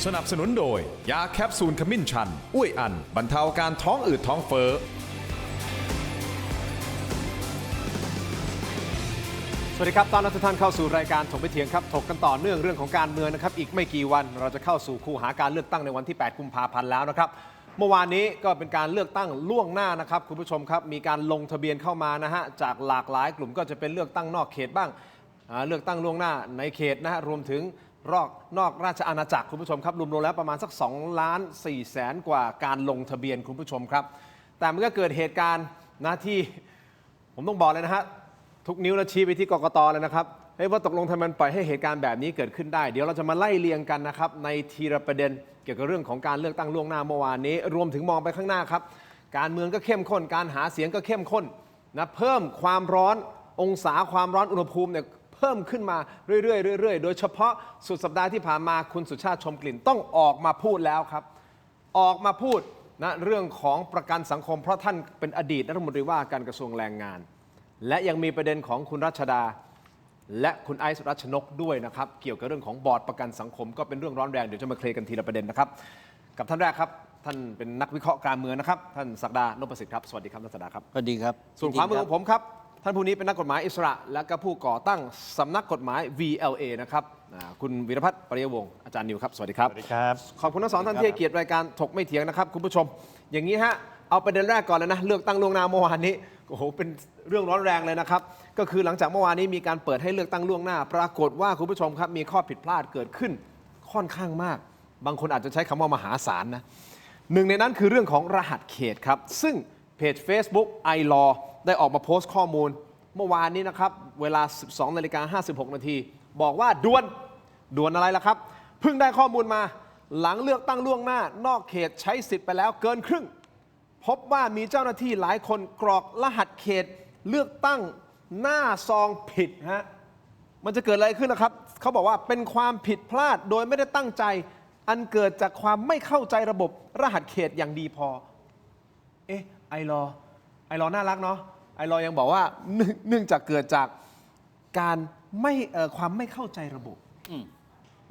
สนับสนุนโดยยาแคปซูลขมิ้นชันอุ้ยอันบรรเทาอาการท้องอืดท้องเฟ้อสวัสดีครับตอนรับทุกท่านเข้าสู่รายการถกไม่เถียงครับถกกันต่อเนื่องเรื่องของการเมืองนะครับอีกไม่กี่วันเราจะเข้าสู่คูหาการเลือกตั้งในวันที่ 8 กุมภาพันธ์แล้วนะครับเมื่อวานนี้ก็เป็นการเลือกตั้งล่วงหน้านะครับคุณผู้ชมครับมีการลงทะเบียนเข้ามานะฮะจากหลากหลายกลุ่มก็จะเป็นเลือกตั้งนอกเขตบ้างเลือกตั้งล่วงหน้าในเขตนะฮะรวมถึงนอกราชอาณาจักรคุณผู้ชมครับรวมๆแล้วประมาณสัก2.4 แสนกว่าการลงทะเบียนคุณผู้ชมครับแต่มันก็เกิดเหตุการณ์นะที่ผมต้องบอกเลยนะฮะทุกนิ้วแล้วชี้ไปที่กกตเลยนะครับว่าตกลงทำไมมันปล่อยให้เหตุการณ์แบบนี้เกิดขึ้นได้เดี๋ยวเราจะมาไล่เรียงกันนะครับในทีละประเด็นเกี่ยวกับเรื่องของการเลือกตั้งล่วงหน้าเมื่อวานนี้รวมถึงมองไปข้างหน้าครับการเมืองก็เข้มข้นการหาเสียงก็เข้มข้นนะเพิ่มความร้อนองศาความร้อนอุณหภูมิเนี่ยเพิ่มขึ้นมาเรื่อยๆโดยเฉพาะสุดสัปดาห์ที่ผ่านมาคุณสุชาติชมกลิ่นต้องออกมาพูดแล้วครับออกมาพูดนะเรื่องของประกันสังคมเพราะท่านเป็นอดีตรัฐมนตรีว่าการกระทรวงแรงงานและยังมีประเด็นของคุณรัชดาและคุณไอซ์รัชนกด้วยนะครับเกี่ยวกับเรื่องของบอร์ดประกันสังคมก็เป็นเรื่องร้อนแรงเดี๋ยวจะมาเคลียร์กันทีละประเด็นนะครับกับท่านแรกครับท่านเป็นนักวิเคราะห์การเมืองนะครับท่านศักดานพประสิทธิ์ครับสวัสดีครับท่านศักดาครับสวัสดีครับส่วนขวามือของผมครับท่านผู้นี้เป็นนักกฎหมายอิสระและก็ผู้ก่อตั้งสำนักกฎหมาย VLA นะครับคุณวีรพัฒน์ปริยวงศ์อาจารย์นิวครับสวัสดีครับ สวัสดีครับขอบคุณทั้งสองท่านที่ให้เกียรติรายการถกไม่เถียงนะครับคุณผู้ชมอย่างนี้ฮะเอาประเด็นแรกก่อนเลยนะเลือกตั้งล่วงหน้าเมื่อวานนี้โอ้โหเป็นเรื่องร้อนแรงเลยนะครับก็คือหลังจากเมื่อวานนี้มีการเปิดให้เลือกตั้งล่วงหน้าปรากฏว่าคุณผู้ชมครับมีข้อผิดพลาดเกิดขึ้นค่อนข้างมากบางคนอาจจะใช้คำว่ามหาศาลนะหนึ่งในนั้นคือเรื่องของรหัสเขตครับซึ่งเพจ Facebook iLaw ได้ออกมาโพสต์ข้อมูลเมื่อวานนี้นะครับเวลา 12:56 นาทีบอกว่าด่วนอะไรล่ะครับเพิ่งได้ข้อมูลมาหลังเลือกตั้งล่วงหน้านอกเขตใช้สิทธิ์ไปแล้วเกินครึ่งพบว่ามีเจ้าหน้าที่หลายคนกรอกรหัสเขตเลือกตั้งหน้าซองผิดฮะมันจะเกิดอะไรขึ้นนะครับเขาบอกว่าเป็นความผิดพลาดโดยไม่ได้ตั้งใจอันเกิดจากความไม่เข้าใจระบบรหัสเขตอย่างดีพอไอรอน่ารักเนาะไอรอยังบอกว่าเนื่องจากเกิดจากการความไม่เข้าใจระบบ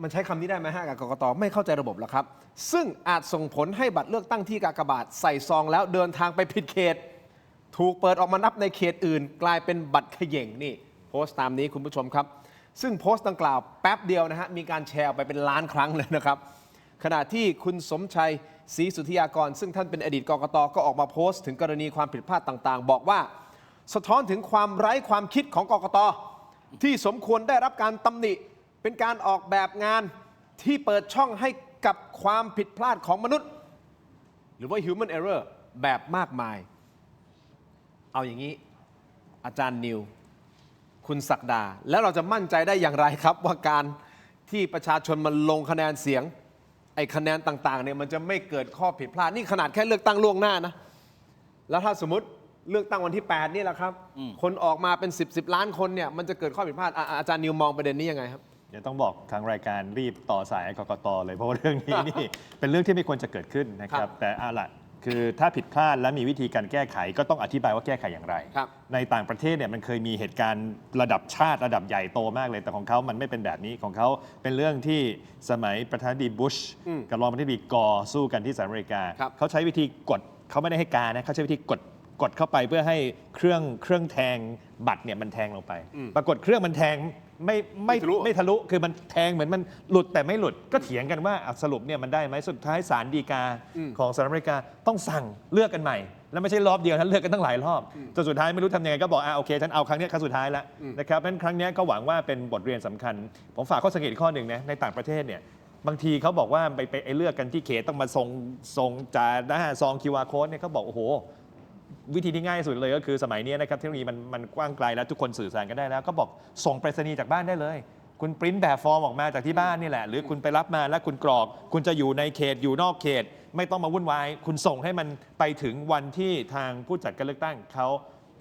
มันใช้คำนี้ได้ไหมฮะกับกกตไม่เข้าใจระบบแล้วครับซึ่งอาจส่งผลให้บัตรเลือกตั้งที่กากบาทใส่ซองแล้วเดินทางไปผิดเขตถูกเปิดออกมานับในเขตอื่นกลายเป็นบัตรเขย่งนี่โพสต์ตามนี้คุณผู้ชมครับซึ่งโพสต์ดังกล่าวแป๊บเดียวนะฮะมีการแชร์ออกไปเป็นล้านครั้งเลยนะครับขณะที่คุณสมชัยศรีสุทธิยากรซึ่งท่านเป็นอดีตกกตก็ออกมาโพสต์ถึงกรณีความผิดพลาดต่างๆบอกว่าสะท้อนถึงความไร้ความคิดของกกตที่สมควรได้รับการตำหนิเป็นการออกแบบงานที่เปิดช่องให้กับความผิดพลาดของมนุษย์หรือว่า human error แบบมากมายเอาอย่างนี้อาจารย์นิวคุณศักดาแล้วเราจะมั่นใจได้อย่างไรครับว่าการที่ประชาชนมันลงคะแนนเสียงไอ้คะแนนต่างๆเนี่ยมันจะไม่เกิดข้อผิดพลาดนี่ขนาดแค่เลือกตั้งล่วงหน้านะแล้วถ้าสมมติเลือกตั้งวันที่ 8 นี่แหละครับคนออกมาเป็น10 ล้านคนเนี่ยมันจะเกิดข้อผิดพลาดอาจารย์นิวมองประเด็นนี้ยังไงครับเดี๋ยวต้องบอกทางรายการรีบต่อสายกกตเลยเพราะว่าเรื่องนี้นี่ เป็นเรื่องที่ไม่ควรจะเกิดขึ้นนะครับแต่เอาล่ะคือถ้าผิดพลาดและมีวิธีการแก้ไขก็ต้องอธิบายว่าแก้ไขอย่างไรในต่างประเทศเนี่ยมันเคยมีเหตุการณ์ระดับชาติระดับใหญ่โตมากเลยแต่ของเขามันไม่เป็นแบบนี้ของเขาเป็นเรื่องที่สมัยประธานาธิบดีบุชกับรองประธานาธิบดีกอร์สู้กันที่สหรัฐอเมริกาเขาใช้วิธีกดเขาไม่ได้ให้การนะเขาใช้วิธีกดเข้าไปเพื่อให้เครื่องแทงบัตรเนี่ยมันแทงลงไปปรากฏเครื่องมันแทงไม่ทะลุคือมันแทงเหมือนมันหลุดแต่ไม่หลุดก็เถียงกันว่าสรุปเนี่ยมันได้ไหมสุดท้ายศาลฎีกาของสหรัฐอเมริกาต้องสั่งเลือกกันใหม่แล้วไม่ใช่รอบเดียวนะเลือกกันตั้งหลายรอบจนสุดท้ายไม่รู้ทำยังไงก็บอกโอเคฉันเอาครั้งนี้ครั้งสุดท้ายแล้วนะครับเพราะฉะนั้นครั้งนี้ก็หวังว่าเป็นบทเรียนสำคัญผมฝากข้อสังเกตข้อหนึ่งนะในต่างประเทศเนี่ยบางทีเขาบอกว่าไปเลือกกันที่เขตต้องมาส่งจ่าหน้าซอง QR code เนี่ยเขาบอกโอ้โหวิธีที่ง่ายสุดเลยก็คือสมัยนี้นะครับเทคโนโลยีมันกว้างไกลแล้วทุกคนสื่อสารกันได้แล้วก็บอกส่งไปรษณีย์จากบ้านได้เลยคุณปริ้นแบบฟอร์มออกมาจากที่บ้านนี่แหละหรือคุณไปรับมาแล้วคุณกรอกคุณจะอยู่ในเขตอยู่นอกเขตไม่ต้องมาวุ่นวายคุณส่งให้มันไปถึงวันที่ทางผู้จัดการเลือกตั้งเขา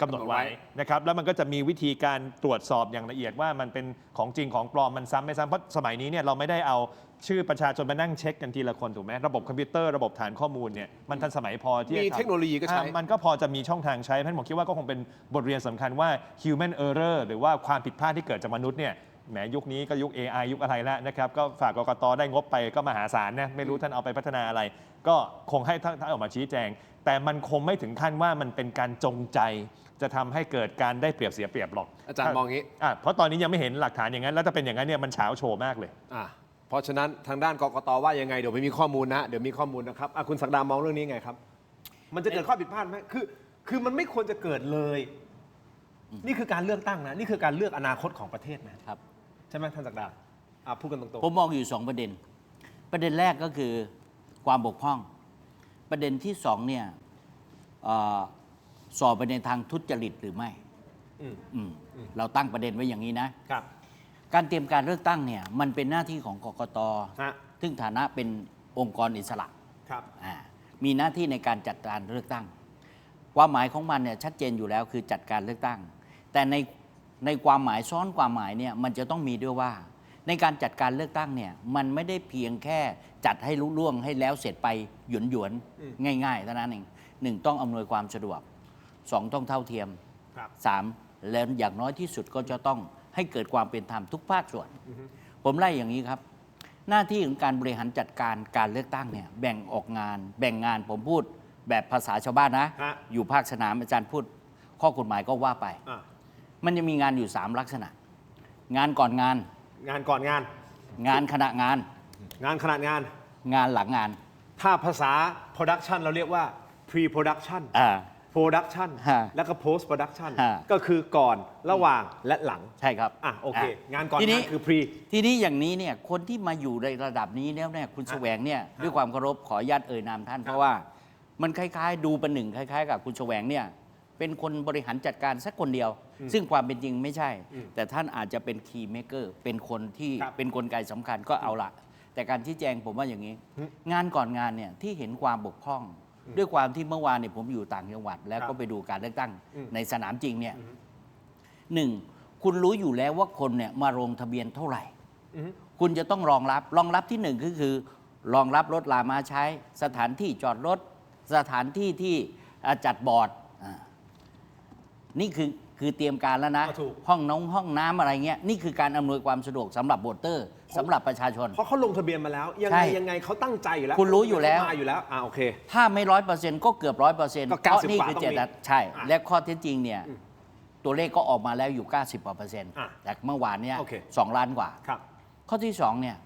กำหนดไว้นะครับแล้วมันก็จะมีวิธีการตรวจสอบอย่างละเอียดว่ามันเป็นของจริงของปลอมมันซ้ำไม่ซ้ำเพราะสมัยนี้เนี่ยเราไม่ได้เอาชื่อประชาชนมานั่งเช็คกันทีละคนถูกไหมระบบคอมพิวเตอร์ระบบฐานข้อมูลเนี่ยมันทันสมัยพอที่มีเทคโนโลยีก็ใช้มันก็พอจะมีช่องทางใช้เพราะผมคิดว่าก็คงเป็นบทเรียนสำคัญว่า human error หรือว่าความผิดพลาดที่เกิดจากมนุษย์เนี่ย แหมยุคนี้ก็ยุค AI ยุคอะไรแล้วนะครับก็ฝากกกตได้งบไปก็มหาศาลนะไม่รู้ท่านเอาไปพัฒนาอะไร ก็คงให้ท่านออกมาชี้แจง แต่มันคงไม่ถึงขั้นว่ามันเป็นการจงใจ จะทำให้เกิดการได้เปรียบเสียเปรียบหรอก อาจารย์มองงี้ เพราะตอนนี้ยังไม่เห็นหลักฐานอย่างนั้นแล้วถ้าเป็นอย่างนั้นเนี่ยมันเฉาโชว์มากเลย เพราะฉะนั้นทางด้านกกตว่ายังไงเดี๋ยวไม่มีข้อมูลนะเดี๋ยวมีข้อมูลนะครับคุณศักดามองเรื่องนี้ไงครับ มันจะเกิดข้อผิดพลาดไหมคือมันไม่ควรจะเกิดเลย นี่คือการเลือกตั้งนะนี่คือการเลือกอนาคตของประเทศนะครับใช่ไหมท่านศักดาพูดกันตรงๆ ผมมองอยู่ 2 ประเด็น ประเด็นแรกก็คือความบกพร่อง ประเด็นที่2เนี่ยสอบไปในทางทุจริตหรือไม่เราตั้งประเด็นไว้อย่างนี้นะ ครับ การเตรียมการเลือกตั้งเนี่ยมันเป็นหน้าที่ของกกต ฮะ ซึ่งฐานะเป็นองค์กรอิสระ ครับ มีหน้าที่ในการจัดการเลือกตั้ง ความหมายของมันเนี่ยชัดเจนอยู่แล้วคือจัดการเลือกตั้ง แต่ในความหมายซ้อนความหมายเนี่ยมันจะต้องมีด้วยว่า ในการจัดการเลือกตั้งเนี่ยมันไม่ได้เพียงแค่จัดให้ลุล่วงให้แล้วเสร็จไปหยวนๆง่ายๆเท่านั้นเอง1ต้องอำนวยความสะดวก2ต้องเท่าเทียม ครับ 3แล้วอย่างน้อยที่สุดก็จะต้องให้เกิดความเป็นธรรมทุกภาคส่วน ผมไล่อย่างนี้ครับ หน้าที่ของการบริหารจัดการการเลือกตั้งเนี่ยแบ่งออกงานแบ่งงานผมพูดแบบภาษาชาวบ้านนะ อยู่ภาคสนามอาจารย์พูดข้อกฎหมายก็ว่าไป มันจะมีงานอยู่ 3 ลักษณะ งานก่อนงาน งานก่อนงาน งานขณะงาน งานขนาดงาน งานหลังงาน ถ้าภาษา production เราเรียกว่า pre production อ่า production ฮะ แล้วก็ post production ฮะ ก็คือก่อนระหว่างและหลัง ใช่ครับ โอเค งานก่อน ที งานคือ pre ทีนี้อย่างนี้เนี่ยคนที่มาอยู่ในระดับนี้แล้วเนี่ยคุณแสวงเนี่ยด้วยความเคารพขออนุญาตเอ่ยนามท่านเพราะว่ามันคล้ายๆ ดูประหนึ่งคล้ายๆ กับคุณแสวงเนี่ยเป็นคนบริหารจัดการสักคนเดียว ซึ่งความเป็นจริงไม่ใช่ แต่ท่านอาจจะเป็น key maker เป็นคนที่ ครับ เป็นกลไกสำคัญก็เอาละแต่การชี้แจงผมว่าอย่างนี้ งานก่อนงานเนี่ยที่เห็นความบกพร่อง ด้วยความที่เมื่อวานเนี่ยผมอยู่ต่างจังหวัด แล้ว ครั ก็ บ ไปดูการเลือกตั้งในสนามจริงเนี่ยหนึ่งคุณรู้อยู่แล้วว่าคนเนี่ยมาลงทะเบียนเท่าไหร่ คุณจะต้องรองรับที่หนึ่งก็คือ รองรับรถลามาใช้ สถานที่จอดรถ สถานที่ที่จัดบอร์ดนี่คือเตรียมการแล้วนะ ถูก ห้องน้ำอะไรเงี้ยนี่คือการอำนวยความสะดวกสำหรับโวเตอร์สำหรับประชาชน เพราะเขาลงทะเบียนมาแล้ว ยัง ใช่ ไงยังไงเขาตั้งใจอยู่แล้ว คุณรู้อยู่แล้ว เขามาอยู่แล้วโอเค ถ้าไม่100%ก็เกือบ100% ก็ เพราะ 90 นี่ กว่า คือ ต้อง เจ มี ตนาใช่ และข้อเท็จจริงเนี่ยตัวเลขก็ออกมาแล้วอยู่ 90 กว่าเปอร์เซ็นต์ อ่ะ จากเมื่อวานเนี่ย โอเค 2 ล้านกว่า ครับ ข้อที่2เนี่ย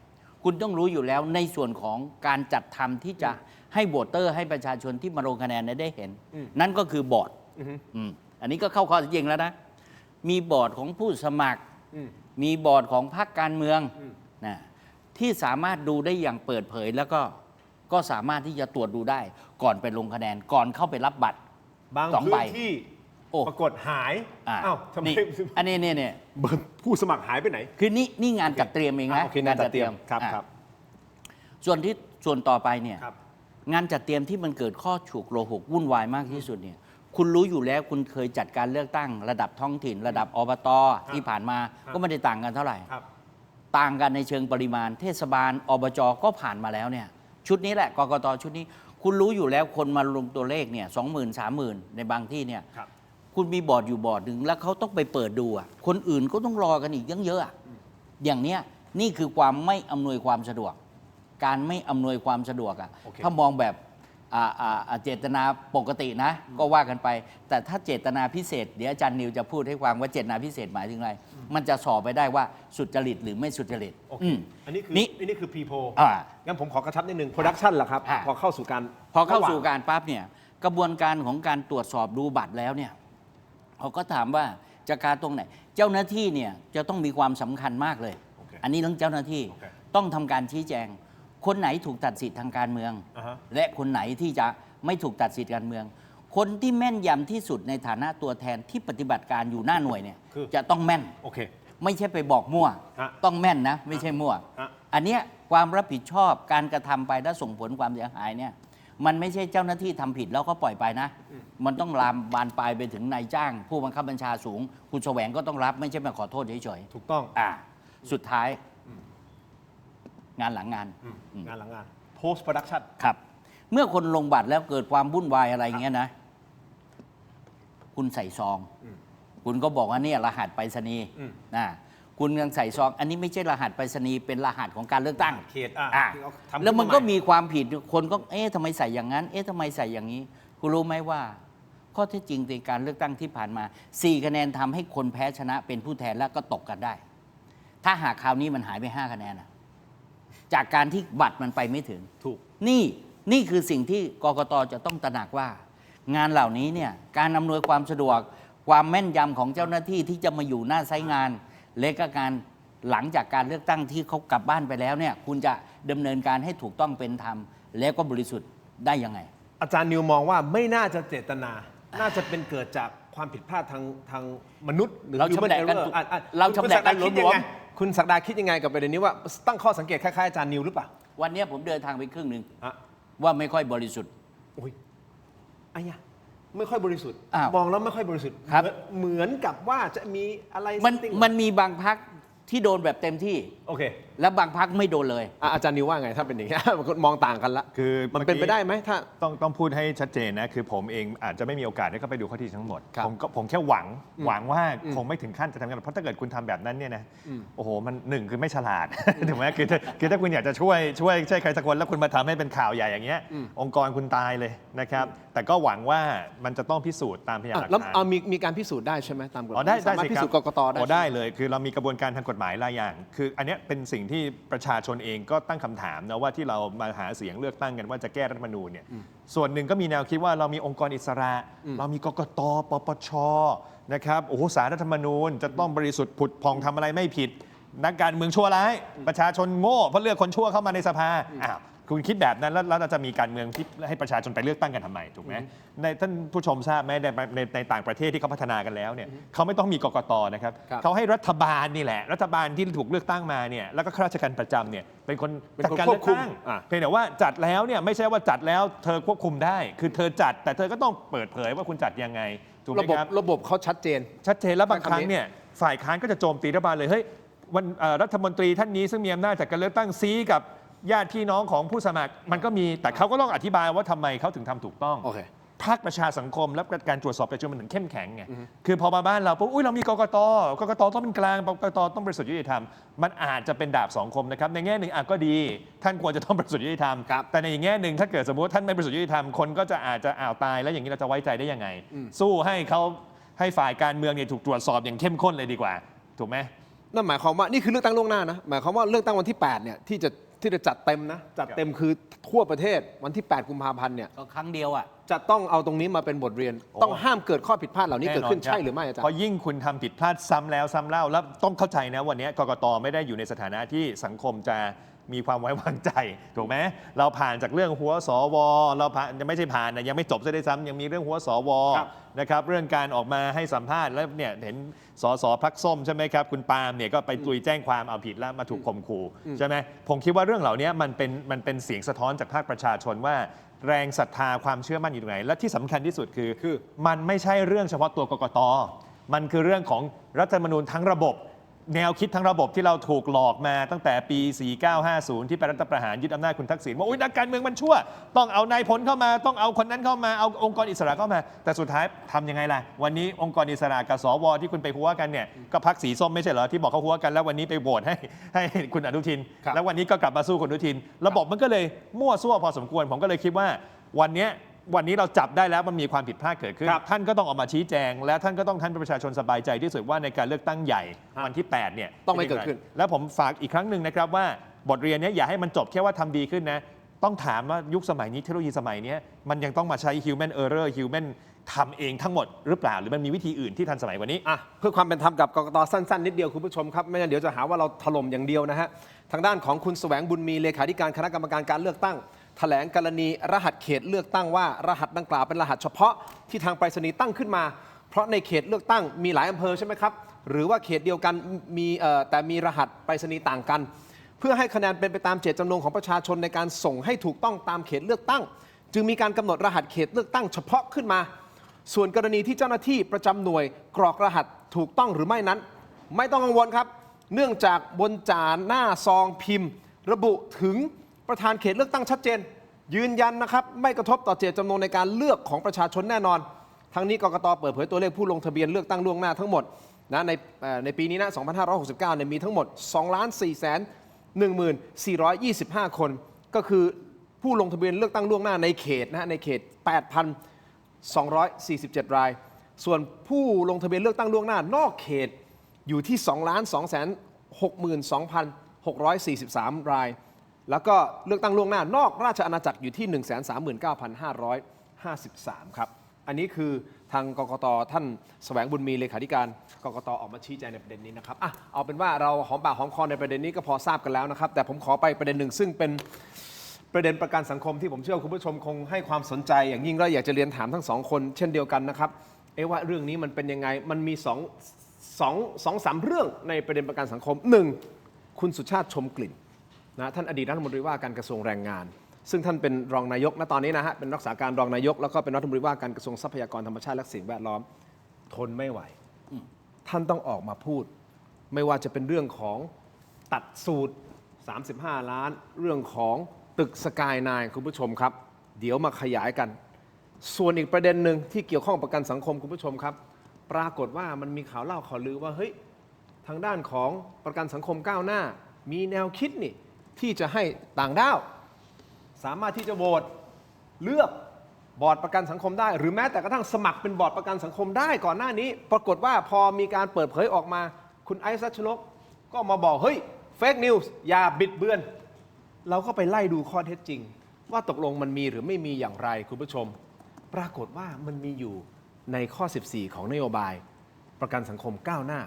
คุณต้องรู้อยู่แล้วในส่วนของการจัดทำที่จะให้โหวตเตอร์ให้ประชาชนที่มาลงคะแนนได้เห็น นั่นก็คือบอร์ดอันนี้ก็เข้าข้อเท็จจริงแล้วนะ มีบอร์ดของผู้สมัคร มีบอร์ดของพรรคการเมืองนะที่สามารถดูได้อย่างเปิดเผยแล้วก็สามารถที่จะตรวจดูได้ก่อนไปลงคะแนนก่อนเข้าไปรับบัตร บาง สอง พื้ ใบ นที่ โอ้ ปรากฏหาย อ่ะ อ้าวทำไม นี่อันนี้เนี่ย เบอร์ผู้สมัครหายไปไหน คือนี่งานจัดเตรียมเองนะ โอเคงานจัดเตรียมครับ อ่ะ ครับ ส่วนต่อไปเนี่ย ครับ งานจัดเตรียมที่มันเกิดข้อฉุกละหุกวุ่นวายมากที่สุดเนี่ยคุณรู้อยู่แล้วคุณเคยจัดการเลือกตั้ง ระดับท้องถิ่น ระดับอบตที่ผ่านมาก็ไม่ได้ต่างกันเท่าไหร่ ครับ ต่างกันในเชิงปริมาณ เทศบาลอบจก็ผ่านมาแล้วเนี่ยชุดนี้แหละกกตชุดนี้ คุณรู้อยู่แล้วคนมาลงตัวเลขเนี่ย20,000 30,000 ในบางที่เนี่ย ครับ คุณมีบอร์ดอยู่บอร์ดหนึ่งแล้วเขาต้องไปเปิดดูอ่ะคนอื่นก็ต้องรอกันอีกเยอะๆอ่ะอย่างเนี้ยนี่คือความไม่อำนวยความสะดวก การไม่อำนวยความสะดวกอ่ะ โอเค ถ้ามองแบบเจตนาปกตินะ ก็ว่ากันไป แต่ถ้าเจตนาพิเศษ เดี๋ยวอาจารย์นิวจะพูดให้ฟังว่าเจตนาพิเศษหมายถึงอะไร มันจะสอบไปได้ว่าสุจริตหรือไม่สุจริต โอเค อันนี้คือ นี่ อันนี้คือ people อ่า งั้นผมขอกระชับนิดนึง production ล่ะครับ อ่ะ พอเข้าสู่การ พอเข้าสู่ ระหว่ง การปั๊บเนี่ยกระบวนการของการตรวจสอบดูบัตรแล้วเนี่ยเขาก็ถามว่าจะการตรงไหน เจ้าหน้าที่เนี่ยจะต้องมีความสำคัญมากเลย โอเค อันนี้ต้องเจ้าหน้าที่ โอเค ต้องทำการชี้แจง คนไหนถูกตัดสิทธิ์ทางการเมือง อ่าฮะ และคนไหนที่จะไม่ถูกตัดสิทธิ์การเมือง คนที่แม่นยำที่สุดในฐานะตัวแทนที่ปฏิบัติการอยู่หน้าหน่วยเนี่ย คือ จะต้องแม่น โอเค ไม่ใช่ไปบอกมั่ว ฮะ ต้องแม่นนะ ไม่ใช่มั่ว ฮะ อันเนี้ยความรับผิดชอบการกระทำไปถ้าส่งผลความเสียหายเนี่ยมันไม่ใช่เจ้าหน้าที่ทำผิดแล้วก็ปล่อยไปนะ มันต้องลามบานปลายไปถึงนายจ้าง ผู้บังคับบัญชาสูง คุณแสวงก็ต้องรับไม่ใช่มาขอโทษเฉย ถูกต้อง สุดท้ายงานหลังงาน งานหลังงาน post production ครับ เมื่อคนลงบัตรแล้วเกิดความวุ่นวายอะไรเงี้ยนะ คุณใส่ซอง คุณก็บอกว่าเนี่ยรหัสไปรษณีย์นะ คุณยังใส่ซองอันนี้ไม่ใช่รหัสไปรษณีย์เป็นรหัสของการเลือกตั้ง เขตที่เขาทำ แล้วมันก็ ขึ้าให มีความผิดคนก็ทำไมใส่อย่างนั้นทำไมใส่อย่างนี้คุณรู้ไหมว่าข้อเท็จจริงในการเลือกตั้งที่ผ่านมา4คะแนนทำให้คนแพ้ชนะเป็นผู้แทนแล้วก็ตกกันได้ ถ้าหากคราวนี้มันหายไป5คะแนนนะจากการที่บัตรมันไปไม่ถึง ถูก นี่คือสิ่งที่กกตจะต้องตระหนักว่า งานเหล่านี้เนี่ยการอำนวยความสะดวกความแม่นยำของเจ้าหน้าที่ที่จะมาอยู่หน้าไซต์งาน และก็การหลังจากการเลือกตั้งที่เขากลับบ้านไปแล้วเนี่ยคุณจะดำเนินการให้ถูกต้องเป็นธรรมแล้วก็บริสุทธิ์ได้ยังไง อาจารย์นิวมองว่าไม่น่าจะเจตนา น่าจะเป็นเกิดจากความผิดพลาดทางมนุษย์หรือ เราชำแหละกัน human error เราชำแหละกัน คุณศักดาคิด ร ยั ว ง ม ไงคุณศักดาคิดยังไงกับประเด็นนี้ว่าตั้งข้อสังเกตคล้ายๆอาจารย์นิวหรือเปล่า วันนี้ผมเดินทางไปครึ่งหนึ่ง อ่ะ ว่าไม่ค่อยบริสุทธิ์ โอ้ยไอ้ยะไม่ค่อยบริสุทธิ์ อ้าว มองแล้วไม่ค่อยบริสุทธิ์ ครับ เหมือนกับว่าจะมีอะไร มันมันมีบางพักที่โดนแบบเต็มที่ โอเค และบางพักไม่โดนเลย อาจารย์นิวว่าไงถ้าเป็นอย่างนี้ มองต่างกันละ คือ มันเป็นไปได้ไหมถ้า ต้องพูดให้ชัดเจนนะคือผมเองอาจจะไม่มีโอกาสได้เข้าไปดูข้อเท็จจริงทั้งหมด ครับ ผมแค่หวังว่าคงไม่ถึงขั้นจะทำกันเพราะถ้าเกิดคุณทำแบบนั้นเนี่ยนะโอ้โหมันหนึ่งคือไม่ฉลาด ถูกไหมคือถ้าคุณอยากจะช่วยใครสักคนแล้วคุณมาทำให้เป็นข่าวใหญ่อย่างเงี้ยองค์กรคุณตายเลยนะครับแต่ก็หวังว่ามันจะต้องพิสูจน์ตามพยานหลัก แล้ว ฐาน เอามีการพิสูจน์ได้ใช่ไหมตามกฎห อ๋อ มาย ได้ สามารถ สิ พิ ครับ สูจน์กกตได้ อ๋อได้เลยคือเรามีกระบวนการทางกฎหมายหลายอย่าง คืออันเนี้ยเป็นสิ่งที่ประชาชนเองก็ตั้งคำถามนะว่าที่เรามาหาเสียงเลือกตั้งกันว่าจะแก้รัฐธรรมนูญเนี่ยส่วนหนึ่งก็มีแนวคิดว่าเรามีองค์กรอิสระ เรามีกกตปปชนะครับโอ้โหศาลรัฐธรรมนูญจะต้องบริสุทธิ์ผุดผ่องทำอะไรไม่ผิด นักการเมืองชั่วร้ายประชาชนโง่เพราะเลือกคนชั่วเข้ามาในสภาอ้าวคุณคิดแบบนั้นแล้วเราจะมีการเมืองที่ให้ประชาชนไปเลือกตั้งกันทำไมถูกไหมในท่านผู้ชมทราบไหมในต่างประเทศที่เขาพัฒนากันแล้วเนี่ยเขาไม่ต้องมีกกตนะครับ ครับ เขาให้รัฐบาลนี่แหละรัฐบาลที่ถูกเลือกตั้งมาเนี่ยแล้วก็ข้าราชการประจำเนี่ยเป็นคนจัดการเลือกตั้ง อ่ะ เพียงแต่ว่าจัดแล้วเนี่ยไม่ใช่ว่าจัดแล้วเธอควบคุมได้ คือเธอจัดแต่เธอก็ต้องเปิดเผยว่าคุณจัดยังไงถูกไหมครับ ระบบเขาชัดเจน ชัดเจนแล้วบางครั้ง คำนี้ เนี่ยฝ่ายค้านก็จะโจมตีรัฐบาลเลยเฮ้ยวันรัฐมนตรีท่านนี้ซึ่งมีอำนาจจากการเลือกตั้งซีกับญาติพี่น้องของผู้สมัครมันก็มีแต่เขาก็ต้องอธิบายว่าทำไมเขาถึงทำถูกต้อง โอเค ภาคประชาสังคมและการตรวจสอบประชาชนมันถึงเข้มแข็งไงคือพอมาบ้านเราปุ๊บอุ้ยเรามีกกตต้องเป็นกลางกกตต้องบริสุทธิ์ยุติธรรมมันอาจจะเป็นดาบสองคมนะครับในแง่หนึ่งก็ดี ท่านควรจะต้องบริสุทธิ์ยุติธรรม ครับ แต่ในอีกแง่หนึ่งถ้าเกิดสมมติท่านไม่บริสุทธิ์ยุติธรรมคนก็จะอาจจะตายแล้วอย่างนี้เราจะไว้ใจได้ยังไง สู้ให้ฝ่ายการเมืองเนี่ยถูกตรวจสอบอย่างเข้มข้นเลยดีกว่าถูกไหม นั่นหมายความว่านี่คือเลือกตั้งล่วงหน้านะหมายความว่าเลือกตั้งวันที่ 8 เนี่ยที่จะจัดเต็มนะจัดเต็มคือทั่วประเทศวันที่ 8 กุมภาพันธ์เนี่ย ก็ครั้งเดียวอ่ะ จะต้องเอาตรงนี้มาเป็นบทเรียน โอ้ ต้องห้ามเกิดข้อผิดพลาดเหล่านี้เกิดขึ้น แน่นอนครับ ใช่หรือไม่อาจาร เพราะ ย์ ยิ่งคุณทำผิดพลาดซ้ำแล้วซ้ำเล่าแล้วต้องเข้าใจนะวันนี้กกตไม่ได้อยู่ในสถานะที่สังคมจะมีความไว้วางใจถูกไหมเราผ่านจากเรื่องหัวสวเราผ่านยังไม่ใช่ผ่านนะยังไม่จบซะด้วยซ้ำยังมีเรื่องหัวสว ครับ นะครับเรื่องการออกมาให้สัมภาษณ์แล้วเนี่ยเห็นสสพักส้มใช่ไหมครับคุณปาล์มเนี่ยก็ไปตุยแจ้งความเอาผิดแล้วมาถูกข่มขู่ใช่ไหมผมคิดว่าเรื่องเหล่านี้มันเป็นเสียงสะท้อนจากภาคประชาชนว่าแรงศรัทธาความเชื่อมั่นอยู่ตรงไหนและที่สำคัญที่สุดคือมันไม่ใช่เรื่องเฉพาะตัวกกตมันคือเรื่องของรัฐธรรมนูญทั้งระบบ แนวคิดทั้งระบบที่เราถูกหลอกมาตั้งแต่ปี 4950 ที่ไปรัฐประหารยึดอำนาจคุณทักษิณว่าอุ๊ยนักการเมืองมันชั่ว ต้องเอานายพลเข้ามาต้องเอาคนนั้นเข้ามาเอาองค์กรอิสระเข้ามา แต่สุดท้ายทำยังไงล่ะ วันนี้องค์กรอิสระกับสวที่คุณไปหัวกันเนี่ยก็พรรคสีส้มไม่ใช่เหรอที่บอกเขาหัวกันแล้ววันนี้ไปโหวตให้คุณอนุทิน ครับ แล้ววันนี้ก็กลับมาสู้คุณอนุทิน ระบบมันก็เลยมั่วซั่วพอสมควรผมก็เลยคิดว่าวันนี้เราจับได้แล้วมันมีความผิดพลาดเกิดขึ้น ครับ ท่านก็ต้องออกมาชี้แจง และท่านก็ต้องท่านประชาชนสบายใจที่สุดว่าในการเลือกตั้งใหญ่วันที่ 8 เนี่ย ต้องไม่เกิดขึ้น แล้วผมฝากอีกครั้งหนึ่งนะครับว่าบทเรียนเนี้ยอย่าให้มันจบแค่ว่าทำดีขึ้นนะ ต้องถามว่ายุคสมัยนี้เทคโนโลยีสมัยนี้มันยังต้องมาใช้ human error human ทำเองทั้งหมดหรือเปล่า หรือมันมีวิธีอื่นที่ทันสมัยกว่านี้ อ่ะเพื่อความเป็นธรรมกับกกตสั้นๆนิดเดียวคุณผู้ชมครับไม่งั้นเดี๋ยวจะหาว่าเราถล่มอย่างเดียวนะฮะทางด้านของคุณแสวงบุญมีเลขาธิการคณะกรรมการการเลือกตั้งแถลงกรณีรหัสเขตเลือกตั้งว่ารหัสดังกล่าวเป็นรหัสเฉพาะที่ทางไปรษณีย์ตั้งขึ้นมา เพราะในเขตเลือกตั้งมีหลายอำเภอใช่ไหมครับหรือว่าเขตเดียวกันมีแต่มีรหัสไปรษณีย์ต่างกัน เพื่อให้คะแนนเป็นไปตามเจตจำนงของประชาชนในการส่งให้ถูกต้องตามเขตเลือกตั้ง จึงมีการกำหนดรหัสเขตเลือกตั้งเฉพาะขึ้นมา ส่วนกรณีที่เจ้าหน้าที่ประจำหน่วยกรอกรหัสถูกต้องหรือไม่นั้น ไม่ต้องกังวลครับ เนื่องจากบนจานหน้าซองพิมพ์ ระบุถึงประธานเขตเลือกตั้งชัดเจน ยืนยันนะครับไม่กระทบต่อเจตจำนงในการเลือกของประชาชนแน่นอน ทั้งนี้กกตเปิดเผยตัวเลขผู้ลงทะเบียนเลือกตั้งล่วงหน้าทั้งหมด นะในปีนี้นะ2569เนี่ยมีทั้งหมด 2,411,425 คนก็คือผู้ลงทะเบียนเลือกตั้งล่วงหน้าในเขตนะฮะในเขต 8,247 รายส่วนผู้ลงทะเบียนเลือกตั้งล่วงหน้านอกเขตอยู่ที่ 2,262,643 รายแล้วก็เลือกตั้งล่วงหน้านอกราชอาณาจักรอยู่ที่ 139,553 ครับอันนี้คือทางกกต.ท่านแสวงบุญมีเลขาธิการกกต.ออกมาชี้แจงในประเด็นนี้นะครับเอาเป็นว่าเราหอมปากหอมคอในประเด็นนี้ก็พอทราบกันแล้วนะครับแต่ผมขอไปประเด็นหนึ่งซึ่งเป็นประเด็นประกันสังคมที่ผมเชื่อว่าคุณผู้ชมคงให้ความสนใจอย่างยิ่งและอยากจะเรียนถามทั้งสองคนเช่นเดียวกันนะครับว่าเรื่องนี้มันเป็นยังไงมันมีสองสามเรื่องในประเด็นประกันสังคมหนึ่งคุณสุชาติชมกลิ่นนะท่านอดีตรัฐมนตรีว่าการกระทรวงแรงงานซึ่งท่านเป็นรองนายกณตอนนี้นะฮะเป็นรักษาการรองนายกแล้วก็เป็นรัฐมนตรีว่าการกระทรวงทรัพยากรธรรมชาติและสิ่งแวดล้อมทนไม่ไหวท่านต้องออกมาพูดไม่ว่าจะเป็นเรื่องของตัดสูตร35 ล้านเรื่องของตึกสกายไนน์คุณผู้ชมครับเดี๋ยวมาขยายกันส่วนอีกประเด็นหนึ่งที่เกี่ยวข้องประกันสังคมคุณผู้ชมครับปรากฏว่ามันมีข่าวเล่าข่าวลือว่าเฮ้ยทางด้านของประกันสังคมก้าวหน้ามีแนวคิดนี่ที่จะให้ต่างด้าวสามารถที่จะโหวตเลือกบอร์ดประกันสังคมได้หรือแม้แต่กระทั่งสมัครเป็นบอร์ดประกันสังคมได้ก่อนหน้านี้ปรากฏว่าพอมีการเปิดเผยออกมาคุณไอซ์ รัชนกก็มาบอกเฮ้ยเฟกนิวส์อย่าบิดเบือนเราก็ไปไล่ดูข้อเท็จจริงว่าตกลงมันมีหรือไม่มีอย่างไรคุณผู้ชมปรากฏว่ามันมีอยู่ในข้อ 14 ของนโยบายประกันสังคมก้าวหน้า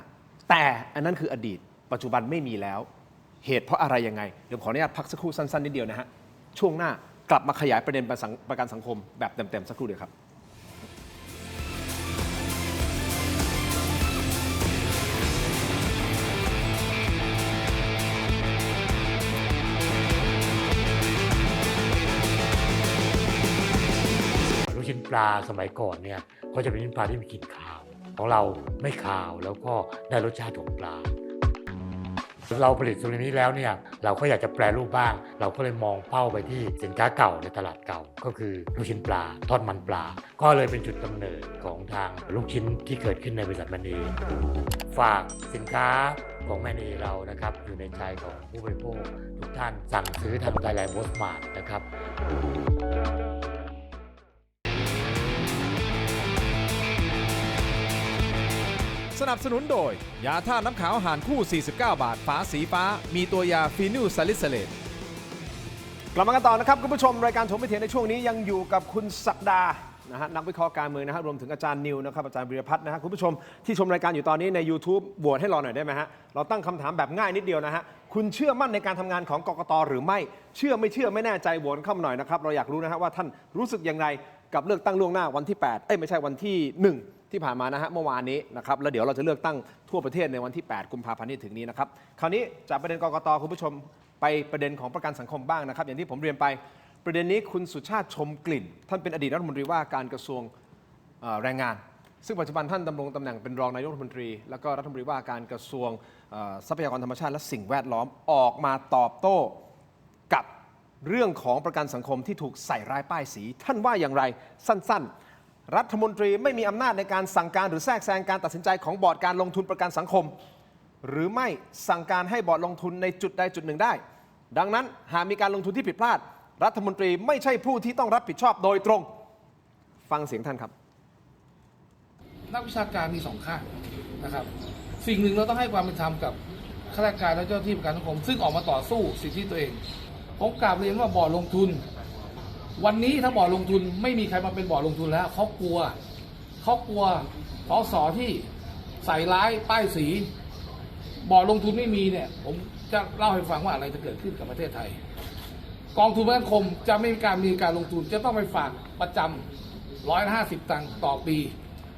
แต่อันนั้นคืออดีตปัจจุบันไม่มีแล้วเหตุเพราะอะไรยังไงเดี๋ยวขออนุญาตพักสักครู่สั้นๆนิดเดียวนะฮะช่วงหน้ากลับมาขยายประเด็นประกันสังคมแบบเต็มๆสักครู่เดียวครับลูกชิ้นปลาสมัยก่อนเนี่ยก็จะเป็นลูกชิ้นปลาที่มีกลิ่นคาวของเราไม่คาวแล้วก็ได้รสชาติของปลาเราผลิตตรงนี้แล้วเนี่ยเราก็อยากจะแปรรูปบ้างเราก็เลยมองเป้าไปที่สินค้าเก่าในตลาดเก่าก็คือลูกชิ้นปลาทอดมันปลาก็เลยเป็นจุดกำเนิดของทางลูกชิ้นที่เกิดขึ้นในบริษัทแมนนีฝากสินค้าของแมนนีเรานะครับอยู่ในใจของผู้บริโภคทุกท่านสั่งซื้อทางไทยแลนด์โมสต์มาร์ทนะครับ สนับสนุนโดยยาท่าตุน้ำขาวห่านคู่ 49 บาทฝาสีฟ้ามีตัวยาฟีนิลซาลิซิเลตกลับมากันต่อนะครับคุณผู้ชมรายการถกไม่เถียงในช่วงนี้ยังอยู่กับคุณศักดานะฮะนักวิเคราะห์การเมืองนะฮะรวมถึงอาจารย์นิวนะครับอาจารย์วิรพัฒน์นะฮะคุณผู้ชมที่ชมรายการอยู่ตอนนี้ใน YouTube โหวตให้เราหน่อยได้ไหมฮะเราตั้งคำถามแบบง่ายนิดเดียวนะฮะคุณเชื่อมั่นในการทำงานของกกต.หรือไม่เชื่อไม่เชื่อไม่แน่ใจโหวตเข้ามาหน่อยนะครับเราอยากรู้นะฮะว่าท่านรู้สึกอย่างไรกับเลือกตั้งล่วงหน้าวันที่8ไม่ใช่วันที่1ที่ผ่านมานะฮะเมื่อวานนี้นะครับแล้วเดี๋ยวเราจะเลือกตั้งทั่วประเทศในวันที่8กุมภาพันธ์ที่ถึงนี้นะครับคราวนี้จากประเด็นกกต.คุณผู้ชมไปประเด็นของประกันสังคมบ้างนะครับอย่างที่ผมเรียนไปประเด็นนี้คุณสุชาติชมกลิ่นท่านเป็นอดีตรัฐมนตรีว่าการกระทรวงแรงงานซึ่งปัจจุบันท่านดำรงตำแหน่งเป็นรองนายกรัฐมนตรีแล้วก็รัฐมนตรีว่าการกระทรวงทรัพยากรธรรมชาติและสิ่งแวดล้อมออกมาตอบโต้กับเรื่องของประกันสังคมที่ถูกใส่ร้ายป้ายสีท่านว่าอย่างไรสั้นๆรัฐมนตรีไม่มีอำนาจในการสั่งการหรือแทรกแซงการตัดสินใจของบอร์ดการลงทุนประกันสังคมหรือไม่สั่งการให้บอร์ดลงทุนในจุดใดจุดหนึ่งได้ดังนั้นหากมีการลงทุนที่ผิดพลาดรัฐมนตรีไม่ใช่ผู้ที่ต้องรับผิดชอบโดยตรงฟังเสียงท่านครับนักวิชาการมีสองข้างนะครับสิ่งหนึ่งเราต้องให้ความเป็นธรรมกับข้าราชการและเจ้าหน้าที่ประกันสังคมซึ่งออกมาต่อสู้สิทธิตัวเองผมกราบเรียนว่าบอร์ดลงทุนวันนี้ถ้าบอร์ดลงทุนไม่มีใครมาเป็นบอร์ดลงทุนแล้วเขากลัวสสที่ใส่ร้ายป้ายสีบอร์ดลงทุนไม่มีเนี่ยผมจะเล่าให้ฟังว่าอะไรจะเกิดขึ้นกับประเทศไทยกองทุนประกันสังคมจะไม่มีการลงทุนจะต้องไปฝากประจำ150 ตังค์ต่อปี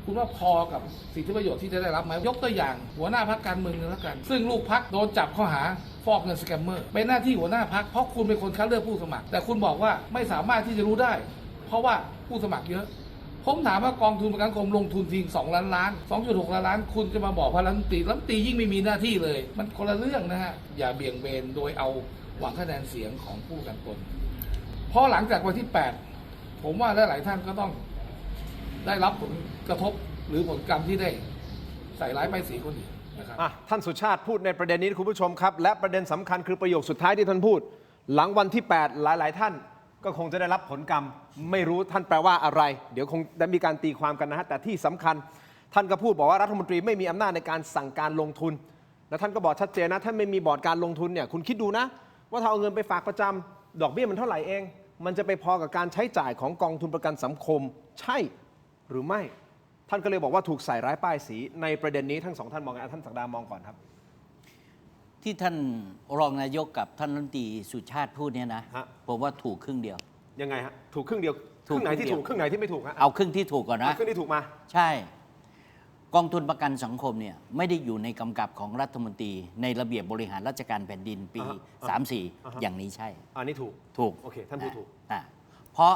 คุณว่าพอกับสิทธิประโยชน์ที่จะได้รับไหมยกตัวอย่างหัวหน้าพรรคการเมืองนึงแล้วกันซึ่งลูกพรรคโดนจับข้อหาฟอกเงินสแกมเมอร์เป็นหน้าที่หัวหน้าพรรคเพราะคุณเป็นคนคัดเลือกผู้สมัครแต่คุณบอกว่าไม่สามารถที่จะรู้ได้เพราะว่าผู้สมัครเยอะผมถามว่ากองทุนประกันสังคมลงทุนทิ้ง2 ล้านล้าน 2.6 ล้านล้านคุณจะมาบอกว่ารัฐมนตรียิ่งไม่มีหน้าที่เลยมันคนละเรื่องนะฮะอย่าเบี่ยงเบนโดยเอาหวังคะแนนเสียงของผู้ประกันตนเพราะหลังจากวันที่8ผมว่าหลายท่านก็ต้องได้รับผลกระทบหรือผลกรรมที่ได้ ใส่ร้ายป้ายสีคนอื่นนะครับ ท่านสุชาติพูดในประเด็นนี้คุณผู้ชมครับ และประเด็นสำคัญคือประโยคสุดท้ายที่ท่านพูด หลังวันที่ 8 หลาย ๆ ท่านก็คงจะได้รับผลกรรม ไม่รู้ท่านแปลว่าอะไร เดี๋ยวคงได้มีการตีความกันนะฮะแต่ที่สำคัญท่านก็พูดบอกว่ารัฐมนตรีไม่มีอำนาจในการสั่งการลงทุน และท่านก็บอกชัดเจนนะท่านไม่มีบอร์ดการลงทุนเนี่ยคุณคิดดูนะ ว่าถ้าเอาเงินไปฝากประจำดอกเบี้ยมันเท่าไหร่เอง มันจะไปพอกับการใช้จ่ายของกองทุนประกันสังคมใช่หรือไม่ ท่านก็เลยบอกว่าถูกใส่ร้ายป้ายสีในประเด็นนี้ทั้งสองท่านมองไงท่านศักดามองก่อนครับ ที่ท่านรองนายกกับท่านรัฐมนตรีสุชาติพูดเนี่ยนะ ฮะ ผมว่าถูกครึ่งเดียว ยังไงฮะถูกครึ่งเดียวค ถูก รึ่งไหนที่ ครึ่งเดียว ถูกครึ่งไหนที่ไม่ถูกฮะ เอาครึ่งที่ถูกก่อนนะ ครึ่งที่ถูกมา ใช่ กองทุนประกันสังคมเนี่ยไม่ได้อยู่ในกำกับของรัฐมนตรีในระเบียบบริหารราชการแผ่นดินปี 34 อย่างนี้ใช่ อันนี้ถูก ถูก โอเคท่านพูดถูก เพราะ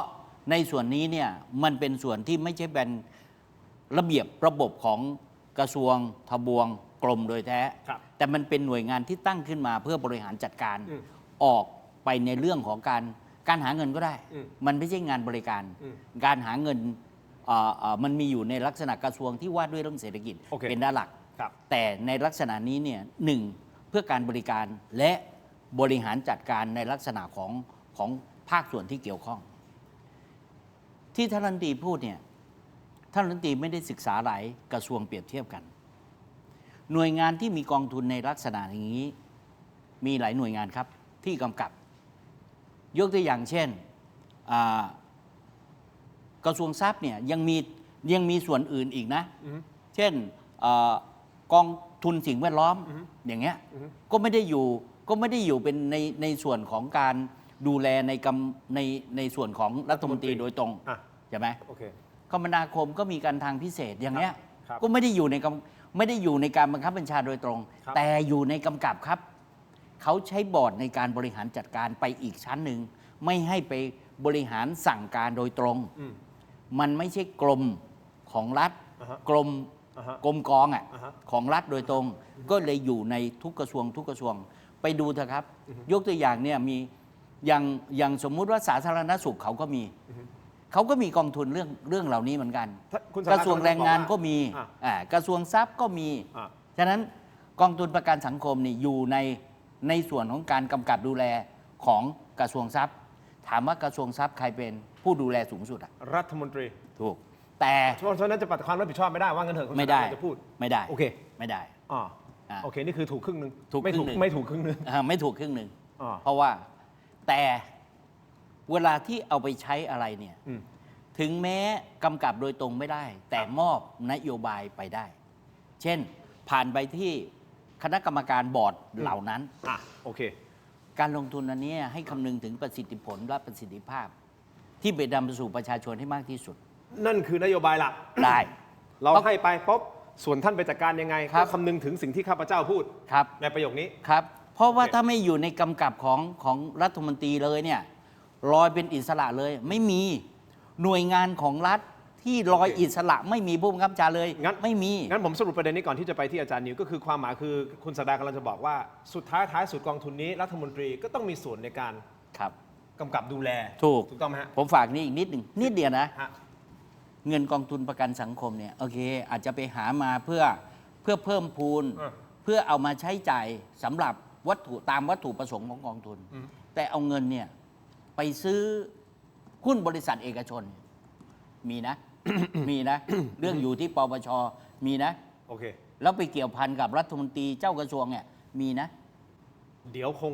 ในส่วนนี้เนี่ยมันเป็นส่วนที่ไม่ใช่เป็นระเบียบระบบของกระทรวงทบวงกรมโดยแท้ ครับ แต่มันเป็นหน่วยงานที่ตั้งขึ้นมาเพื่อบริหารจัดการ อืม ออกไปในเรื่องของการหาเงินก็ได้ อืม มันไม่ใช่งานบริการ อืม การหาเงินมันมีอยู่ในลักษณะกระทรวงที่ว่าด้วยเรื่องเศรษฐกิจ โอเค เป็นด้านหลัก ครับ แต่ในลักษณะนี้เนี่ยหนึ่งเพื่อการบริการและบริหารจัดการในลักษณะของภาคส่วนที่เกี่ยวข้อง ที่ท่านรัฐมนตรีพูดเนี่ยท่านรัฐมนตรีไม่ได้ศึกษาหลายกระทรวงเปรียบเทียบกัน หน่วยงานที่มีกองทุนในลักษณะอย่างนี้ มีหลายหน่วยงานครับที่กำกับ ยกตัวอย่างเช่นกระทรวงทรัพย์เนี่ยยังมีส่วนอื่นอีกนะ เช่นกองทุนสิ่งแวดล้อมอย่างเงี้ยก็ไม่ได้อยู่เป็นในส่วนของการดูแลในส่วนของรัฐมนตรีโดยตรง อ่ะ ใช่ไหม โอเค คมนาคมก็มีการทางพิเศษอย่างเงี้ย ครับ ก็ไม่ได้อยู่ในการบังคับบัญชาโดยตรง ครับ แต่อยู่ในกำกับครับ เขาใช้บอร์ดในการบริหารจัดการไปอีกชั้นหนึ่งไม่ให้ไปบริหารสั่งการโดยตรง อืม มันไม่ใช่กรมของรัฐ อ่าฮะ กรม อ่าฮะ กรมกองอ่ะ อ่าฮะ ของรัฐโดยตรง ก็เลยอยู่ในทุกกระทรวงไปดูเถอะครับ ยกตัวอย่างเนี่ยมีอย่างสมมุติว่าสาธารณสุขเขาก็มีกองทุนเรื่องเหล่านี้เหมือนกัน ถ้าคุณ กระทรวงแรงงานก็มี อ่ะ กระทรวงทรัพย์ก็มี อ่ะ ฉะนั้นกองทุนประกันสังคมนี่อยู่ในส่วนของการกำกับดูแลของกระทรวงทรัพย์ ถามว่ากระทรวงทรัพย์ใครเป็นผู้ดูแลสูงสุดอ่ะ รัฐมนตรี ถูก แต่ เพราะฉะนั้นจะปัดความรับผิดชอบไม่ได้ว่างั้นเถอะคุณ ไม่ได้ จะพูด ไม่ได้ โอเค ไม่ได้ อ่า อ่ะ โอเคนี่คือถูกครึ่งหนึ่ง ถูก ไม่ถูก ครึ่งหนึ่ง ไม่ถูกครึ่งหนึ่ง ไม่ถูกครึ่งหนึ่ง อ่า เพราะว่าแต่เวลาที่เอาไปใช้อะไรเนี่ย อืม ถึงแม้กำกับโดยตรงไม่ได้ แต่มอบนโยบายไปได้ เช่นผ่านไปที่คณะกรรมการบอร์ดเหล่านั้น อ่ะโอเค การลงทุนอันนี้ให้คำนึงถึงประสิทธิผลและประสิทธิภาพ ที่ไปนำไปสู่ประชาชนให้มากที่สุด นั่นคือนโยบายหลัก ได้ เราให้ไปปุ๊บส่วนท่านไปจัดการยังไง ครั ก็ บ คำนึงถึงสิ่งที่ข้าพเจ้าพูด ครับ ในประโยคนี้ ครับ เพราะว่า โอเค ถ้าไม่อยู่ในกำกับของรัฐมนตรีเลยเนี่ยลอยเป็นอิสระเลย ไม่มีหน่วยงานของรัฐที่ลอยอิสระไม่มีผู้บังคับบัญชาเลย งั้น ไม่มี งั้นผมสรุปประเด็นนี้ก่อนที่จะไปที่อาจารย์นิวก็คือความหมายคือคุณสดากำลังจะบอกว่าสุดท้ายสุดกองทุนนี้รัฐมนตรีก็ต้องมีส่วนในการ ครับ กำกับดูแล ถูก ต้องไหมฮะ ผมฝากนี่อีกนิดหนึ่งนิดเดียวนะ ฮะ เงินกองทุนประกันสังคมเนี่ยโอเค อาจจะไปหามาเพื่อเพิ่มพูน เพื่อเอามาใช้จ่ายสำหรับตามวัตถุประสงค์ของกองทุน แต่เอาเงินเนี่ยไปซื้อหุ้นบริษัทเอกชน มีนะ มีนะ เรื่องอยู่ที่ปปชมีนะ โอเค แล้วไปเกี่ยวพันกับรัฐมนตรีเจ้ากระทรวงเนี่ยมีนะ เดี๋ยวคง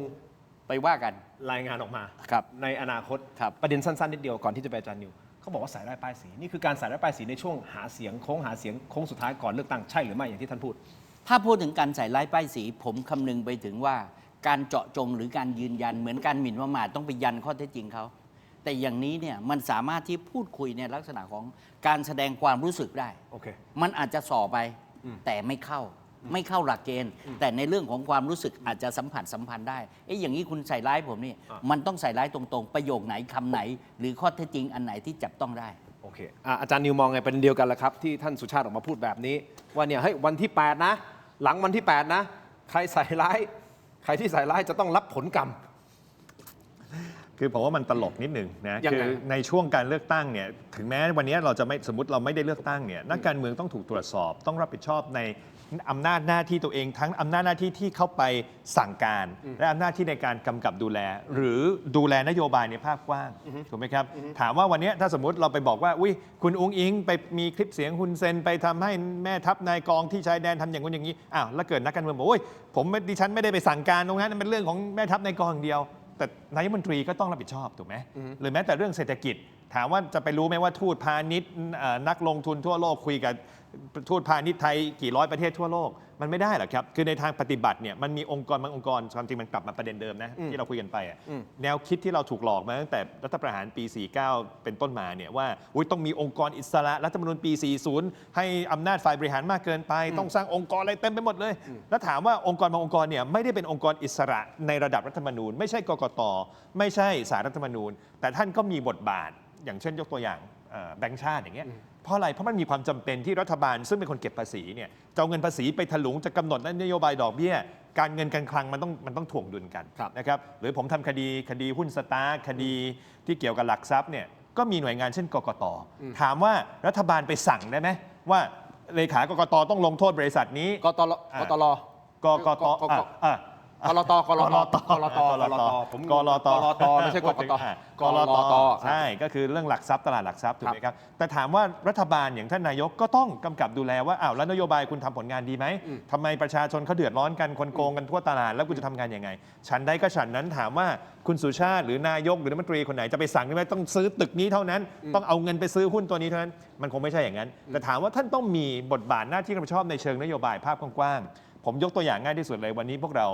ไปว่ากัน รายงานออกมา ครับ ในอนาคต ครับ ประเด็นสั้นๆนิดเดียวก่อนที่จะไปอาจารย์นิวเขาบอกว่าสายร้ายป้ายสีนี่คือการสายร้ายป้ายสีในช่วงหาเสียงโค้งสุดท้ายก่อนเลือกตั้งใช่หรือไม่อย่างที่ท่านพูด ถ้าพูดถึงการใส่ร้ายป้ายสี ผมคำนึงไปถึงว่าการเจาะจงหรือการยืนยันเหมือนการหมิ่นประมาทต้องไปยันข้อเท็จจริงเขาแต่อย่างนี้เนี่ยมันสามารถที่พูดคุยในลักษณะของการแสดงความรู้สึกได้ โอเค มันอาจจะส่อไปแต่ไม่เข้าหลักเกณฑ์ แต่ในเรื่องของความรู้สึกอาจจะสัมพันธ์ได้อย่างนี้คุณใส่ร้ายผมนี่ มันต้องใส่ร้ายตรงๆ ประโยคไหนคำไหน หรือข้อเท็จจริงอันไหนที่จับต้องได้ โอเคอาจารย์นิวมองไงเป็นเดียวกันละครับที่ท่านสุชาติออกมาพูดแบบนี้ ว่าเนี่ยเฮ้ยวันที่ 8 นะ หลังวันที่ 8 นะ ใครที่ใส่ร้ายจะต้องรับผลกรรม คือผมว่ามันตลกนิดหนึ่งนะ ยัง คื ไง อในช่วงการเลือกตั้งเนี่ยถึงแม้วันนี้เราจะไม่สมมติเราไม่ได้เลือกตั้งเนี่ยนักการเมืองต้องถูกตรวจสอบต้องรับผิดชอบในอำนาจหน้าที่ตัวเองทั้งอำนาจหน้าที่ที่เข้าไปสั่งการ และอำนาจที่ในการกำกับดูแล หรือดูแลนโยบายในภาพกว้างถูกไหมครับถามว่าวันนี้ถ้าสมมติเราไปบอกว่าอุ้ยคุณอุ้งอิงไปมีคลิปเสียงฮุนเซนไปทำให้แม่ทัพนายกองที่ชายแดนทำอย่างนู้นอย่างนี้อ้าวแล้วเกิดนักการเมืองบอกโอ้ยดิฉันไม่ได้ไปสั่งการตรงนั้นมันเป็นเรื่องของแม่ทัพนายกองอย่างเดียว แต่นายกรัฐมนตรีก็ต้องรับผิดชอบถูกไหมหรือแม้แต่เรื่องเศรษฐกิจ ถามว่าจะไปรู้ไหมว่าทูตพาณิชย์นักลงทุนทั่วโลกคุยกับทูตพาณิชย์ไทยกี่ร้อยประเทศทั่วโลกมันไม่ได้หรอกครับคือในทางปฏิบัติเนี่ยมันมีองค์กรบางองค์กรความจริงมันกลับมาประเด็นเดิมนะที่เราคุยกันไปแนวคิดที่เราถูกหลอกมาตั้งแต่รัฐประหารปี 49 เป็นต้นมาเนี่ยว่าต้องมีองค์กรอิสระรัฐธรรมนูญปี 40 ให้อำนาจฝ่ายบริหารมากเกินไปต้องสร้างองค์กรอะไรเต็มไปหมดเลยแล้วถามว่าองค์กรบางองค์กรเนี่ยไม่ได้เป็นองค์กรอิสระในระดับรัฐธรรมนูญไม่ใช่กกต.ไม่ใช่ศาลรัฐธรรมนูญแต่ท่านก็มีบทบาทอย่างเช่นยกตัวอย่างแบงก์ชาติอย่างเงี้ยเพราะอะไรเพราะมันมีความจำเป็นที่รัฐบาลซึ่งเป็นคนเก็บภาษีเนี่ยจะเอาเงินภาษีไปถลุงจะกำหนดนโยบายดอกเบี้ยการเงินการคลังมันต้องถ่วงดุลกันนะครับหรือผมทำคดีหุ้นสตาร์คดีที่เกี่ยวกับหลักทรัพย์เนี่ยก็มีหน่วยงานเช่นกกต.ถามว่ารัฐบาลไปสั่งได้ไหมว่าเลขากกต.ต้องลงโทษบริษัทนี้กตลผมกลตไม่ใช่กกตกลตใช่ก็คือเรื่องหลักทรัพย์ตลาดหลักทรัพย์ถูกไหมครับแต่ถามว่ารัฐบาลอย่างท่านนายกก็ต้องกำกับดูแลว่าอ้าวแล้วนโยบายคุณทำผลงานดีไหมทำไมประชาชนเขาเดือดร้อนกันคนโกงกันทั่วตลาดแล้วคุณจะทำงานยังไงฉันใดก็ฉันนั้นถามว่าคุณสุชาติหรือนายกหรือรัฐมนตรีคนไหนจะไปสั่งได้ไหมต้องซื้อตึกนี้เท่านั้นต้องเอาเงินไปซื้อหุ้นตัวนี้เท่านั้นมันคงไม่ใช่อย่างนั้นแต่ถามว่าท่านต้องมีบทบาทหน้าที่รับผิดชอบในเชิงนโยบายภาพกว้างๆผมยกตัวอย่างง่ายที่สุดเลยวันนี้พวกเร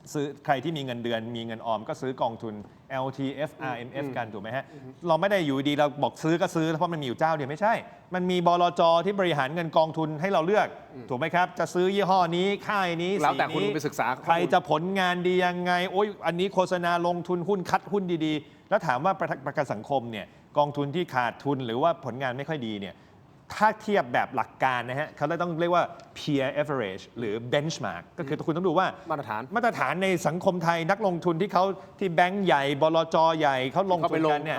าซื้อใครที่มีเงินเดือนมีเงินออมก็ซื้อกองทุน LTF RMF กันถูกไหมฮะเราไม่ได้อยู่ดีเราบอกซื้อก็ซื้อเพราะมันมีอยู่เจ้าเดียวไม่ใช่มันมีบลจ.ที่บริหารเงินกองทุนให้เราเลือกถูกไหมครับจะซื้อยี่ห้อนี้ค่ายนี้แล้วแต่คุณไปศึกษาใครจะผลงานดียังไงโอ้ยอันนี้โฆษณาลงทุนหุ้นคัดหุ้นดีๆแล้วถามว่าประกันสังคมเนี่ยกองทุนที่ขาดทุนหรือว่าผลงานไม่ค่อยดีเนี่ยถ้าเทียบแบบหลักการนะฮะเขาเลยต้องเรียกว่า peer average หรือ benchmark ก็คือคุณต้องดูว่ามาตรฐานในสังคมไทยนักลงทุนที่แบงก์ใหญ่บลจ.ใหญ่เขาลงทุนกันเนี่ย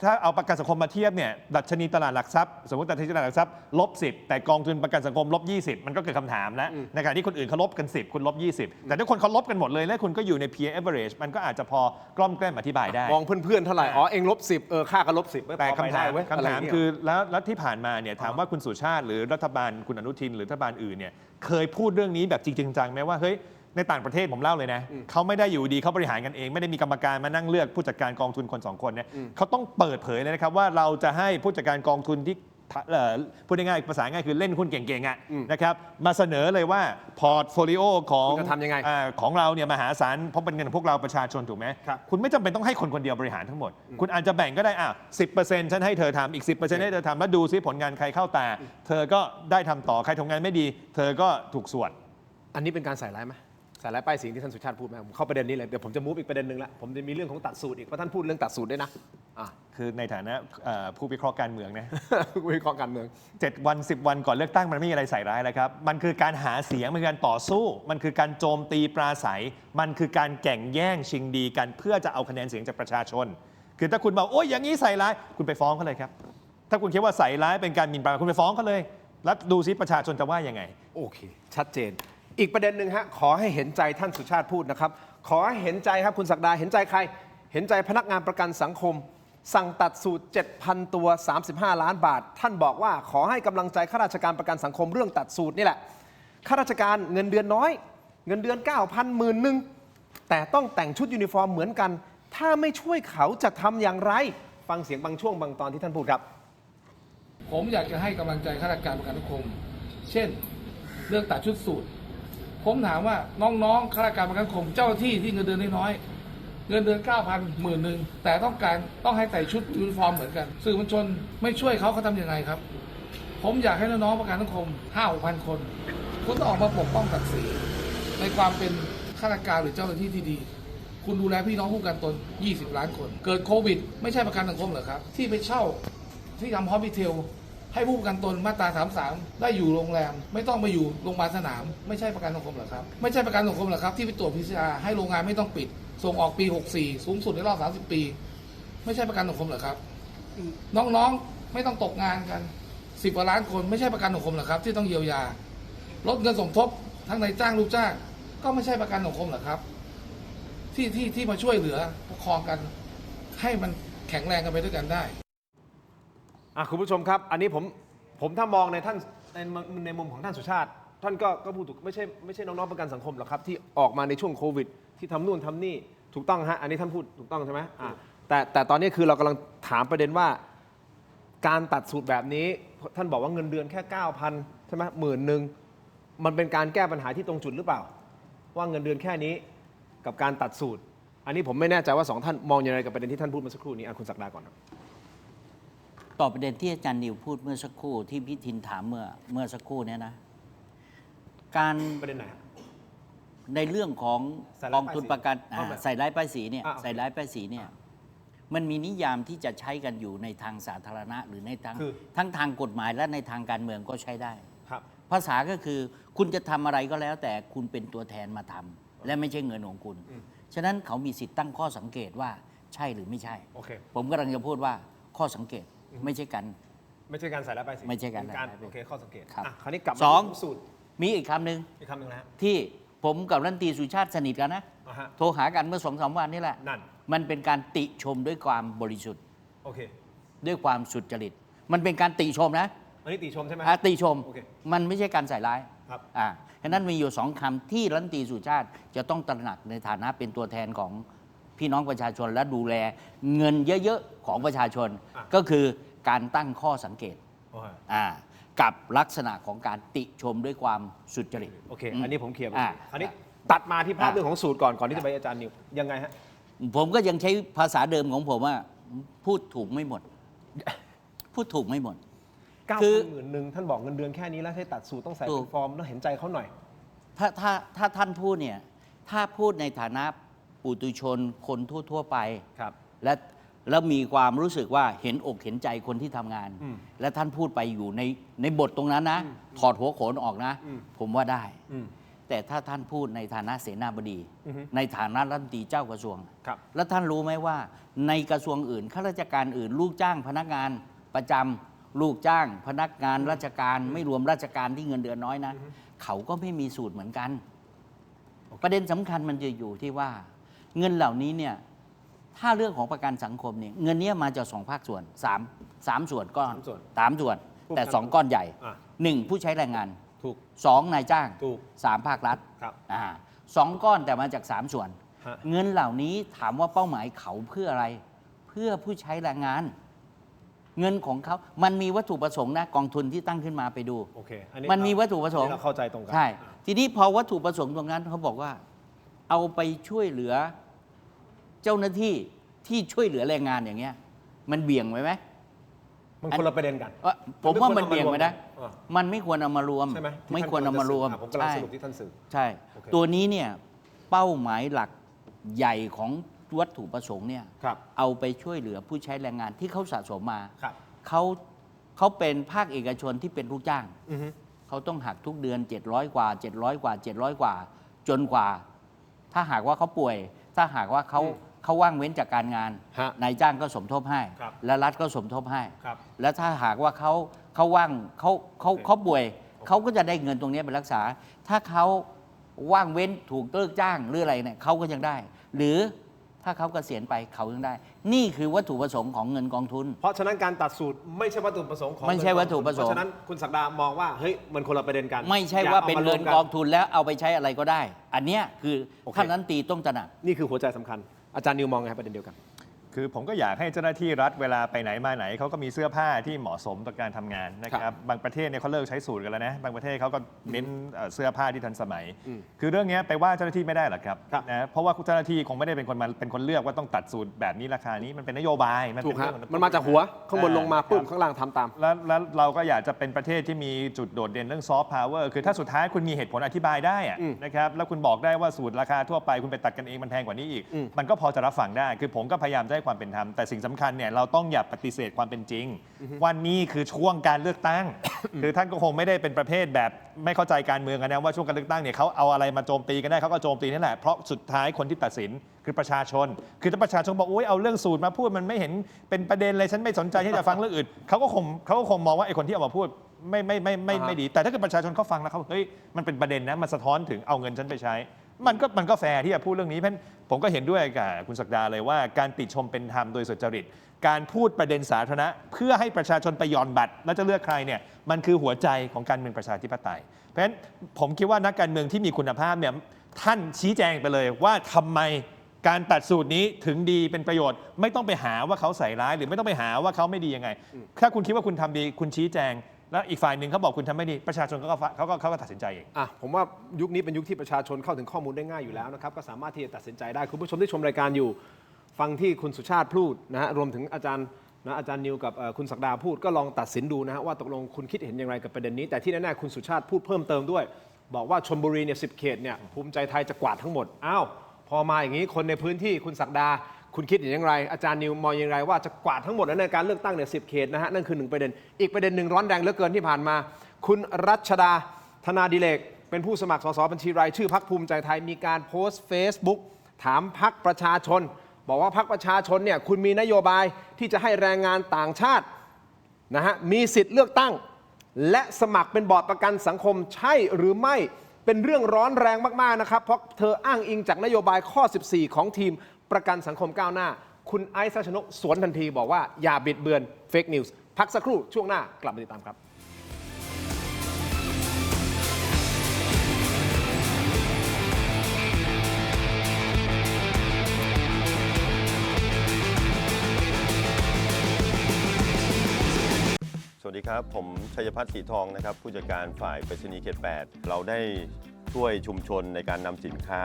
ถ้าเอาประกันสังคมมาเทียบเนี่ยดัชนีตลาดหลักทรัพย์สมมติดัชนีตลาดหลักทรัพย์-10แต่กองทุนประกันสังคม-20มันก็เกิดคำถามแล้วในขณะที่คนอื่นเขาลบกัน10คุณ-20แต่ถ้าคนเขาลบกันหมดเลยแล้วคุณก็อยู่ใน peer average มันก็อาจจะพอกล้อมแกล้มอธิบายได้มองเพื่อนๆเท่าไหร่เอง-10ค่าก็-10แต่คำถามคือแล้วที่ผ่านมาเนี่ยถามว่าคุณสุชาติหรือรัฐบาลคุณอนุทินหรือรัฐบาลอื่นเนี่ยเคยพูดเรื่องนี้แบบจริงจังไหมว่าเฮ้ยในต่างประเทศผมเล่าเลยนะเขาไม่ได้อยู่ดีเขาบริหารกันเองไม่ได้มีกรรมการมานั่งเลือกผู้จัดการกองทุนคน2คนเนี่ยเขาต้องเปิดเผยเลยนะครับว่าเราจะให้ผู้จัดการกองทุนที่พูดง่ายๆภาษาง่ายคือเล่นหุ้นเก่งๆนะครับมาเสนอเลยว่าพอร์ตโฟลิโอของเราเนี่ยมหาศาลเพราะเป็นเงินของพวกเราประชาชนถูกไหมคุณไม่จำเป็นต้องให้คนเดียวบริหารทั้งหมดคุณอาจจะแบ่งก็ได้10% ฉันให้เธอทำอีก 10% ให้เธอทำแล้วดูซิผลงานใครเข้าตาเธอก็ได้ทำต่อใครทำงานไม่ดีเธอก็ถูกสวดอันนี้เป็นการใส่ร้ายไหมใส่ร้ายป้ายสิ่งที่ท่านสุชาติพูดไหมผมเข้าประเด็นนี้เลยเดี๋ยวผมจะมูฟอีกประเด็นหนึ่งละผมจะมีเรื่องของตัดสูตรอีกเพราะท่านพูดเรื่องตัดสูตรด้วยนะคือในฐานะผู้วิเคราะห์การเมืองนะ ผู้วิเคราะห์การเมือง7 วัน 10 วันก่อนเลือกตั้งมันไม่มีอะไรใส่ร้ายแล้วครับมันคือการหาเสียงมันคือการต่อสู้มันคือการโจมตีปราศัยมันคือการแข่งแย่งชิงดีกันเพื่อจะเอาคะแนนเสียงจากประชาชนคือถ้าคุณบอกโอ้ยอย่างนี้ใส่ร้ายคุณไปฟ้องเขาเลยครับถ้าคุณคิดว่าใส่ร้ายเป็นการหมิ่นประมาทคุณไปฟ้องเขาเลยแล้วดูซิประชาชนจะว่ายังไงโอเคชัดเจนอีกประเด็นหนึ่งฮะขอให้เห็นใจท่านสุชาติพูดนะครับขอให้เห็นใจครับคุณศักดาเห็นใจใครเห็นใจพนักงานประกันสังคมสั่งตัดสูตร 7,000 ตัว35 ล้านบาทท่านบอกว่าขอให้กำลังใจข้าราชการประกันสังคมเรื่องตัดสูตรนี่แหละข้าราชการเงินเดือนน้อยเงินเดือน 9,000 10,000แต่ต้องแต่งชุดยูนิฟอร์มเหมือนกันถ้าไม่ช่วยเขาจะทำอย่างไรฟังเสียงบางช่วงบางตอนที่ท่านพูดครับผมอยากจะให้กำลังใจข้าราชการประกันสังคมเช่นเรื่องตัดชุดสูตรผมถามว่าน้องๆข้าราชการประกันสังคมเจ้าหน้าที่ที่เงินเดือนน้อยเงินเดือน 9,000 10,000แต่ต้องให้ใส่ชุดยูนิฟอร์มเหมือนกันสื่อมวลชนไม่ช่วยเขาทำยังไงครับผมอยากให้น้องๆประกันสังคม 5-6,000 คนคุณต้องออกมาปกป้องศักดิ์ศรีในความเป็นข้าราชการหรือเจ้าหน้าที่ที่ดีคุณดูแลพี่น้องผู้ประกันตน20 ล้านคนเกิดโควิดไม่ใช่ประกันสังคมเหรอครับที่ไปเช่าที่ทำฮอสพิทอลให้ผู้ประกันตนมาตรา33ได้อยู่โรงแรมไม่ต้องไปอยู่โรงพยาบาลสนามไม่ใช่ประกันสังคมเหรอครับไม่ใช่ประกันสังคมเหรอครับที่ไปตรวจ PCR ให้โรงงานไม่ต้องปิด ส่งออกปี 64 สูงสุดในรอบ 30 ปี ไม่ใช่ประกันสังคมเหรอครับ น้องๆไม่ต้องตกงานกัน10 กว่าล้านคนไม่ใช่ประกันสังคมเหรอครับที่ต้องเยียวยาลดเงินสมทบทั้งนายจ้างลูกจ้างก็ไม่ใช่ประกันสังคมเหรอครับที่มาช่วยเหลือประคองกันให้มันแข็งแรงกันไปด้วยกันได้ คุณผู้ชมครับ อันนี้ผมถ้ามองในท่านในมุมของท่านสุชาติ ท่านก็พูดถูกไม่ใช่น้องๆประกันสังคมหรอกครับที่ออกมาในช่วงโควิด ที่ทำนู่นทำนี่ถูกต้องฮะอันนี้ท่านพูดถูกต้องใช่ไหมแต่ตอนนี้คือเรากำลังถามประเด็นว่า การตัดสูตรแบบนี้ท่านบอกว่าเงินเดือนแค่ 9,000 ใช่ไหม10,000มันเป็นการแก้ปัญหาที่ตรงจุดหรือเปล่า ว่าเงินเดือนแค่นี้กับการตัดสูตร อันนี้ผมไม่แน่ใจว่า2ท่านมองอย่างไรกับประเด็นที่ท่านพูดเมื่อสักครู่นี้คุณศักดาก่อนครับ ตอบประเด็นที่อาจารย์นิวพูดเมื่อสักครู่ที่พี่ทินถามเมื่อสักครู่เนี่ยนะ การ ประเด็นไหน ในเรื่องของ ใส่ ก ร้าย องทุนประกัน ป้ายสี ใส่ร้ายป้ายสีเนี่ย โอเค ใส่ร้ายป้ายสีเนี่ยมันมีนิยามที่จะใช้กันอยู่ในทางสาธารณะ หรือในทาง คือ ทั้งทางกฎหมายและในทางการเมืองก็ใช้ได้ ครับ ภาษาก็คือคุณจะทำอะไรก็แล้ว แต่คุณเป็นตัวแทนมาทำและไม่ใช่เงินของคุณ ฉะนั้นเขามีสิทธิ์ตั้งข้อสังเกตว่าใช่หรือไม่ใช่ โอเค ผมกำลังจะพูดว่าข้อสังเกตไม่ใช่กัน ไม่ใช่การใส่ร้ายป้ายสี ไม่ใช่การ เป็น ใส่ร้ายป้ายสี โอเคข้อสังเกต ครับ คราวนี้กลับมา สอง ที่สูตร มีอีกคำหนึ่ง อีกคำหนึ่งนะฮะ ที่ผมกับรัฐมนตรีสุชาติสนิทกันนะ ฮะ โทรหากันเมื่อ2-3 วันนี่แหละ นั่น มันเป็นการติชมด้วยความบริสุทธิ์ โอเค ด้วยความสุจริต มันเป็นการติชมนะ อันนี้ติชมใช่ไหม ติชม โอเค มันไม่ใช่การใส่ร้าย ครับ ฉะนั้นมีอยู่2คำที่รัฐมนตรีสุชาติจะต้องตระหนักในฐานะเป็นตัวแทนของพี่น้องประชาชนและดูแลเงินเยอะๆของประชาชน ก็คือการตั้งข้อสังเกต โอเค กับลักษณะของการติชมด้วยความสุจริต โอเค อันนี้ผมเคลียร์ไป อ่า คราวนี้ตัดมาที่ภาพเรื่องของสูตรก่อนที่จะไปอาจารย์นิวยังไงฮะ ผมก็ยังใช้ภาษาเดิมของผมว่าพูดถูกไม่หมด พูดถูกไม่หมด คือ 9,000 10,000ท่านบอกเงินเดือนแค่นี้แล้วให้ตัดสูตรต้องใส่ ถู เป็ ก นฟอร์มต้องเห็นใจเขาหน่อย ถ้าท่านพูดเนี่ยถ้าพูดในฐานะปุถุชนคนทั่ว ๆ ไป ครับ แล้วมีความรู้สึกว่าเห็นอกเห็นใจคนที่ทำงาน และท่านพูดไปอยู่ในบทตรงนั้นนะ ถอดหัวโขนออกนะ ผมว่าได้ แต่ถ้าท่านพูดในฐานะเสนาบดี ในฐานะรัฐมนตรีเจ้ากระทรวง ครับ แล้วท่านรู้ไหมว่าในกระทรวงอื่นข้าราชการอื่น ลูกจ้างพนักงานประจำลูกจ้างพนักงานราชการไม่รวมราชการที่เงินเดือนน้อยนะ เขาก็ไม่มีสูตรเหมือนกัน ประเด็นสำคัญมันจะอยู่ที่ว่า เงินเหล่านี้เนี่ยถ้าเรื่องของประกันสังคมเนี่ยเงินเนี้ยมาจาก2 ภาคส่วน3ส่วนก้อน 3 ส่วน 3 ส่วน แต่ 2 ก้อนใหญ่ อ่ะ 1 ผู้ใช้แรงงาน ถูก 2 นายจ้าง ถูก 3 ภาครัฐ ครับ 2 ก้อนแต่มาจาก 3 ส่วน ฮะ เงินเหล่านี้ถามว่าเป้าหมายเขาเพื่ออะไร เพื่อผู้ใช้แรงงาน เงินของเขามันมีวัตถุประสงค์นะกองทุนที่ตั้งขึ้นมาไปดู โอเค มันมีวัตถุประสงค์ อันนี้เราเข้าใจตรงกัน ใช่ อ่ะ ทีนี้พอวัตถุประสงค์ตรงนั้นเขาบอกว่า เอาไปช่วยเหลือเจ้าหน้าที่ที่ช่วยเหลือแรงงานอย่างเงี้ย มันเบี่ยงไว้ไหม มันคนละประเด็นกัน ผมว่ามันเบี่ยงไปนะ อ่ะ มันไม่ควรเอามารวม ใช่ไหมที่ ไม่ควรเอามารวม ผมกำลังสรุปที่ท่านสื่อ ใช่ โอเค ตัวนี้เนี่ยเป้าหมายหลักใหญ่ของวัตถุประสงค์เนี่ย ครับ เอาไปช่วยเหลือผู้ใช้แรงงานที่เขาสะสมมา ครับ เขาเป็นภาคเอกชนที่เป็นลูกจ้าง อือฮึ เขาต้องหักทุกเดือน 700 กว่า 700 กว่า 700 กว่า จนกว่า ถ้าหากว่าเขาป่วย ถ้าหากว่าเขาว่างเว้นจากการงาน ฮะ นายจ้างก็สมทบให้ ครับ และรัฐก็สมทบให้ ครับ และถ้าหากว่าเขาว่างเขาป่วย เขาก็จะได้เงินตรงนี้ไปรักษา ถ้าเขาว่างเว้นถูกเลิกจ้างหรืออะไรเนี่ยเขาก็ยังได้ หรือถ้าเขาเกษียณไปเขายังได้ นี่คือวัตถุประสงค์ของเงินกองทุน เพราะฉะนั้นการตัดสูตรไม่ใช่วัตถุประสงค์ของ ไม่ใช่วัตถุประสงค์ เพราะฉะนั้นคุณศักดามองว่าเฮ้ยมันคนละประเด็นกัน ไม่ใช่ อย่ ว่าเป็น อมร เงิ วน ม กองทุนแล้วเอาไปใช้อะไรก็ได้ อันเนี้ยคือ โอเค ท่านรัฐมนตรีต้องตระหนัก นี่คือหัวใจสำคัญ อาจารย์นิวมองไงประเด็นเดียวกัน คือผมก็อยากให้เจ้าหน้าที่รัฐเวลาไปไหนมาไหนเขาก็มีเสื้อผ้าที่เหมาะสมต่อการทำงานนะค ครั รับบ บางประเทศเนี่ยเขาเลิกใช้สูตรกันแล้วนะบางประเทศเขาก็เน้นเสื้อผ้าที่ทันสมัย คือเรื่องนี้ไปว่าเจ้าหน้าที่ไม่ได้หรอกครับ ครับ นะเพราะว่าเจ้าหน้าที่คงไม่ได้เป็นคนเลือกว่าต้องตัดสูตรแบบนี้ราคานี้มันเป็นนโยบายมัน ถู เป็ ก น ฮะ เรื่อง มันมาจากหัวข้างบนลงมาปุ๊บข้างล่างทำตาม แล้วเราก็อยากจะเป็นประเทศที่มีจุดโดดเด่นเรื่องซอฟต์พาวเวอร์คือถ้าสุดท้ายคุณมีเหตุผลอธิบายได้อะ อืม นะครับแล้วคุณบอกได้ว่าสูตรราคาทั่วไปคุณไปตัดกันเองมันแพงกว่านี้อีก อืม มันก็พอจะรับฟังได้ คือผมก็พยายามจะให้ความ ความเป็นธรรมแต่สิ่งสำคัญเนี่ยเราต้องอย่าปฏิเสธความเป็นจริงว่านี่คือช่วงการเลือกตั้ง คือท่านก็คงไม่ได้เป็นประเภทแบบไม่เข้าใจการเมืองนะว่าช่วงการเลือกตั้งเนี่ยเขาเอาอะไรมาโจมตีกันได้เขาก็โจมตีนั่นแหละเพราะสุดท้ายคนที่ตัดสินคือประชาชนคือถ้าประชาชนบอกโอ้ยเอาเรื่องสูตรมาพูดมันไม่เห็นเป็นประเด็นเลยฉันไม่สนใจที่จะฟังเรื่องอื่นเขาก็คงมองว่าไอ้คนที่เอามาพูดไม่ดีแต่ถ้าเกิดประชาชนเขาฟังแล้วเขาเฮ้ยมันเป็นประเด็นนะมันสะท้อนถึงเอาเงินฉันไปใช้มันก็แฟร์ที่จะพูดเรื่องนี้เพราะผมก็เห็นด้วยกับคุณศักดาเลยว่าการติชมเป็นธรรมโดยสุจริตการพูดประเด็นสาธารณะเพื่อให้ประชาชนไปหย่อนบัตรแล้วจะเลือกใครเนี่ยมันคือหัวใจของการเมืองประชาธิปไตยเพราะฉะนั้นผมคิดว่านักการเมืองที่มีคุณภาพเนี่ยท่านชี้แจงไปเลยว่าทำไมการตัดสูตรนี้ถึงดีเป็นประโยชน์ไม่ต้องไปหาว่าเขาใส่ร้ายหรือไม่ต้องไปหาว่าเขาไม่ดียังไงถ้าคุณคิดว่าคุณทำดีคุณชี้แจงแล้วอีกฝ่ายหนึ่งเขาบอกคุณทำไม่ดีประชาชนเขาก็ตัดสินใจเองผมว่ายุคนี้เป็นยุคที่ประชาชนเข้าถึงข้อมูลได้ง่ายอยู่แล้วนะครับก็สามารถที่จะตัดสินใจได้คุณผู้ชมที่ชมรายการอยู่ฟังที่คุณสุชาติพูดนะฮะรวมถึงอาจารย์นิวกับคุณศักดาพูดก็ลองตัดสินดูนะฮะว่าตกลงคุณคิดเห็นอย่างไรกับประเด็นนี้แต่ที่แน่ๆคุณสุชาติพูดเพิ่มเติมด้วยบอกว่าชลบุรีเนี่ย10 เขตเนี่ยภูมิใจไทยจะกวาดทั้งหมดพอมาอย่างนี้คนในพื้นที่คุณศักดาคุณคิดอย่างไรอาจารย์นิวมองอย่างไรว่าจะกวาดทั้งหมดในการเลือกตั้งเนี่ย10 เขตนะฮะนั่นคือ1ประเด็นอีกประเด็นหนึ่งร้อนแรงเหลือเกินที่ผ่านมาคุณรัชดาธนาดิเรกเป็นผู้สมัครสสบัญชีรายชื่อพรรคภูมิใจไทยมีการโพสต์ Facebook ถามพรรคประชาชนบอกว่าพรรคประชาชนเนี่ยคุณมีนโยบายที่จะให้แรงงานต่างชาตินะฮะมีสิทธิ์เลือกตั้งและสมัครเป็นบอร์ดประกันสังคมใช่หรือไม่เป็นเรื่องร้อนแรงมากๆนะครับเพราะเธออ้างอิงจากนโยบายข้อ 14 ของทีมประกันสังคมก้าวหน้าคุณไอซ์ รัชนกสวนทันทีบอกว่าอย่าบิดเบือนเฟกนิวส์พักสักครู่ช่วงหน้ากลับมาติดตามครับสวัสดีครับผมชัยพัฒน์สีทองนะครับผู้จัดการฝ่ายไปรษณีย์เขต 8เราได้ช่วยชุมชนในการนำสินค้า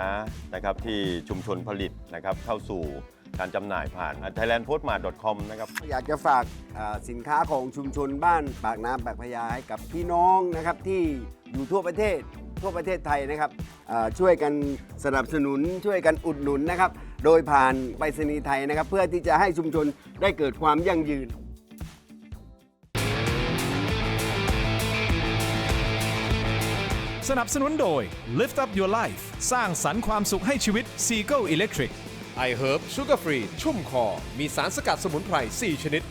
นะครับที่ชุมชนผลิตนะครับเข้าสู่การจำหน่ายผ่าน thailandpostmart.com นะครับอยากจะฝากสินค้าของชุมชนบ้านปากน้ำปากพญาให้กับพี่น้องนะครับที่อยู่ทั่วประเทศไทยนะครับช่วยกันสนับสนุนช่วยกันอุดหนุนนะครับโดยผ่านไปรษณีย์ไทยนะครับเพื่อที่จะให้ชุมชนได้เกิดความยั่งยืนสนับสนุนโดย Lift Up Your Life สร้างสรรค์ความสุขให้ชีวิต Seagull Electric iHerb Sugar Free ชุ่มคอมีสารสกัดสมุนไพร 4 ชนิด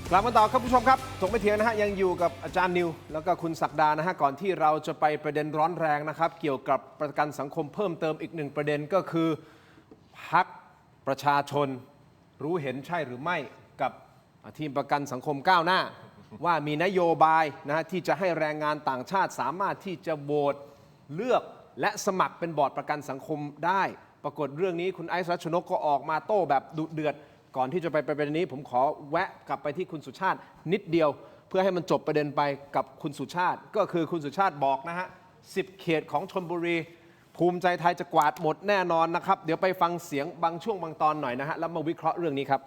กลับมาต่อครับผู้ชมครับถกไม่เถียงนะฮะยังอยู่กับอาจารย์นิวแล้วก็คุณศักดานะฮะก่อนที่เราจะไปประเด็นร้อนแรงนะครับเกี่ยวกับประกันสังคมเพิ่มเติมอีกหนึ่งประเด็นก็คือพรรคประชาชนรู้เห็นใช่หรือไม่กับทีมประกันสังคมก้าวหน้าว่ามีนโยบายนะที่จะให้แรงงานต่างชาติสามารถที่จะโหวตเลือกและสมัครเป็นบอร์ดประกันสังคมได้ปรากฏเรื่องนี้คุณไอซ์ รัชนกก็ออกมาโต้แบบดุเดือดก่อนที่จะไปประเด็นนี้ผมขอแวะกลับไปที่คุณสุชาตินิดเดียวเพื่อให้มันจบประเด็นไปกับคุณสุชาติก็คือคุณสุชาติบอกนะฮะ10 เขตของชลบุรีภูมิใจไทยจะกวาดหมดแน่นอนนะครับเดี๋ยวไปฟังเสียงบางช่วงบางตอนหน่อยนะฮะแล้วมาวิเคราะห์เรื่องนี้ครับ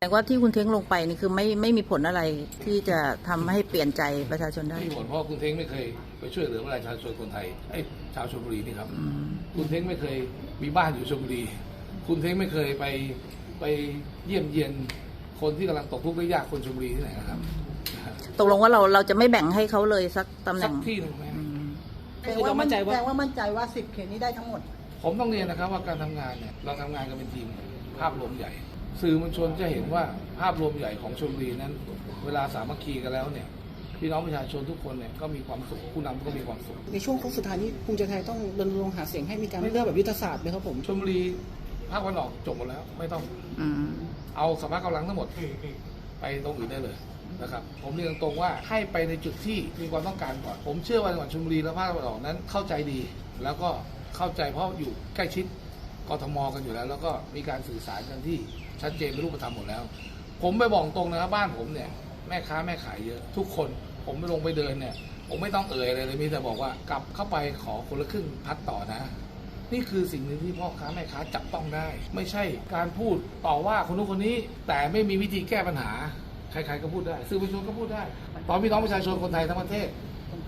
แต่ว่าที่คุณเท้งลงไปนี่คือไม่มีผลอะไรที่จะทำให้เปลี่ยนใจประชาชนได้ไม่มีผลเพราะคุณเท้งไม่เคยไปช่วยเหลือประชาชนคนไทยชาวชลบุรีนี่ครับคุณเท้งไม่เคยมีบ้านอยู่ชลบุรีคุณเท้งไม่เคยไปเยี่ยมเยียนคนที่กำลังตกทุกข์ได้ยากคนชลบุรีที่ไหนนะครับตกลงว่าเราจะไม่แบ่งให้เขาเลยสักตำแหน่งที่หนึ่งไหมคือเรามั่นใจว่า10 เขตนี้ได้ทั้งหมดผมต้องเรียนนะครับว่าการทำงานเนี่ยเราทำงานกันเป็นทีมภาพรวมใหญ่สื่อมวลชนจะเห็นว่าภาพรวมใหญ่ของชลบุรีนั้นเวลาสามัคคีกันแล้วเนี่ยพี่น้องประชาชนทุกคนเนี่ยก็มีความสุขผู้นำก็มีความสุขในช่วงโค้งสุดท้ายนี้ภูมิใจไทยต้องรณรงค์หาเสียงให้มีการเลือกแบบยุทธศาสตร์ไหมครับผมชลบุรีภาคตะวันออกจบหมดแล้วไม่ต้องเอาสภาพกำลังทั้งหมดไปตรงอื่นได้เลยนะครับผมเรียนตรงๆว่าให้ไปในจุดที่มีความต้องการก่อนผมเชื่อว่าจังหวัดชลบุรีและภาคตะวันออกนั้นเข้าใจดีแล้วก็เข้าใจเพราะอยู่ใกล้ชิดกทมกันอยู่แล้วแล้วก็มีการสื่อสารกันที่ชัดเจนเป็นรูปธรรมหมดแล้วผมไปบอกตรงนะครับบ้านผมเนี่ยแม่ค้าแม่ขายเยอะทุกคนผมไปลงไปเดินเนี่ยผมไม่ต้องอะไรเลยมีแต่บอกว่ากลับเข้าไปขอคนละครึ่งพัดต่อนะนี่คือสิ่งหนึ่งที่พ่อค้าแม่ค้าจับต้องได้ไม่ใช่การพูดต่อว่าคนนู้นคนนี้แต่ไม่มีวิธีแก้ปัญหาใครๆก็พูดได้สื่อมวลชนก็พูดได้ตอนพี่น้องประชาชนคนไทยทั้งประเทศ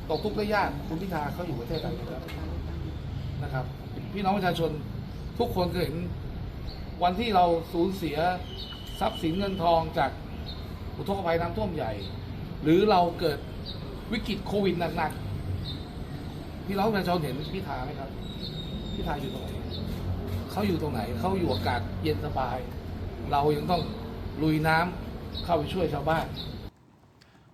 ตกทุกข์ได้ยากคุณพิธาเขาอยู่ประเทศไทยนะครับพี่น้องประชาชนทุกคนเคยเห็น วันที่เราสูญเสียทรัพย์สินเงินทองจากอุทกภัยน้ำท่วมใหญ่ หรือเราเกิดวิกฤตโควิดหนักๆพี่น้องประชาชนเห็นพิธาไหมครับพิธาอยู่ตรงไหนเขาอยู่ตรงไหนเขาอยู่อากาศเย็นสบาย เรายังต้องลุยน้ำเข้าไปช่วยชาวบ้าน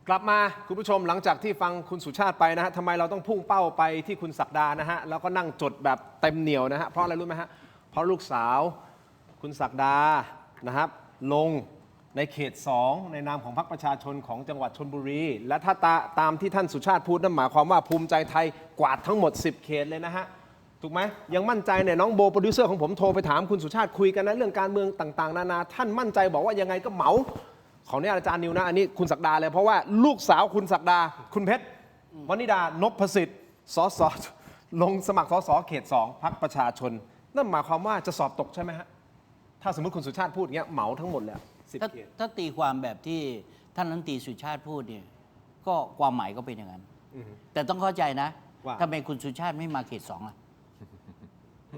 กลับมาคุณผู้ชมหลังจากที่ฟังคุณสุชาติไปนะฮะทำไมเราต้องพุ่งเป้าไปที่คุณศักดานะฮะแล้วก็นั่งจดแบบเต็มเหนียวนะฮะเพราะอะไรรู้ไหมฮะเพราะลูกสาวคุณศักดานะครับลงในเขต 2 ในนามของพรรคประชาชนของจังหวัดชลบุรี และถ้าตามที่ท่านสุชาติพูดนั่นหมายความว่าภูมิใจไทยกวาดทั้งหมด 10 เขตเลยนะฮะถูกไหมยังมั่นใจเนี่ยน้องโบโปรดิวเซอร์ของผมโทรไปถามคุณสุชาติคุยกันนะเรื่องการเมืองต่างๆนานาท่านมั่นใจบอกว่ายังไงก็เหมาของนี่อาจารย์นิวนะอันนี้คุณศักดาเลยเพราะว่าลูกสาวคุณศักดาคุณเพชรวนิดานพสิทธิ์สสลงสมัครสสเขต 2 พรรคประชาชนนั่นหมายความว่าจะสอบตกใช่ไหมฮะถ้าสมมติคุณสุชาติพูดอย่างเงี้ยเหมาทั้งหมดเลย10 เขต ถ้าตีความแบบที่ท่านรัฐมนตรีสุชาติพูดเนี่ยก็ความหมายก็เป็นอย่างนั้นแต่ต้องเข้าใจนะ ว่า ทำไมคุณสุชาติไม่มาเขต 2 ล่ะ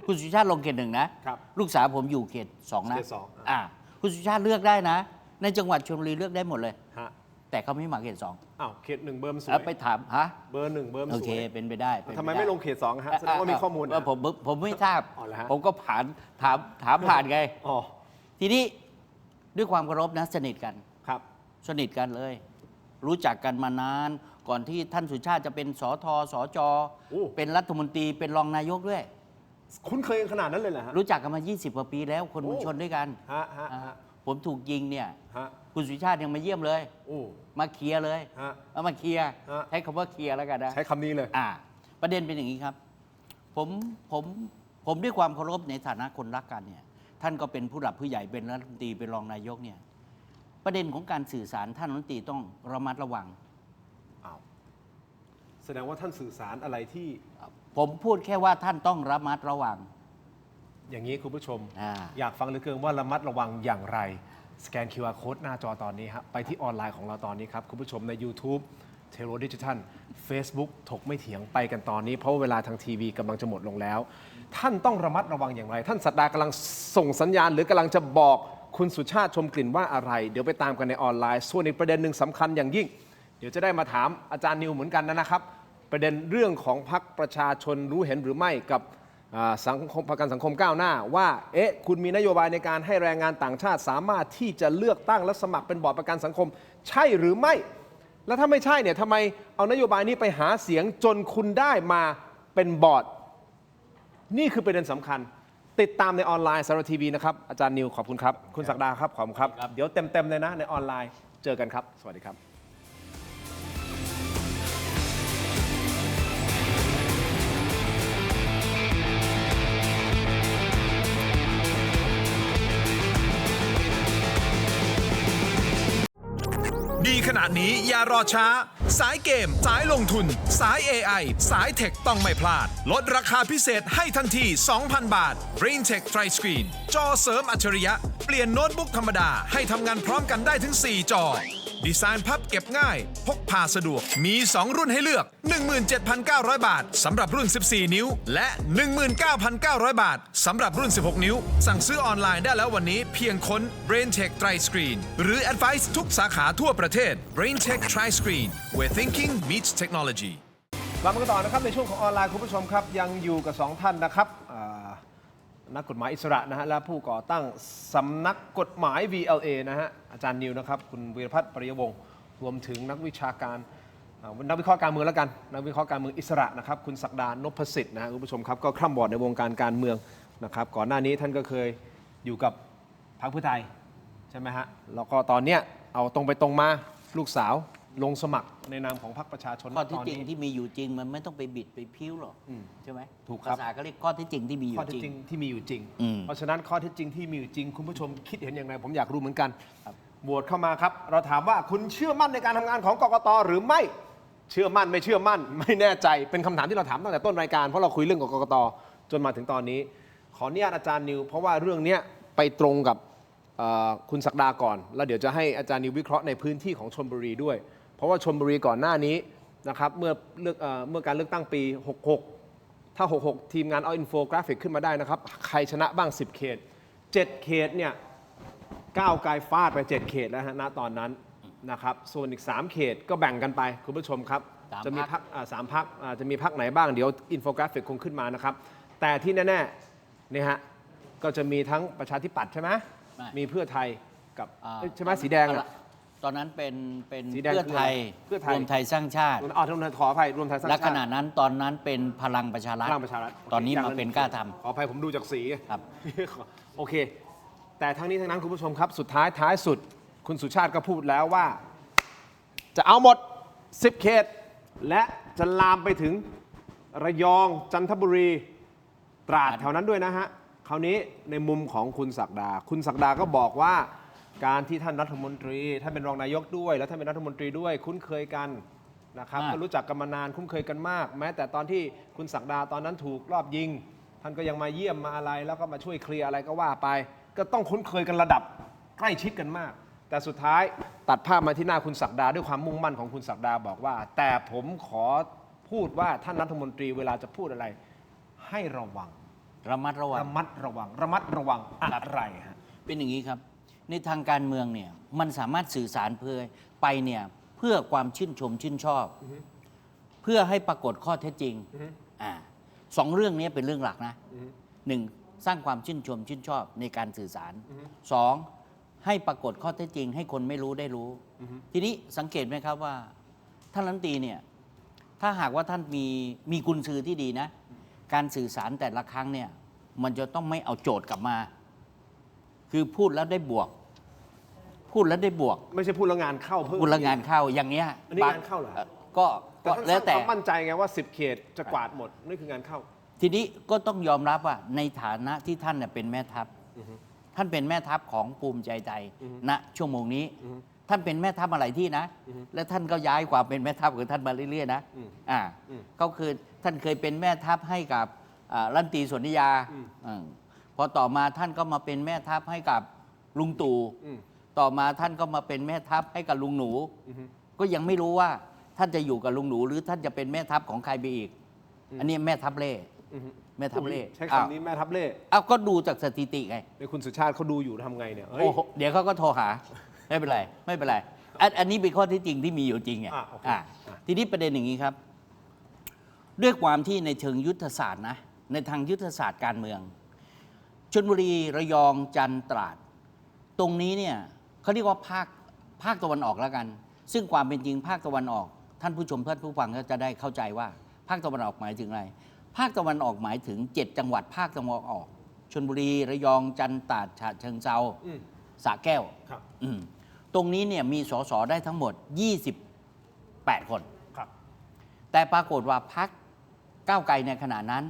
คุณสุชาติลงเขต 1 นะครับ ลูกสาวผมอยู่เขต 2 นะ เขต 2 คุณสุชาติเลือกได้นะ ในจังหวัดชลบุรีเลือกได้หมดเลย ฮะ แต่เขาไม่มาเขต 2 อ้าวเขต 1 เบอร์มันสว แล้ว ย ไปถามฮะ เบอร์ 1 เบอร์มัน โอ ส เค วย เป็นไปได้เป็นป ทำไม ด้ ไม่ลงเขต 2 ฮะแสดงว่ามีข้อมูลนะ ผมไม่ทราบ อ๋อเหรอฮะ ผมก็ถามผ่านไง อ๋อ ทีนี้ด้วยความเคารพนะสนิทกัน ครับ สนิทกันเลย รู้จักกันมานาน ก่อนที่ท่านสุชาติจะเป็นสทสจ โอ้ เป็นรัฐมนตรีเป็นรองนายกด้วย คุ้นเคยกันขนาดนั้นเลยเหรอฮะ รู้จักกันมา 20 กว่าปีแล้วคน โอ้ เมุงชนด้วยกัน ฮะฮะ อ่า ฮะ ผมถูกยิงเนี่ย ฮะ คุณสุชาติยังมาเยี่ยมเลย โอ้ มาเคลียร์เลย ฮะ เอามาเคลียร์ ฮะ ใช้คำว่าเคลียร์แล้วกันนะ ใช้คำนี้เลย ประเด็นเป็นอย่างนี้ครับ ผมด้วยความเคารพในฐานะคนรักกันเนี่ย ท่านก็เป็นผู้หลักผู้ใหญ่เป็นรัฐมนตรีเป็นรองนายกเนี่ย ประเด็นของการสื่อสารท่านรัฐมนตรีต้องระมัดระวัง อ้าว แสดงว่าท่านสื่อสารอะไรที่ ผมพูดแค่ว่าท่านต้องระมัดระวัง อย่างนี้คุณผู้ชม อ่า อยากฟังเหลือเกินว่าระมัดระวังอย่างไร สแกน QR Code หน้าจอตอนนี้ครับไปที่ออนไลน์ของเราตอนนี้ครับ คุณผู้ชมใน YouTube เทโรดิจิทัล Facebook ถกไม่เถียงไปกันตอนนี้ เพราะว่าเวลาทางทีวีกำลังจะหมดลงแล้ว ท่านต้องระมัดระวังอย่างไร ท่านศักดากำลังส่งสัญญาณ หรือกำลังจะบอกคุณสุชาติชมกลิ่นว่าอะไร เดี๋ยวไปตามกันในออนไลน์ ส่วนอีกประเด็นหนึ่งสำคัญอย่างยิ่ง เดี๋ยวจะได้มาถามอาจารย์นิวเหมือนกันนะครับ ประเด็นเรื่องของพรรคประชาชนรู้เห็นหรือไม่กับสังคมประกันสังคมก้าวหน้าว่าคุณมีนโยบายในการให้แรงงานต่างชาติสามารถที่จะเลือกตั้งและสมัครเป็นบอร์ดประกันสังคม ใช่หรือไม่ แล้วถ้าไม่ใช่เนี่ยทำไมเอานโยบายนี้ไปหาเสียงจนคุณได้มาเป็นบอร์ด นี่คือประเด็นสำคัญ ติดตามในออนไลน์สารทีวีนะครับอาจารย์นิวขอบคุณครับคุณศักดาครับขอบคุณครับเดี๋ยวเต็มๆเลยนะในออนไลน์เจอกันครับสวัสดีครับ ดีขนาดนี้อย่ารอช้า สายเกม สายลงทุน สาย AI สายเทคต้องไม่พลาด ลดราคาพิเศษให้ทันที 2,000 บาท BrainTech Tri Screen จอเสริมอัจฉริยะ เปลี่ยนโน้ตบุ๊กธรรมดาให้ทำงานพร้อมกันได้ถึง 4 จอ ดีไซน์พับเก็บง่าย พกพาสะดวก มี 2 รุ่นให้เลือก 17,900 บาทสำหรับรุ่น 14 นิ้ว และ 19,900 บาทสำหรับรุ่น 16 นิ้ว สั่งซื้อออนไลน์ได้แล้ววันนี้เพียงค้น BrainTech Tri Screen หรือ Advice ทุกสาขาทั่วประเทศ BrainTech Tri Screen where thinking meets technology กลับมากันต่อนะครับในช่วงของออนไลน์คุณผู้ชมครับยังอยู่กับ2ท่านนะครับนักกฎหมายอิสระนะฮะและผู้ก่อตั้งสำนักกฎหมาย VLA นะฮะอาจารย์นิวนะครับคุณวีรพัฒน์ปริยวงศ์รวมถึงนักวิชาการนักวิเคราะห์การเมืองแล้วกันนักวิเคราะห์การเมืองอิสระนะครับคุณศักดานพสิทธิ์นะฮะคุณผู้ชมครับก็คร่ำบอดในวงการการเมืองนะครับก่อนหน้านี้ท่านก็เคยอยู่กับพรรคเพื่อไทยใช่ไหมฮะแล้วก็ตอนเนี้ยเอาตรงไปตรงมาลูกสาวลงสมัครในนามของพรรคประชาชน ข้อที่ ตน จริง นี้ ที่มีอยู่จริงมันไม่ต้องไปบิดไปพิ้วหรอกใช่ไหม ถูกครับ ภาษาก็เรียกข้อที่จริงที่มีอ ข้อยู่ เท็จ จ จ ริ ริ ง งที่มีอยู่จริง อืม เพราะฉะนั้นข้อเท็จจริงที่มีอยู่จริง คุณผู้ชมคิดเห็นอย่างไรผมอยากรู้เหมือนกันโหวตเข้ามาครับ เราถามว่าคุณเชื่อมั่นในการทำงานของกกตหรือไม่เชื่อมั่นไม่เชื่อมั่น ไม่แน่ใจเป็นคำถามที่เราถามตั้งแต่ต้นรายการเพราะเราคุยเรื่องของกกตจนมาถึงตอนนี้ ขออนุญาตอาจารย์นิว เพราะว่าเรื่องเนี้ยไปตรงกับคุณศักดาก่อน แล้วเดี๋ยวจะให้อาจารย์นิววิเคราะห์ในพื้นที่ของชลบุรีด้วย เพราะว่าชลบุรีก่อนหน้านี้นะครับเมื่อการเลือกตั้งปี 66 ถ้า 66 ทีมงานเอาอินโฟกราฟิกขึ้นมาได้นะครับ ใครชนะบ้าง 10 เขต 7 เขตเนี่ยก้าวไกลฟาดไป 7 เขตแล้วฮะณตอนนั้นนะครับส่วนอีก 3 เขตก็แบ่งกันไปคุณผู้ชมครับ 3 จะมีพรรค3 พรรคจะมีพรรคไหนบ้างเดี๋ยวอินโฟกราฟิกคงขึ้นมานะครับแต่ที่แน่ๆเนี่ยฮะก็จะมีทั้งประชาธิปัตย์ใช่ไหม ไม่ มีเพื่อไทยกับ อ่า ใช่ไหมสีแดง เอา อะ ละตอนนั้นเป็น สีแดง เพื่อไทย เพื่อไทย รวมไทยสร้างชาติ ขออภัยรวมไทยสร้าง และ ชา ข ติ ณะนั้นตอนนั้นเป็นพลังประชารัฐ พลังประชารัฐ ตอนนี้ โค มาเป็นกล้าทำ ขออภัยผมดูจากสี ครับ โอเค แต่ทั้งนี้ทั้งนั้นคุณผู้ชมครับสุดท้ายสุดคุณสุชาติก็พูดแล้วว่า จะเอาหมด 10 เขต และจะลามไปถึงระยองจันทบุรีตราดแถวนั้นด้วยนะฮะคราวนี้ในมุมของคุณศักดาคุณศักดาก็บอกว่าการที่ท่านรัฐมนตรีท่านเป็นรองนายกด้วยแล้วท่านเป็นรัฐมนตรีด้วยคุ้นเคยกันนะครับ มาก ก็รู้จักกันมานานคุ้นเคยกันมาก แม้แต่ตอนที่คุณศักดาตอนนั้นถูกรอบยิง ท่านก็ยังมาเยี่ยมมาอะไรแล้วก็มาช่วยเคลียร์อะไรก็ว่าไป ก็ต้องคุ้นเคยกันระดับใกล้ชิดกันมาก แต่สุดท้ายตัดภาพมาที่หน้าคุณศักดาด้วยความมุ่งมั่นของคุณศักดาบอกว่า แต่ผมขอพูดว่าท่านรัฐมนตรีเวลาจะพูดอะไร ให้ระวัง ระมัดระวัง ระมัดระวังอะไรฮะ เป็นอย่างนี้ครับ ในทางการเมืองเนี่ยมันสามารถสื่อสารไปเนี่ยเพื่อความชื่นชมชื่นชอบ เพื่อให้ปรากฏข้อเท็จจริงสองเรื่องนี้เป็นเรื่องหลักนะหนึ่งสร้างความชื่นชมชื่นชอบในการสื่อสารสองให้ปรากฏข้อเท็จจริง ให้คนไม่รู้ได้รู้ ทีนี้สังเกตไหมครับว่าท่านรัฐมนตรีเนี่ยถ้าหากว่าท่านมีกุญซือที่ดีนะ การสื่อสารแต่ละครั้งเนี่ยมันจะต้องไม่เอาโจทย์กลับมา คือพูดแล้วได้บวก พูดแล้วได้บวก ไม่ใช่พูดแล้วงานเข้าเพิ่ม พูดแล้วงานเข้าอย่างเงี้ย อันนี้งานเข้าเหรอ ก็ แต่ท่าน แล้วแต่ สร้างความมั่นใจไงว่า 10 เขตจะกวาดหมดนี่คืองานเข้า ทีนี้ก็ต้องยอมรับว่าในฐานะที่ท่านเนี่ยเป็นแม่ทัพท่านเป็นแม่ทัพของภูมิใจไทยณชั่วโมงนี้ ท่านเป็นแม่ทัพอะไรที่นะ และท่านก็ย้ายความเป็นแม่ทัพของท่านมาเรื่อยๆนะก็คือท่านเคยเป็นแม่ทัพให้กับรัฐมนตรีสนธิยาพอต่อมาท่านก็มาเป็นแม่ทัพให้กับลุงตู่ต่อมาท่านก็มาเป็นแม่ทัพให้กับลุงหนู ก็ยังไม่รู้ว่าท่านจะอยู่กับลุงหนู หรือท่านจะเป็นแม่ทัพของใครไปอีก อันนี้แม่ทัพเล่แม่ทัพเล่ ใช้คำนี้แม่ทัพเล่ เอาก็ดูจากสถิติไง ในคุณสุชาติเขาดูอยู่ทำไงเนี่ยเฮ้ย โอ้โหเดี๋ยวเขาก็โทรหา ไม่เป็นไร ไม่เป็นไร อันนี้เป็นข้อที่จริงที่มีอยู่จริงไง โอเค ทีนี้ประเด็นอย่างนี้ครับ ด้วยความที่ในเชิงยุทธศาสตร์นะ ในทางยุทธศาสตร์การเมืองชลบุรีระยองจันทร์ตราด ตรงนี้เนี่ยเขาเรียกว่าภาคตะวันออกแล้วกัน ซึ่งความเป็นจริงภาคตะวันออก ท่านผู้ชมเพื่อนผู้ฟังก็จะได้เข้าใจว่า ภาคตะวันออกหมายถึงอะไร ภาคตะวันออกหมายถึง 7 จังหวัดภาคตะวันออกชลบุรีระยองจันทร์ตราดฉะเชิงเทราสระแก้ว ครับ ตรงนี้เนี่ยมีสสได้ทั้งหมด 28 คน ครับ แต่ปรากฏว่าพรรคก้าวไกลในขณะนั้น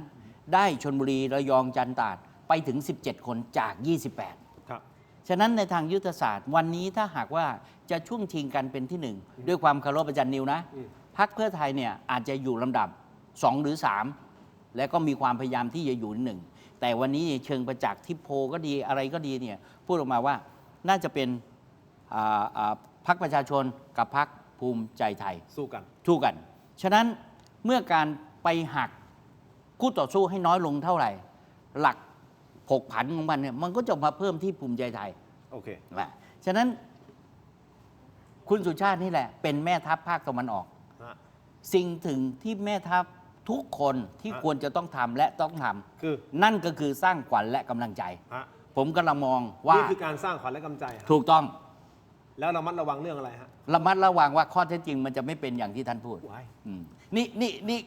ได้ชลบุรีระยองจันทร์ตราดไปถึง 17 คนจาก 28 ครับ ฉะนั้นในทางยุทธศาสตร์วันนี้ถ้าหากว่าจะช่วงชิงกันเป็นที่หนึ่งด้วยความเคารพอาจารย์นิวนะพรรคเพื่อไทยเนี่ยอาจจะอยู่ลำดับ 2 หรือ 3 และก็มีความพยายามที่จะอยู่หนึ่งแต่วันนี้เชิงประจักษ์ที่โพลก็ดีอะไรก็ดีเนี่ยพูดออกมาว่าน่าจะเป็นพรรคประชาชนกับพรรคภูมิใจไทย สู้กัน สู้กัน ฉะนั้นเมื่อการไปหักคู่ต่อสู้ให้น้อยลงเท่าไหร่ หลักผกผันของมันเนี่ยมันก็จะมาเพิ่มที่ภูมิใจไทย โอเค นะฉะนั้นคุณสุชาตินี่แหละ เป็นแม่ทัพภาคตะวันออก ฮะ สิ่งถึงที่แม่ทัพทุกคนที่ ฮะ ควรจะต้องทำและต้องทำ คือ นั่นก็คือสร้างขวัญและกำลังใจ ฮะ ผมกำลังมองว่า นี่คือการสร้างขวัญและกำลังใจฮะ ถูกต้อง แล้วระมัดระวังเรื่องอะไรฮะ ระมัดระวังว่าข้อเท็จจริงมันจะไม่เป็นอย่างที่ท่านพูด ว้าย นี่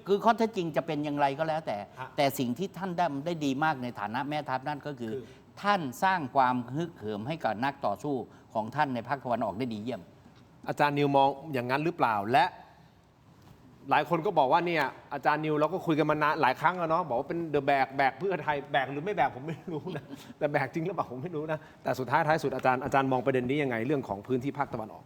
คือข้อเท็จจริงจะเป็นอย่างไรก็แล้วแต่ ฮะ แต่สิ่งที่ท่านได้ดีมากในฐานะแม่ทัพนั่นก็คือ คือ ท่านสร้างความฮึกเหิมให้กับนักต่อสู้ของท่านในภาคตะวันออกได้ดีเยี่ยม อาจารย์นิวมองอย่างนั้นหรือเปล่าและ หลายคนก็บอกว่าเนี่ยอาจารย์นิวเราก็คุยกันมานานหลายครั้งแล้วเนาะบอกว่าเป็นเดอะแบกเพื่อไทยแบกหรือไม่แบกผมไม่รู้นะแต่แบกจริงหรือเปล่าผมไม่รู้นะแต่สุดท้ายสุดอาจารย์มองประเด็นนี้ยังไงเรื่องของพื้นที่ภาคตะวันออก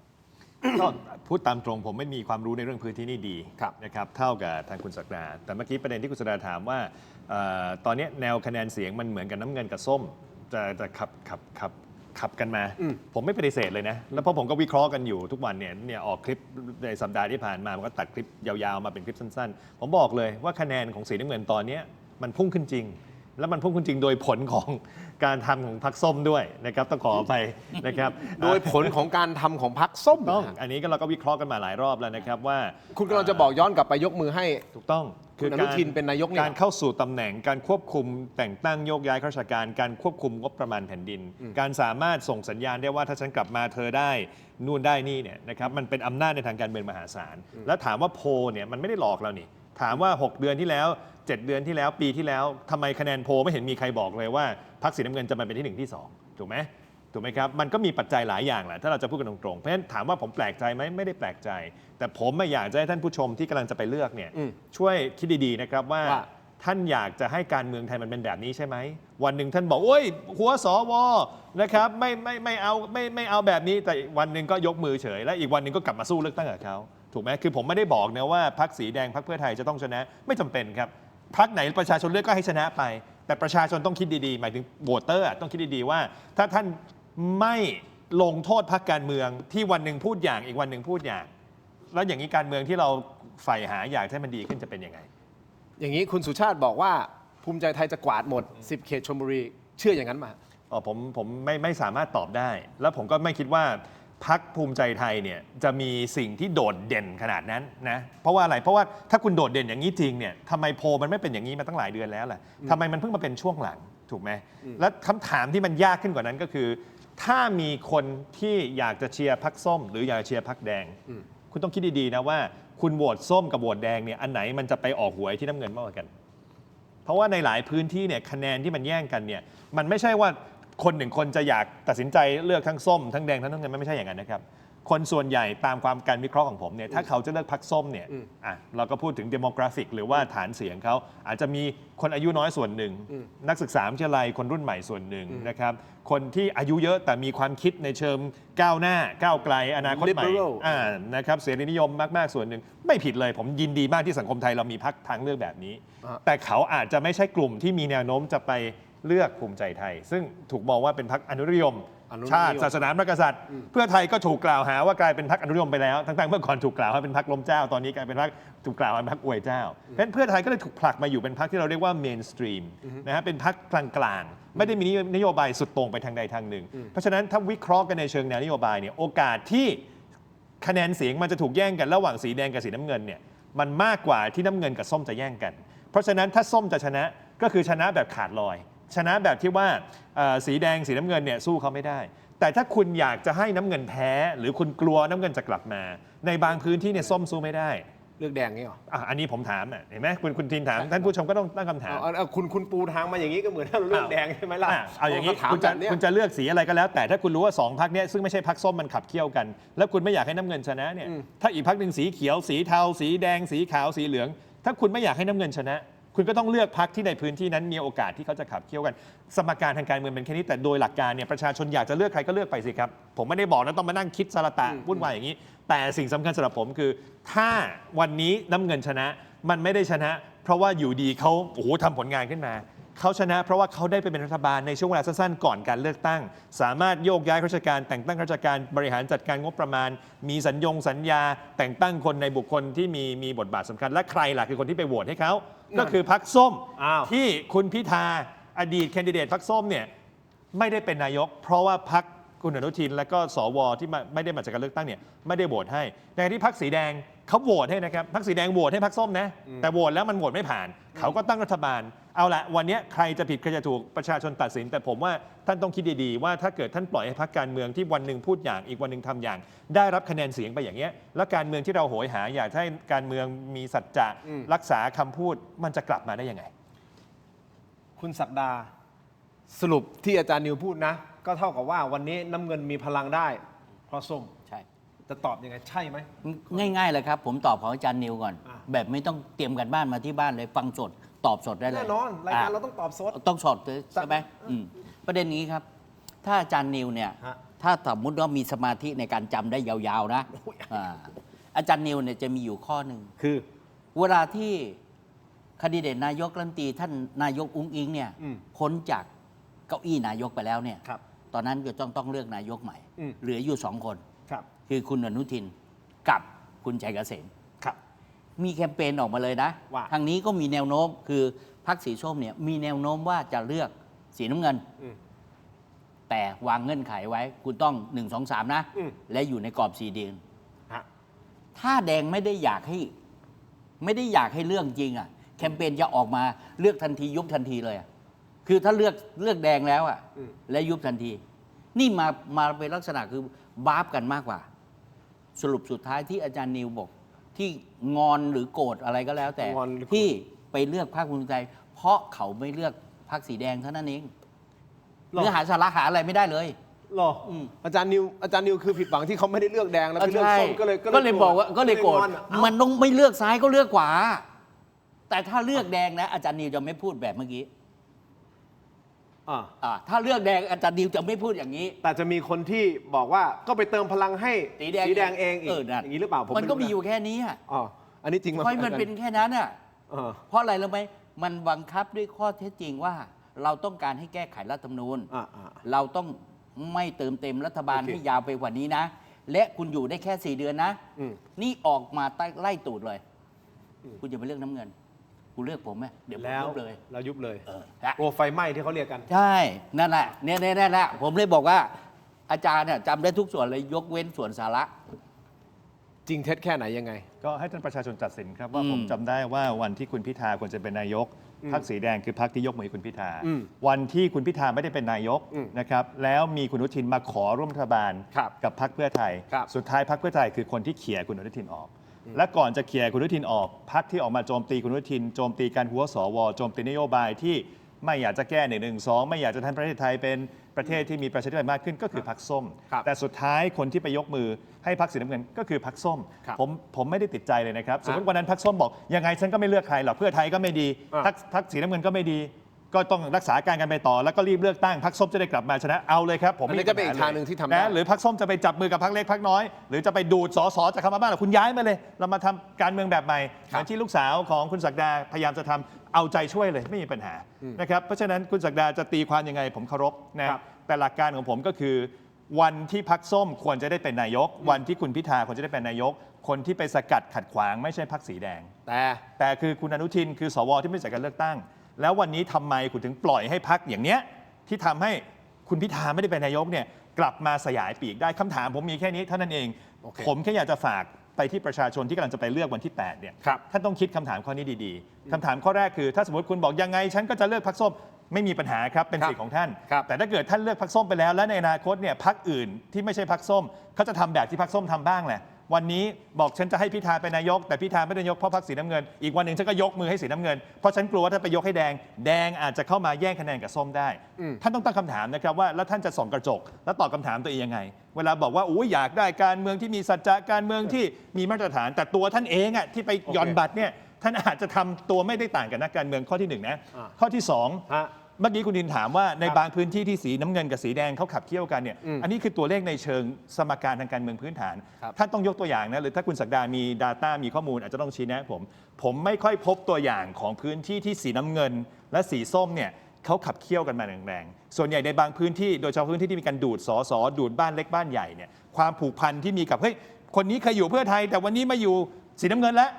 ก็พูดตามตรงผมไม่มีความรู้ในเรื่องพื้นที่นี่ดี ครับ นะครับเท่ากับทางคุณศักดาแต่เมื่อกี้ประเด็นที่คุณศักดาถามว่าตอนนี้แนวคะแนนเสียงมันเหมือนกับน้ำเงินกับส้มจะขับกันมา ผมไม่ปฏิเสธเลยนะแล้วเพราะผมก็วิเคราะห์กันอยู่ทุกวันเนี่ยออกคลิปในสัปดาห์ที่ผ่านมามันก็ตัดคลิปยาวๆมาเป็นคลิปสั้นๆ ผมบอกเลยว่าคะแนนของสีน้ำเงินตอนนี้มันพุ่งขึ้นจริง แล้วมันพุ่งขึ้นจริงโดยผลของการทำของพรรคส้มด้วยนะครับต้องขอไปนะครับ โดยผลของการทำของพรรคส้ม ต้องอันนี้ก็เราก็วิเคราะห์กันมาหลายรอบแล้วนะครับว่า คุณกำลังจะบอกย้อนกลับไปยกมือให้ ถูกต้อง คุณอนุทินเป็นนายกนี่ การเข้าสู่ตำแหน่งการควบคุมแต่งตั้งโยกย้ายข้าราชการการควบคุมงบประมาณแผ่นดิน การสามารถส่งสัญญาณได้ว่าถ้าฉันกลับมาเธอได้นู่นได้นี่เนี่ยนะครับมันเป็นอำนาจในทางการเมืองมหาศาลแล้วถามว่าโพลเนี่ยมันไม่ได้หลอกเรานี่ถามว่า 6 เดือนที่แล้ว 7 เดือนที่แล้วปีที่แล้วทำไมคะแนนโพลไม่เห็นมีใครบอกเลยว่าพรรคสีน้ำเงินจะมาเป็นที่1ที่2ถูกไหมครับมันก็มีปัจจัยหลายอย่างแหละถ้าเราจะพูดกันตรงๆเพราะฉะนั้นถามว่าผมแปลกใจไหมไม่ได้แปลกใจ แต่ผมอยากจะให้ท่านผู้ชมที่กำลังจะไปเลือกเนี่ยช่วยคิดดีๆนะครับว่าท่านอยากจะให้การเมืองไทยมันเป็นแบบนี้ใช่ไหมวันหนึ่งท่านบอกโอ้ยหัวสวนะครับไม่เอาแบบนี้แต่วันหนึ่งก็ยกมือเฉยและอีกวันหนึ่งก็กลับมาสู้เลือกตั้งกับเขาถูกไหมคือผมไม่ได้บอกนะว่าพรรคสีแดงพรรคเพื่อไทยจะต้องชนะไม่จำเป็นครับพรรคไหนประชาชนเลือกก็ให้ชนะไปแต่ประชาชนต้องคิดดีๆหมายถึงโหวตเตอร์ต้องคิดดีๆว่าถ้าท่านไม่ลงโทษพรรคการเมืองที่วันหนึ่งพูดอย่างอีกวันหนึ่งพูดอย่างแล้วอย่างนี้การเมืองที่เราใฝ่หาอยากให้มันดีขึ้นจะเป็นยังไงอย่างนี้คุณสุชาติบอกว่าภูมิใจไทยจะกวาดหมด10 เขตชลบุรีเชื่ออย่างนั้นมาผมไม่สามารถตอบได้แล้วผมก็ไม่คิดว่าพรรคภูมิใจไทยเนี่ยจะมีสิ่งที่โดดเด่นขนาดนั้นนะเพราะว่าอะไรเพราะว่าถ้าคุณโดดเด่นอย่างนี้จริงเนี่ยทำไมโพลมันไม่เป็นอย่างนี้มาตั้งหลายเดือนแล้วล่ะทำไมมันเพิ่งมาเป็นช่วงหลังถูกไหมและคำถามที่มันยากขึ้นกว่านั้นก็คือถ้ามีคนที่อยากจะเชียร์พรรคส้มหรืออยากจะเชียร์พรรคแดงคุณต้องคิดดีๆนะว่าคุณโหวตส้มกับโหวตแดงเนี่ยอันไหนมันจะไปออกหวยที่น้ำเงินมากกว่ากันเพราะว่าในหลายพื้นที่เนี่ยคะแนนที่มันแย่งกันเนี่ยมันไม่ใช่ว่าคนหนึ่งคนจะอยากตัดสินใจเลือกทั้งส้มทั้งแดงทั้งน้ำเงินไม่ใช่อย่างนั้นนะครับคนส่วนใหญ่ตามความการวิเคราะห์ของผมเนี่ยถ้าเขาจะเลือกพรรคส้มเนี่ยเราก็พูดถึง demographic หรือว่าฐานเสียงเขาอาจจะมีคนอายุน้อยส่วนหนึ่งนักศึกษาวิทยาลัยคนรุ่นใหม่ส่วนหนึ่งนะครับคนที่อายุเยอะแต่มีความคิดในเชิงก้าวหน้าก้าวไกลอนาคตใหม่นะครับเสรีนิยมมากๆส่วนหนึ่งไม่ผิดเลยผมยินดีมากที่สังคมไทยเรามีพรรคทางเลือกแบบนี้แต่เขาอาจจะไม่ใช่กลุ่มที่มีแนวโน้มจะไปเลือกภูมิใจไทยซึ่งถูกมองว่าเป็นพรรคอนุนิยมชาติศาสนาพระกษัตริย์เพื่อไทยก็ถูกกล่าวหาว่ากลายเป็นพรรคอนุนิยมไปแล้วทั้งๆเมื่อก่อนถูกกล่าวว่าเป็นพรรคล้มเจ้าตอนนี้กลายเป็นพรรคถูกกล่าวว่าเป็นพรรคอวยเจ้าเพราะฉะนั้นเพื่อไทยก็เลยถูกผลักมาอยู่เป็นพรรคที่เราเรียกว่าเมนสตรีมนะฮะเป็นพรรคกลางๆไม่ได้มีนโยบายสุดตรงไปทางใดทางหนึ่งเพราะฉะนั้นถ้าวิเคราะห์กันในเชิงแนวนโยบายเนี่ยโอกาสที่คะแนนเสียงมันจะถูกแย่งกันระหว่างสีแดงกับสีน้ำเงินเนี่ยมันมากกว่าที่น้ำเงินกับส้มจะแย่งกันเพราะฉะนั้นถ้าส้มจะชนะก็คือชนะแบบขาดลอยชนะแบบที่ว่าสีแดงสีน้ำเงินเนี่ยสู้เขาไม่ได้แต่ถ้าคุณอยากจะให้น้ำเงินแพ้หรือคุณกลัวน้ำเงินจะกลับมาในบางพื้นที่เนี่ยส้มสู้ไม่ได้เลือกแดงนี่หรออันนี้ผมถามเห็นไหมคุณทีนถามท่านผู้ชมก็ต้องตั้งคำถามคุณปูทางมาอย่างนี้ก็เหมือนเราเลือกแดงใช่ไหมล่ะเอาอย่างนี้คุณจะเลือกสีอะไรก็แล้วแต่ถ้าคุณรู้ว่า2พรรคนี้ซึ่งไม่ใช่พรรคส้มมันขับเคี่ยวกันแล้วคุณไม่อยากให้น้ำเงินชนะเนี่ยถ้าอีกพรรคหนึ่งสีเขียวสีเทาสีแดงสีขาวสีเหลืองถ้าคุณไม่อยากให้น้ำเงินชนะคุณก็ต้องเลือกพรรคที่ในพื้นที่นั้นมีโอกาสที่เขาจะขับเคี่ยวกันสมการทางการเมืองเป็นแค่นี้แต่โดยหลักการเนี่ยประชาชนอยากจะเลือกใครก็เลือกไปสิครับผมไม่ได้บอกนะต้องมานั่งคิดสารตะวุ่นวายอย่างนี้แต่สิ่งสำคัญสำหรับผมคือถ้าวันนี้น้ำเงินชนะมันไม่ได้ชนะเพราะว่าอยู่ดีเขาทำผลงานขึ้นมาเขาชนะเพราะว่าเขาได้ไปเป็นรัฐบาลในช่วงเวลาสั้นๆก่อนการเลือกตั้งสามารถโยกย้ายข้าราชการแต่งตั้งข้าราชการบริหารจัดการงบประมาณมีสัญญาแต่งตั้งคนในบุคคลที่มีบทบาทสำคัญและใครล่ะคือคนที่ไปโหวตให้เขาก็คือพรรคส้มที่คุณพิธาอดีตแคนดิเดตพรรคส้มเนี่ยไม่ได้เป็นนายกเพราะว่าพรรคคุณอนุทินและก็สวที่ไม่ได้มาจากการเลือกตั้งเนี่ยไม่ได้โหวตให้ในขณะที่พรรคสีแดงเขาโหวตให้นะครับพรรคสีแดงโหวตให้พรรคส้มนะแต่โหวตแล้วมันโหวตไม่ผ่านเขาก็ตั้งรัฐบาลเอาละวันนี้ใครจะผิดใครจะถูกประชาชนตัดสินแต่ผมว่าท่านต้องคิดดีๆว่าถ้าเกิดท่านปล่อยให้พรรคการเมืองที่วันหนึ่งพูดอย่างอีกวันหนึ่งทำอย่างได้รับคะแนนเสียงไปอย่างเงี้ยแล้วการเมืองที่เราโหยหาอยากให้การเมืองมีสัจจะรักษาคำพูดมันจะกลับมาได้ยังไงคุณศักดาสรุปที่อาจารย์นิวพูดนะก็เท่ากับว่าวันนี้น้ำเงินมีพลังได้เพราะส้มใช่จะตอบยังไงใช่ไหมง่ายๆเลยครับผมตอบของอาจารย์นิวก่อนแบบไม่ต้องเตรียมกันบ้านมาที่บ้านเลยฟังสดตอบสดได้เลยแน่นอนรายการเราต้องตอบสดต้องสดใช่ไหมประเด็นนี้ครับถ้าอาจารย์นิวเนี่ยถ้าสมมติว่ามีสมาธิในการจำได้ยาวๆนะอาจารย์นิวเนี่ยจะมีอยู่ข้อหนึ่งคือเวลาที่แคนดิเดตนายกรัฐมนตรีท่านนายกอุ๊งอิ๊งเนี่ยพ้นจากเก้าอี้นายกไปแล้วเนี่ยตอนนั้นก็ต้องเลือกนายกใหม่เหลืออยู่2 คนคือคุณอนุทินกับคุณชัยเกษมมีแคมเปญออกมาเลยนะทางนี้ก็มีแนวโน้มคือ พรรคสีส้มเนี่ยมีแนวโน้มว่าจะเลือกสีน้ำเงิน แต่วางเงื่อนไขไว้คุณต้อง 1 2 3 นะ และอยู่ในกรอบ4 เดือน ฮะ ถ้าแดงไม่ได้อยากให้เรื่องจริงอ่ะแคมเปญจะออกมาเลือกทันทียุบทันทีเลยอะคือถ้าเลือกแดงแล้วอ่ะและยุบทันที นี่มาเป็นลักษณะคือบาฟกันมากกว่า สรุปสุดท้ายที่อาจารย์นิวบอกที่งอนหรือโกรธอะไรก็แล้ว แต่ งอนหรือโกรธ ที่ไปเลือกพรรคภูมิใจ เพราะเขาไม่เลือกพรรคสีแดงเท่านั้นเองเนื้อหาสาระหาอะไรไม่ได้เลย หรออาจารย์นิวคือผิดหวังที่เขาไม่ได้เลือกแดงแล้วไปเลือกส้มก็เลย บอกว่าก็เลยโกรธ งอนอะ มันต้องไม่เลือกซ้ายก็เลือกขวา แต่ถ้าเลือกแดงนะอาจารย์นิวจะไม่พูดแบบเมื่อกี้ ถ้าเลือกแดงอาจารย์นิวจะไม่พูดอย่างนี้ แต่จะมีคนที่บอกว่าก็ไปเติมพลังให้ สีแดง เองอีก นั่น อย่างนี้หรือเปล่า มันก็มีอยู่แค่นี้อะ อ๋ออันนี้จริง เพราะมันเป็นแค่นั้นอ่ะ อ่า เพราะอะไรรู้ไหมมันบังคับด้วยข้อเท็จจริงว่า เราต้องการให้แก้ไขรัฐธรรมนูญ เราต้องไม่เติมเต็มรัฐบาล โอเค ให้ยาวไปกว่านี้นะ และคุณอยู่ได้แค่ 4 เดือนนะ นี่ออกมาไล่ตูดเลย คุณจะไปเลือกน้ำเงิน คุณเลือกผมไหมเดี๋ยวผม แล้ว ยุบเลย เรายุบเลย ฮะ โอ้ไฟไหม้ที่เขาเรียกกัน ใช่ นั่นแหละเนี่ยนั่นแหละผมเลยบอกว่า อาจารย์เนี่ยจำได้ทุกส่วนเลยยกเว้นส่วนสาระ จริงเท็จแค่ไหนยังไง ก็ให้ท่านประชาชนตัดสินครับว่า อืม ผมจำได้ว่าวันที่คุณพิธาควรจะเป็นนายกพรรคสีแดงคือพรรคที่ยกมือให้คุณพิธา วันที่คุณพิธาไม่ได้เป็นนายกนะครับแล้วมีคุณอนุทินมาขอร่วมรัฐบาล ครับ กับพรรคเพื่อไทย ครับ สุดท้ายพรรคเพื่อไทยคือคนที่เขี่ยคุณอนุทินออก และก่อนจะเขี่ยคุณอนุทินออกพรรคที่ออกมาโจมตีคุณอนุทินโจมตีการหัวสวโจมตีนโยบายที่ไม่อยากจะแก้112ไม่อยากจะทำประเทศไทยเป็นประเทศที่มีประชาธิปไตยมากขึ้นก็คือพรรคส้ม ครับ แต่สุดท้ายคนที่ไปยกมือให้พรรคสีน้ำเงินก็คือพรรคส้ม ครับ ผมไม่ได้ติดใจเลยนะครับ สมมติวันนั้นพรรคส้มบอกยังไงฉันก็ไม่เลือกใครหรอกเพื่อไทยก็ไม่ดี อ่ะ พรรคสีน้ำเงินก็ไม่ดี ก็ต้องรักษาการกันไปต่อ แล้วก็รีบเลือกตั้งพรรคส้มจะได้กลับมาชนะเอาเลยครับผม อันนี้ก็เป็นอีกทางหนึ่งที่ทำได้ นะหรือพรรคส้มจะไปจับมือกับพรรคเล็กพรรคน้อย หรือจะไปดูดสสจากคำว่าบ้านหรอคุณย้ายมาเลย เรามาทำการเมืองแบบใหม่เหมือนที่ลูกสาวของคุณศักดาพยายามจะทำเอาใจช่วยเลยไม่มีปัญหานะครับเพราะฉะนั้นคุณศักดาจะตีความยังไงผมเคารพนะครับ แต่หลักการของผมก็คือ วันที่พรรคส้มควรจะได้เป็นนายก วันที่คุณพิธาควรจะได้เป็นนายก คนที่ไปสกัดขัดขวางไม่ใช่พรรคสีแดง แต่คือคุณอนุทินคือสวที่ไม่ได้จากการเลือกตั้ง แล้ววันนี้ทำไมคุณถึงปล่อยให้พรรคอย่างเนี้ยที่ทำให้คุณพิธาไม่ได้เป็นนายกเนี่ยกลับมาสยายปีกได้คำถามผมมีแค่นี้เท่านั้นเอง โอเค ผมแค่อยากจะฝากไปที่ประชาชนที่กำลังจะไปเลือกวันที่8เนี่ย ครับ ท่านต้องคิดคำถามข้อนี้ดีๆคำถามข้อแรกคือถ้าสมมติคุณบอกยังไงฉันก็จะเลือกพรรคส้มไม่มีปัญหาครับเป็นสิทธิ์ของท่าน ครับ แต่ถ้าเกิดท่านเลือกพรรคส้มไปแล้วและในอนาคตเนี่ยพรรคอื่นที่ไม่ใช่พรรคส้มเขาจะทำแบบที่พรรคส้มทำบ้างแหละวันนี้บอกฉันจะให้พิธาเป็นนายกแต่พิธาไม่ได้ยกเพราะพรรคสีน้ำเงินอีกวันหนึ่งฉันก็ยกมือให้สีน้ำเงินเพราะฉันกลัวว่าถ้าไปยกให้แดงอาจจะเข้ามาแย่งคะแนนกับส้มได้ ท่านต้องตั้งคำถามนะครับว่าแล้วท่านจะส่องกระจก แล้วตอบคำถามตัวเองยังไง เวลาบอกว่าอยากได้การเมืองที่มีสัจจะการเมืองที่มีมาตรฐาน แต่ตัวท่านเองอ่ะที่ไปหย่อนบัตรเนี่ยท่านอาจจะทำตัวไม่ได้ต่างกับนักการเมืองข้อที่หนึ่งนะข้อที่สอง ฮะ เมื่อกี้คุณดินถามว่าใน ครับ บางพื้นที่ที่สีน้ำเงินกับสีแดงเขาขับเคี่ยวกันเนี่ยอันนี้คือตัวเลขในเชิงสมการทางการเมืองพื้นฐาน ครับ ท่านต้องยกตัวอย่างนะหรือถ้าคุณศักดามี Data มีข้อมูลอาจจะต้องชี้แนะผมไม่ค่อยพบตัวอย่างของพื้นที่ที่สีน้ำเงิน และสีส้มเนี่ยเขาขับเคี่ยวกันมาแรงๆส่วนใหญ่ในบางพื้นที่โดยเฉพาะพื้นที่ที่มีการดูดสสดูดบ้านเล็กบ้านใหญ่เนี่ยความผูกพันที่มีกับเฮ้ยคนนี้เคยอยู่เพื่อไทย แต่วันนี้มาอยู่สีน้ำเงินแล้ว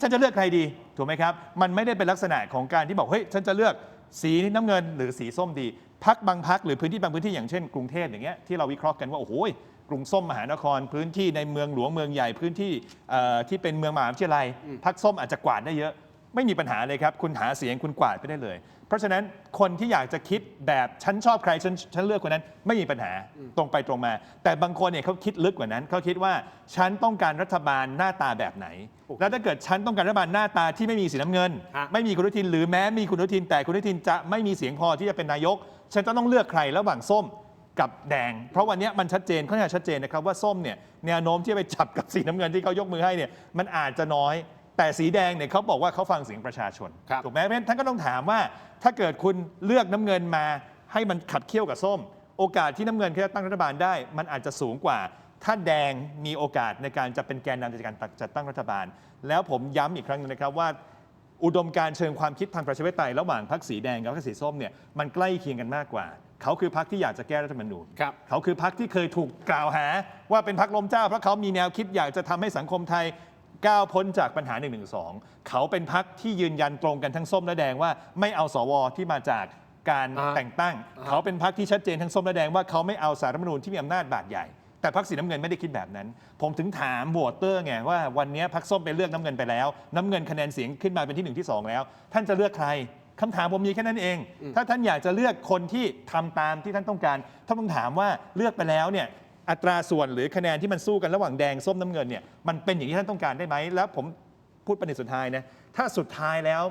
ฉันจะเลือกใครดีถูกไหมครับมันไม่ได้เป็นลักษณะของการที่บอกเฮ้ยฉันจะเลือกสีน้ำเงินหรือสีส้มดีพรรคบางพรรคหรือพื้นที่บางพื้นที่อย่างเช่นกรุงเทพอย่างเงี้ยที่เราวิเคราะห์กันว่าโอ้โหกรุงส้มมหานครพื้นที่ในเมืองหลวงเมืองใหญ่พื้นที่ที่เป็นเมืองมหาวิทยาลัยพรรคส้มอาจจะกวาดได้เยอะไม่มีปัญหาเลยครับคุณหาเสียงคุณกวาดไปได้เลย เพราะฉะนั้นคนที่อยากจะคิดแบบฉันชอบใครฉันเลือกคนนั้นไม่มีปัญหาตรงไปตรงมา แต่บางคนเนี่ยเขาคิดลึกกว่านั้นเขาคิดว่าฉันต้องการรัฐบาลหน้าตาแบบไหน แล้วถ้าเกิดฉันต้องการรัฐบาลหน้าตาที่ไม่มีสีน้ำเงิน ไม่มีคุณอนุทินหรือแม้มีคุณอนุทินแต่คุณอนุทินจะไม่มีเสียงพอที่จะเป็นนายก ฉันต้องเลือกใครระหว่างส้มกับแดง เพราะวันนี้มันชัดเจนค่อนข้างชัดเจนนะครับว่าส้มเนี่ยแนวโน้มที่จะไปจับกับสีน้ำเงินที่เขายกมือให้เนี่ยมันอาจจะน้อยแต่สีแดงเนี่ยเขาบอกว่าเขาฟังเสียงประชาชนถูกไหมเพราะฉะนั้นท่านก็ต้องถามว่าถ้าเกิดคุณเลือกน้ำเงินมาให้มันขัดเคี่ยวกับส้มโอกาสที่น้ำเงินจะตั้งรัฐบาลได้มันอาจจะสูงกว่าถ้าแดงมีโอกาสในการจะเป็นแกนนำในการจัดตั้งรัฐบาลแล้วผมย้ำอีกครั้งนึงนะครับว่าอุดมการณ์เชิงความคิดทางประชาธิปไตยระหว่างพรรคสีแดงกับพรรคสีส้มเนี่ยมันใกล้เคียงกันมากกว่าเขาคือพรรคที่อยากจะแก้รัฐธรรมนูญเขาคือพรรคที่เคยถูกกล่าวหาว่าเป็นพรรคล้มเจ้าเพราะเขามีแนวคิดอยากจะทำให้สังคมไทย ก้าวพ้นจากปัญหา112เขาเป็นพรรคที่ยืนยันตรงกันทั้งส้มและแดงว่าไม่เอาสวที่มาจากการแต่งตั้งเขาเป็นพรรคที่ชัดเจนทั้งส้มและแดงว่าเขาไม่เอาสารรัฐธรรมนูญที่มีอำนาจบาดใหญ่แต่พรรคสีน้ำเงินไม่ได้คิดแบบนั้นผมถึงถามโหวตเตอร์ไงว่าวันนี้พรรคส้มไปเลือกน้ำเงินไปแล้วน้ำเงินคะแนนเสียงขึ้นมาเป็นที่1ที่2แล้วท่านจะเลือกใครคำถามผมมีแค่นั้นเองถ้าท่านอยากจะเลือกคนที่ทำตามที่ท่านต้องการท่านต้องถามว่าเลือกไปแล้วเนี่ยอัตราส่วนหรือคะแนนที่มันสู้กันระหว่างแดงส้มน้ำเงินเนี่ยมันเป็นอย่างที่ท่านต้องการได้ไหมแล้วผมพูดประเด็นสุดท้ายนะถ้าสุดท้ายแล้ว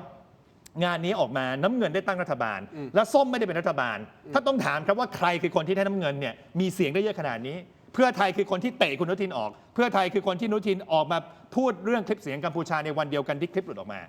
งานนี้ออกมาน้ำเงินได้ตั้งรัฐบาลแล้วส้มไม่ได้เป็นรัฐบาลถ้าต้องถามครับว่าใครคือคนที่ได้น้ำเงินเนี่ยมีเสียงได้เยอะขนาดนี้เพื่อไทยคือคนที่เตะคุณอนุทินออกเพื่อไทยคือคนที่อนุทินออกมาพูดเรื่องคลิปเสียงกัมพูชาในวันเดียวกันที่คลิปหลุดออกมา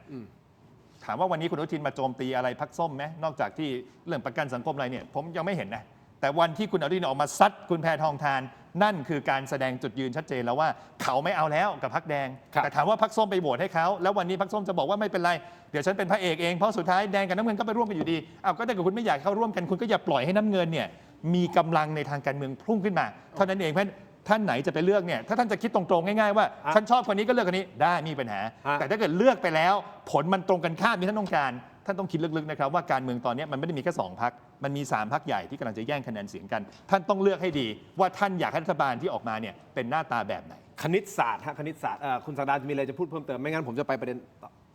ถามว่าวันนี้คุณอนุทินมาโจมตีอะไรพรรคส้มไหมนอกจากที่เรื่องประกันสังคมอะไรเนี่ยผมยังไม่เห็นนะแต่วันที่คุณอนุทินออกมาซัดคุณแพทองธารนั่นคือการแสดงจุดยืนชัดเจนแล้วว่าเขาไม่เอาแล้วกับพรรคแดงแต่ถามว่าพรรคส้มไปโหวตให้เขาแล้ววันนี้พรรคส้มจะบอกว่าไม่เป็นไรเดี๋ยวฉันเป็นพระเอกเองเพราะสุดท้ายแดงกับน้ำเงินก็ไปร่วมกันอยู่ดีเอาก็ถ้าเกิดคุณไม่อยากเข้าร่วมกันคุณก็อย่าปล่อยให้น้ำเงินเนี่ยมีกำลังในทางการเมืองพุ่งขึ้นมาเท่านั้นเองเพราะท่านไหนจะไปเลือกเนี่ยถ้าท่านจะคิดตรงๆง่ายๆว่าฉันชอบคนนี้ก็เลือกคนนี้ได้มีปัญหาแต่ถ้าเกิดเลือกไปแล้วผลมันตรงกันข้ามที่ท่านต้องการท่านต้องคิดลึกๆนะครับว่าการเมืองตอนนี้มันไม่ได้มีแค่2 พรรคมันมี3 พรรคใหญ่ที่กำลังจะแย่งคะแนนเสียงกันท่านต้องเลือกให้ดีว่าท่านอยากให้รัฐบาลที่ออกมาเนี่ยเป็นหน้าตาแบบไหนคณิตศาสตร์ฮะคณิตศาสตร์คุณศักดาจะมีอะไรจะพูดเพิ่มเติมไม่งั้นผมจะไปประเด็น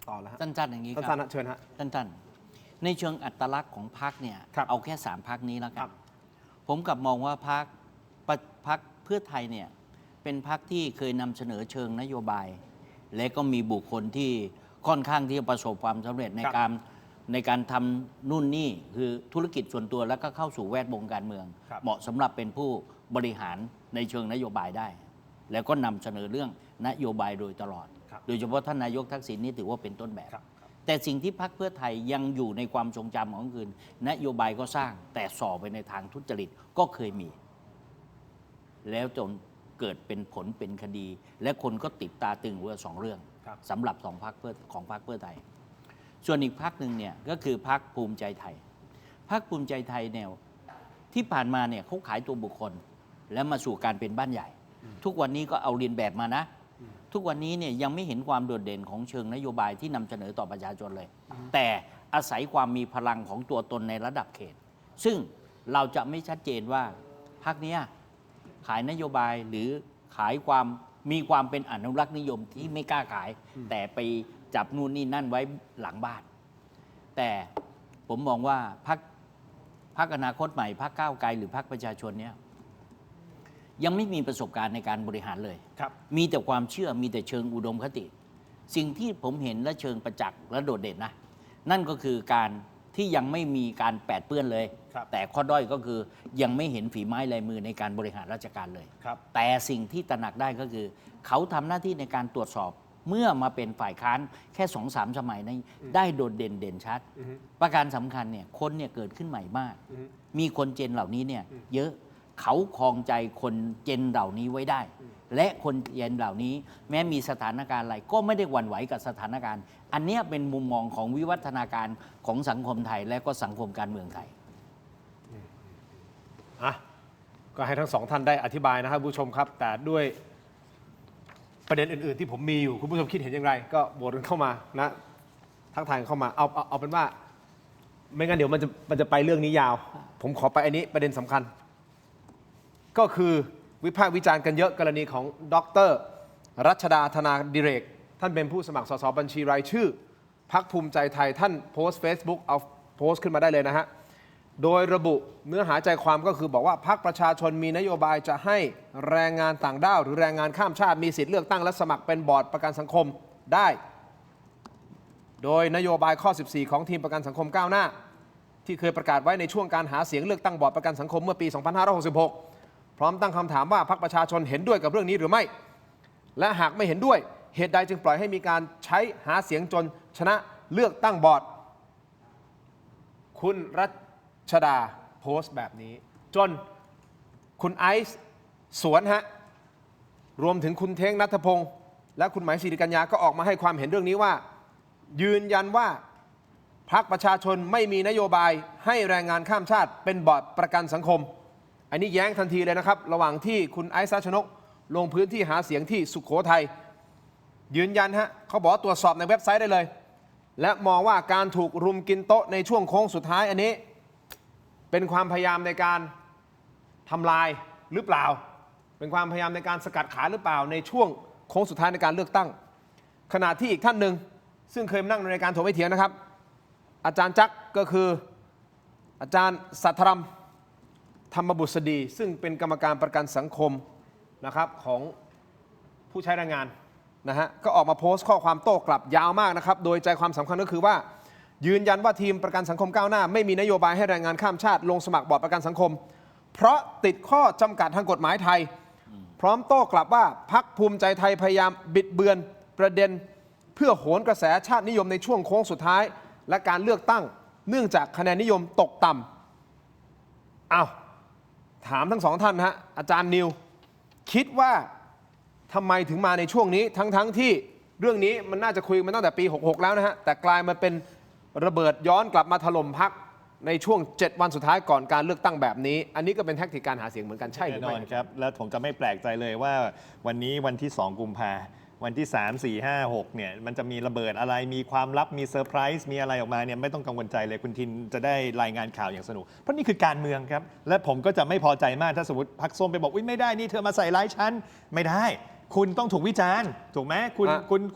ต่อแล้วฮะสั้นๆอย่างนี้ครับสั้นๆเชิญฮะสั้นๆในเชิงอัตลักษณ์ของพรรคเนี่ยเอาแค่3 พรรคนี้แล้วกันผมกลับมองว่าพรรคเพื่อไทยเนี่ยเป็นพรรคที่เคยนำเสนอเชิงนโยบายและก็มีบุคคลที่ค่อนข้างที่จะประสบความสำเร็จในการทำนู่นนี่คือธุรกิจส่วนตัวแล้วก็เข้าสู่แวดวงการเมืองเหมาะสำหรับเป็นผู้บริหารในเชิงนโยบายได้แล้วก็นำเสนอเรื่องนโยบายโดยตลอดโดยเฉพาะท่านนายกทักษิณนี่ถือว่าเป็นต้นแบบแต่สิ่งที่พรรคเพื่อไทยยังอยู่ในความทรงจำของคืนนโยบายก็สร้างแต่ส่อไปในทางทุจริตก็เคยมีแล้วจนเกิดเป็นผลเป็นคดี และคนก็ติดตาตึงว่า2 เรื่องสำหรับ2 พรรคของพรรคเพื่อไทยส่วนอีกพรรคหนึ่งเนี่ยก็คือพรรคภูมิใจไทยพรรคภูมิใจไทยเนี่ยที่ผ่านมาเนี่ยเขาขายตัวบุคคลแล้วมาสู่การเป็นบ้านใหญ่ทุกวันนี้ก็เอาเรียนแบบมานะทุกวันนี้เนี่ยยังไม่เห็นความโดดเด่นของเชิงนโยบายที่นำเสนอต่อประชาชนเลยแต่อาศัยความมีพลังของตัวตนในระดับเขตซึ่งเราจะไม่ชัดเจนว่าพรรคนี้ขายนโยบายหรือขายมีความเป็นอนุรักษ์นิยมที่ไม่กล้าขายแต่ไปจับนู่นนี่นั่นไว้หลังบ้านแต่ผมมองว่าพรรคอนาคตใหม่พรรคก้าวไกลหรือพรรคประชาชนเนี่ยยังไม่มีประสบการณ์ในการบริหารเลยมีแต่ความเชื่อมีแต่เชิงอุดมคติสิ่งที่ผมเห็นและเชิงประจักษ์และโดดเด่นนะนั่นก็คือการที่ยังไม่มีการแปดเปื้อนเลยแต่ข้อด้อยก็คือยังไม่เห็นฝีไม้ลายมือในการบริหารราชการเลยแต่สิ่งที่ตระหนักได้ก็คือเขาทำหน้าที่ในการตรวจสอบเมื่อมาเป็นฝ่ายค้านแค่ 2-3 สมัยนั้นได้โดดเด่นชัดประการสำคัญเนี่ยคนเนี่ยเกิดขึ้นใหม่มากมีคนเจนเหล่านี้เนี่ยเยอะเขาครองใจคนเจนเหล่านี้ไว้ได้และคนเจนเหล่านี้แม้มีสถานการณ์อะไรก็ไม่ได้หวั่นไหวกับสถานการณ์อันนี้เป็นมุมมองของวิวัฒนาการของสังคมไทยและก็สังคมการเมืองไทยก็ให้ทั้ง2 ท่านได้อธิบายนะครับผู้ชมครับแต่ด้วยประเด็นอื่นๆที่ผมมีอยู่คุณผู้ชมคิดเห็นอย่างไรก็โหวตกันเข้ามานะทักทายเข้ามาเอาเป็นว่าไม่งั้นเดี๋ยวมันจะไปเรื่องนี้ยาวผมขอไปอันนี้ประเด็นสำคัญก็คือวิพากษ์วิจารณ์กันเยอะกรณีของดร.รัชดาธนาดิเรกท่านเป็นผู้สมัครสสบัญชีรายชื่อพรรคภูมิใจไทยท่านโพสต์ Facebook เอาโพสต์ขึ้นมาได้เลยนะฮะโดยระบุเนื้อหาใจความก็คือบอกว่าพรรคประชาชนมีนโยบายจะให้แรงงานต่างด้าวหรือแรงงานข้ามชาติมีสิทธิ์เลือกตั้งและสมัครเป็นบอร์ดประกันสังคมได้โดยนโยบายข้อ 14 ของทีมประกันสังคมก้าวหน้าที่เคยประกาศไว้ในช่วงการหาเสียงเลือกตั้งบอร์ดประกันสังคมเมื่อปี 2566 พร้อมตั้งคำถามว่าพรรคประชาชนเห็นด้วยกับเรื่องนี้หรือไม่และหากไม่เห็นด้วยเหตุใดจึงปล่อยให้มีการใช้หาเสียงจนชนะเลือกตั้งบอร์ดคุณรัชดาโพสต์แบบนี้จนคุณไอซ์สวนฮะรวมถึงคุณเท้งณัฐพงศ์และคุณหมายศิริกัญญาก็ออกมาให้ความเห็นเรื่องนี้ว่ายืนยันว่าพรรคประชาชนไม่มีนโยบายให้แรงงานข้ามชาติเป็นบอร์ดประกันสังคมอันนี้แย้งทันทีเลยนะครับระหว่างที่คุณไอซ์รัชนกลงพื้นที่หาเสียงที่สุโขทัย ยืนยันฮะเขาบอกว่าตรวจสอบในเว็บไซต์ได้เลย และมองว่าการถูกรุมกินโต๊ะในช่วงโค้งสุดท้ายอันนี้เป็นความพยายามในการทำลายหรือเปล่า เป็นความพยายามในการสกัดขาหรือเปล่าในช่วงโค้งสุดท้ายในการเลือกตั้ง ขณะที่อีกท่านหนึ่งซึ่งเคยมานั่งในรายการถกไม่เถียงนะครับ อาจารย์จักรก็คืออาจารย์สัทธรัมธรรมบุษดีซึ่งเป็นกรรมการประกันสังคมนะครับของผู้ใช้แรงงานนะฮะก็ออกมาโพสต์ข้อความโต้กลับยาวมากนะครับโดยใจความสำคัญก็คือว่ายืนยันว่าทีมประกันสังคมก้าวหน้าไม่มีนโยบายให้แรงงานข้ามชาติลงสมัครบอร์ดประกันสังคมเพราะติดข้อจำกัดทางกฎหมายไทยพร้อมโต้กลับว่าพรรคภูมิใจไทยพยายามบิดเบือนประเด็นเพื่อโหนกระแสชาตินิยมในช่วงโค้งสุดท้ายและการเลือกตั้งเนื่องจากคะแนนนิยมตกต่ำอ้าวถามทั้งสองท่านฮะอาจารย์นิวคิดว่าทำไมถึงมาในช่วงนี้ทั้งที่เรื่องนี้มันน่าจะคุยมาตั้งแต่ปี 66 แล้วนะฮะแต่กลายมาเป็นระเบิดย้อนกลับมาถล่มพรรคในช่วง 7 วันสุดท้ายก่อนการเลือกตั้งแบบนี้อันนี้ก็เป็นแทคติกการหาเสียงเหมือนกันใช่หรือ แน่น ไม่ อนครับและผมจะไม่แปลกใจเลยว่าวันนี้วันที่ 2 กุมภาวันที่ 3 4 5 6เนี่ยมันจะมีระเบิดอะไรมีความลับมีเซอร์ไพรส์มีอะไรออกมาเนี่ยไม่ต้องกังวลใจเลยคุณทินจะได้รายงานข่าวอย่างสนุกเพราะนี่คือการเมืองครับและผมก็จะไม่พอใจมากถ้าสมมติพรรคส้มไปบอกอุ๊ยไม่ได้นี่เธอมาใส่ร้ายฉันไม่ได้คุณต้องถูกวิจารณ์ถูกไหม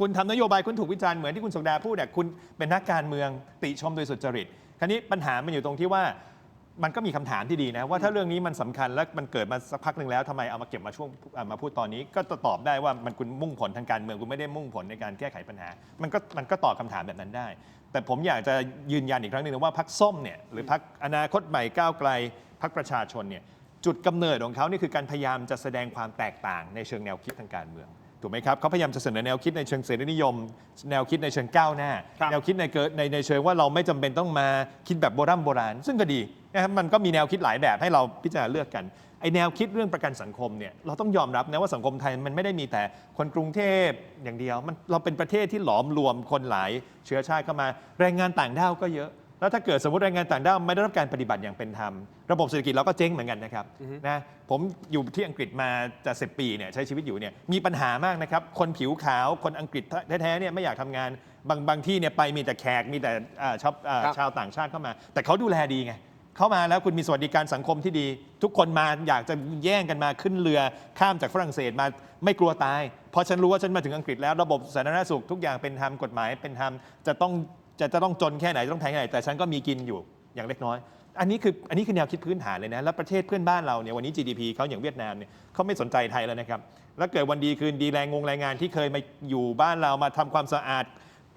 คุณทำนโยบายคุณถูกวิจารณ์เหมือนที่คุณศักดาพูดเนี่ยคุณเป็นนักการเมืองติชมโดยสุจริตคราวนี้ปัญหามันอยู่ตรงที่ว่ามันก็มีคำถามที่ดีนะว่าถ้าเรื่องนี้มันสำคัญและมันเกิดมาสักพักหนึ่งแล้วทำไมเอามาเก็บมาช่วงมาพูดตอนนี้ก็จะตอบได้ว่ามันคุณมุ่งผลทางการเมืองคุณไม่ได้มุ่งผลในการแก้ไขปัญหามันก็ตอบคำถามแบบนั้นได้แต่ผมอยากจะยืนยันอีกครั้งหนึ่งว่าพรรคส้มเนี่ยหรือพรรคอนาคตใหม่ก้าวไกลพรรคประชาชนเนี่ยจุดกำเนิดของเขานี่คือการพยายามจะแสดงความแตกต่างในเชิงแนวคิดทางการเมืองถูกไหมครับเขาพยายามจะเสนอแนวคิดในเชิงเสรีนิยมแนวคิดในเชิงก้าวหน้าแนวคิดในเชิงว่าเราไม่จำเป็นต้องมาคิดแบบโบราณซึ่งก็ดีนะครับมันก็มีแนวคิดหลายแบบให้เราพิจารณาเลือกกันไอแนวคิดเรื่องประกันสังคมเนี่ยเราต้องยอมรับนะว่าสังคมไทยมันไม่ได้มีแต่คนกรุงเทพอย่างเดียวเราเป็นประเทศที่หลอมรวมคนหลายเชื้อชาติเข้ามาแรงงานต่างด้าวก็เยอะแล้วถ้าเกิดสมมติแรงงานต่างด้าวไม่ได้รับการปฏิบัติอย่างเป็นธรรมระบบเศรษฐกิจเราก็เจ๊งเหมือนกันนะครับนะผมอยู่ที่อังกฤษมาจะ10 ปีเนี่ยใช้ชีวิตอยู่เนี่ยมีปัญหามากนะครับคนผิวขาวคนอังกฤษแท้ๆเนี่ยไม่อยากทำงานบางที่เนี่ยไปมีแต่แขกมีแต่ชาวต่างชาติเข้ามาแต่เขาดูแลดีไงเข้ามาแล้วคุณมีสวัสดิการสังคมที่ดีทุกคนมาอยากจะแย่งกันมาขึ้นเรือข้ามจากฝรั่งเศสมาไม่กลัวตายเพราะฉันรู้ว่าฉันมาถึงอังกฤษแล้วระบบสาธารณสุขทุกอย่างเป็นธรรมกฎหมายเป็นธรรมจะต้องจนแค่ไหนต้องแพงแค่ไหนแต่ฉันก็มีกินอยู่อย่างเล็กน้อยอันนี้คือแนวคิดพื้นฐานเลยนะแล้วประเทศเพื่อนบ้านเราเนี่ยวันนี้ GDP เขาอย่างเวียดนามเนี่ยเขาไม่สนใจไทยแล้วนะครับแล้วเกิดวันดีคืนดีแรงงานที่เคยมาอยู่บ้านเรามาทำความสะอาด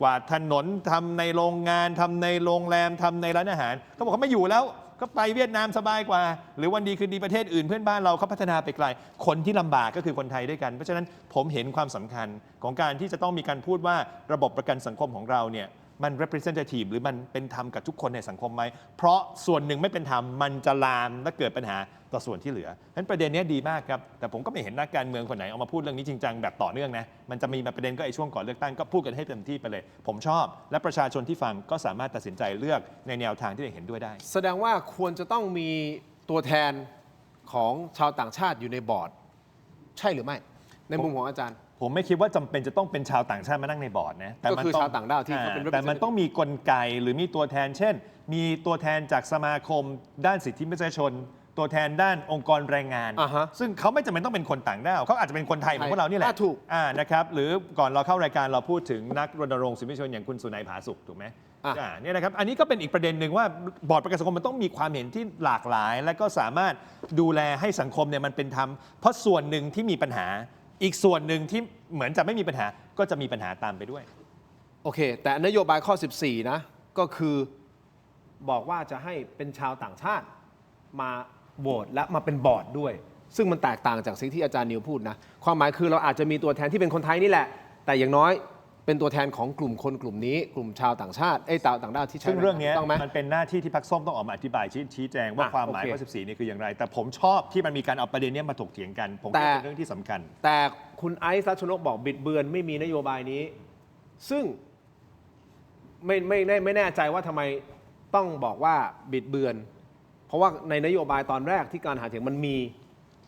กวาดถนนทำในโรงงานทำในโรงแรมทำในร้านอาหารเขาบอกเขาไม่อยู่แล้วก็ไปเวียดนามสบายกว่าหรือวันดีคืนดีประเทศอื่นเพื่อนบ้านเราเขาพัฒนาไปไกลคนที่ลำบากก็คือคนไทยด้วยกันเพราะฉะนั้นผมเห็นความสำคัญของการที่จะต้องมีการพูดว่าระบบประกันสังคมของเราเนี่ยมัน representative หรือมันเป็นธรรมกับทุกคนในสังคมไหมเพราะส่วนหนึ่งไม่เป็นธรรมมันจะลามและเกิดปัญหาต่อส่วนที่เหลือฉะนั้นประเด็นนี้ดีมากครับแต่ผมก็ไม่เห็นนักการเมืองคนไหนเอามาพูดเรื่องนี้จริงจังแบบต่อเนื่องนะมันจะมีประเด็นก็ไอ้ช่วงก่อนเลือกตั้งก็พูดกันให้เต็มที่ไปเลยผมชอบและประชาชนที่ฟังก็สามารถตัดสินใจเลือกในแนวทางที่เห็นด้วยได้แสดงว่าควรจะต้องมีตัวแทนของชาวต่างชาติอยู่ในบอร์ดใช่หรือไม่ในมุมของอาจารย์ผมไม่คิดว่าจำเป็นจะต้องเป็นชาวต่างชาติมานั่งในบอร์ดนะก็คือชาวต่างด้าวที่เขาเป็นแต่มันต้องมีกลไกหรือมีตัวแทนเช่นมีตัวแทนจากสมาคมด้านสิทธิมนุษยชนตัวแทนด้านองค์กรแรงงานซึ่งเขาไม่จำเป็นต้องเป็นคนต่างด้าวเขาอาจจะเป็นคนไทยเหมือนพวกเรานี่แหละถูกนะครับหรือก่อนเราเข้ารายการเราพูดถึงนักรณรงค์สิทธิมนุษยชนอย่างคุณสุนัยผาสุกถูกไหมเนี่ยนะครับอันนี้ก็เป็นอีกประเด็นหนึ่งว่าบอร์ดประกันสังคมมันต้องมีความเห็นที่หลากหลายและก็สามารถดูแลให้สังคมเนี่ยมันเป็นธรรมเพราะส่วนหนึ่งที่มีปัญหาอีกส่วนหนึ่งที่เหมือนจะไม่มีปัญหาก็จะมีปัญหาตามไปด้วยโอเคแต่นโยบายข้อ 14นะก็คือบอกว่าจะให้เป็นชาวต่างชาติมาโหวตและมาเป็นบอร์ดด้วยซึ่งมันแตกต่างจากสิ่งที่อาจารย์นิวพูดนะความหมายคือเราอาจจะมีตัวแทนที่เป็นคนไทยนี่แหละแต่อย่างน้อยเป็นตัวแทนของกลุ่มคนกลุ่มนี้กลุ่มชาวต่างชาติต่างด้าวที่ใช้ซึ่งเรื่องนี้มันเป็นหน้าที่ที่พรรคส้มต้องออกมาอธิบายชี้แจงว่าความหมายข้อ 14 นี่คืออย่างไรแต่ผมชอบที่มันมีการเอาประเด็นนี้มาถกเถียงกันผมคิดเป็นเรื่องที่สำคัญแต่คุณไอซ์รัชนกบอกบิดเบือนไม่มีนโยบายนี้ซึ่งไม่แน่ใจว่าทำไมต้องบอกว่าบิดเบือนเพราะว่าในนโยบายตอนแรกที่การหาเสียงมันมี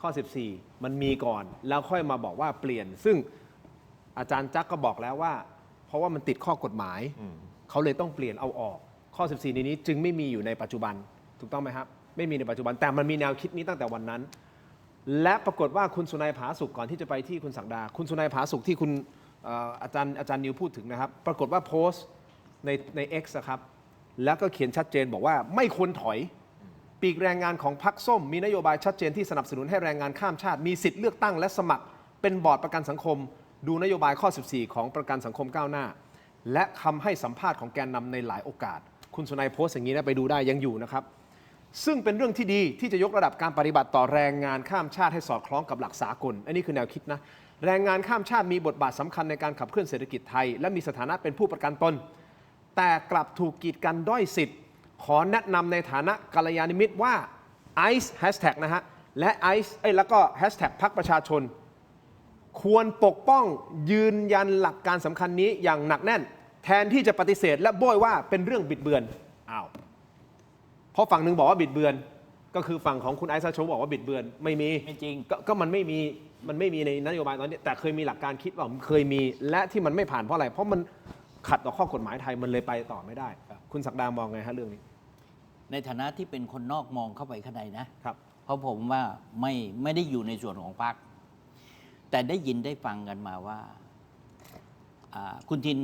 ข้อ 14 มันมีก่อนแล้วค่อยมาบอกว่าเปลี่ยนซึ่ง อาจารย์จักก็บอกแล้วว่า เพราะว่ามันติดข้อกฎหมาย เขาเลยต้องเปลี่ยนเอาออก ข้อ 14 ในนี้จึงไม่มีอยู่ในปัจจุบันถูกต้องไหมครับไม่มีในปัจจุบันแต่มันมีแนวคิดนี้ตั้งแต่วันนั้น และปรากฏว่าคุณสุนัยผาสุกก่อนที่จะไปที่คุณศักดาคุณสุนัยผาสุกที่คุณอาจารย์นิวพูดถึงนะครับปรากฏว่าโพสต์ใน X ครับแล้วก็เขียนชัดเจนบอกว่าไม่ควรถอยปีกแรงงานของพรรคส้มมีนโยบายชัดเจนที่สนับสนุนให้แรงงานข้ามชาติมีสิทธิ์เลือกตั้งและสมัครเป็นบอร์ดประกันสังคมดูนโยบายข้อ 14 ของประกันสังคมก้าวหน้าและคำให้สัมภาษณ์ของแกนนำในหลายโอกาสคุณสุนัยโพสต์อย่างนี้นะไปดูได้ยังอยู่นะครับซึ่งเป็นเรื่องที่ดีที่จะยกระดับการปฏิบัติต่อแรงงานข้ามชาติให้สอดคล้องกับหลักสากลอันนี้คือแนวคิดนะแรงงานข้ามชาติมีบทบาทสำคัญในการขับเคลื่อนเศรษฐกิจไทยและมีสถานะเป็นผู้ประกันตนแต่กลับถูกกีดกันด้อยสิทธิ์ขอแนะนำในฐานะกัลยาณมิตรว่า ICE แฮชแท็กนะฮะและ ICE แล้วก็แฮชแท็กพรรคประชาชนควรปกป้องยืนยันหลักการสำคัญนี้อย่างหนักแน่นแทนที่จะปฏิเสธและโบยว่าเป็นเรื่องบิดเบือนอ้าวเพราะฝั่งหนึ่งบอกว่าบิดเบือนก็คือฝั่งของคุณไอซ์ซาโชบอกว่าบิดเบือนไม่มี ไม่จริง ก็มันไม่มีในนโยบายตอนนี้แต่เคยมีหลักการคิดว่าเคยมีและที่มันไม่ผ่านเพราะอะไรเพราะมันขัดต่อข้อกฎหมายไทยมันเลยไปต่อไม่ได้คุณศักดามองไงฮะเรื่องนี้ในฐานะที่เป็นคนนอกมองเข้าไปข้างในนะครับเพราะผมว่าไม่ได้อยู่ในส่วนของพรรคแต่ได้ยินได้ฟังกันมาว่าคุณทิน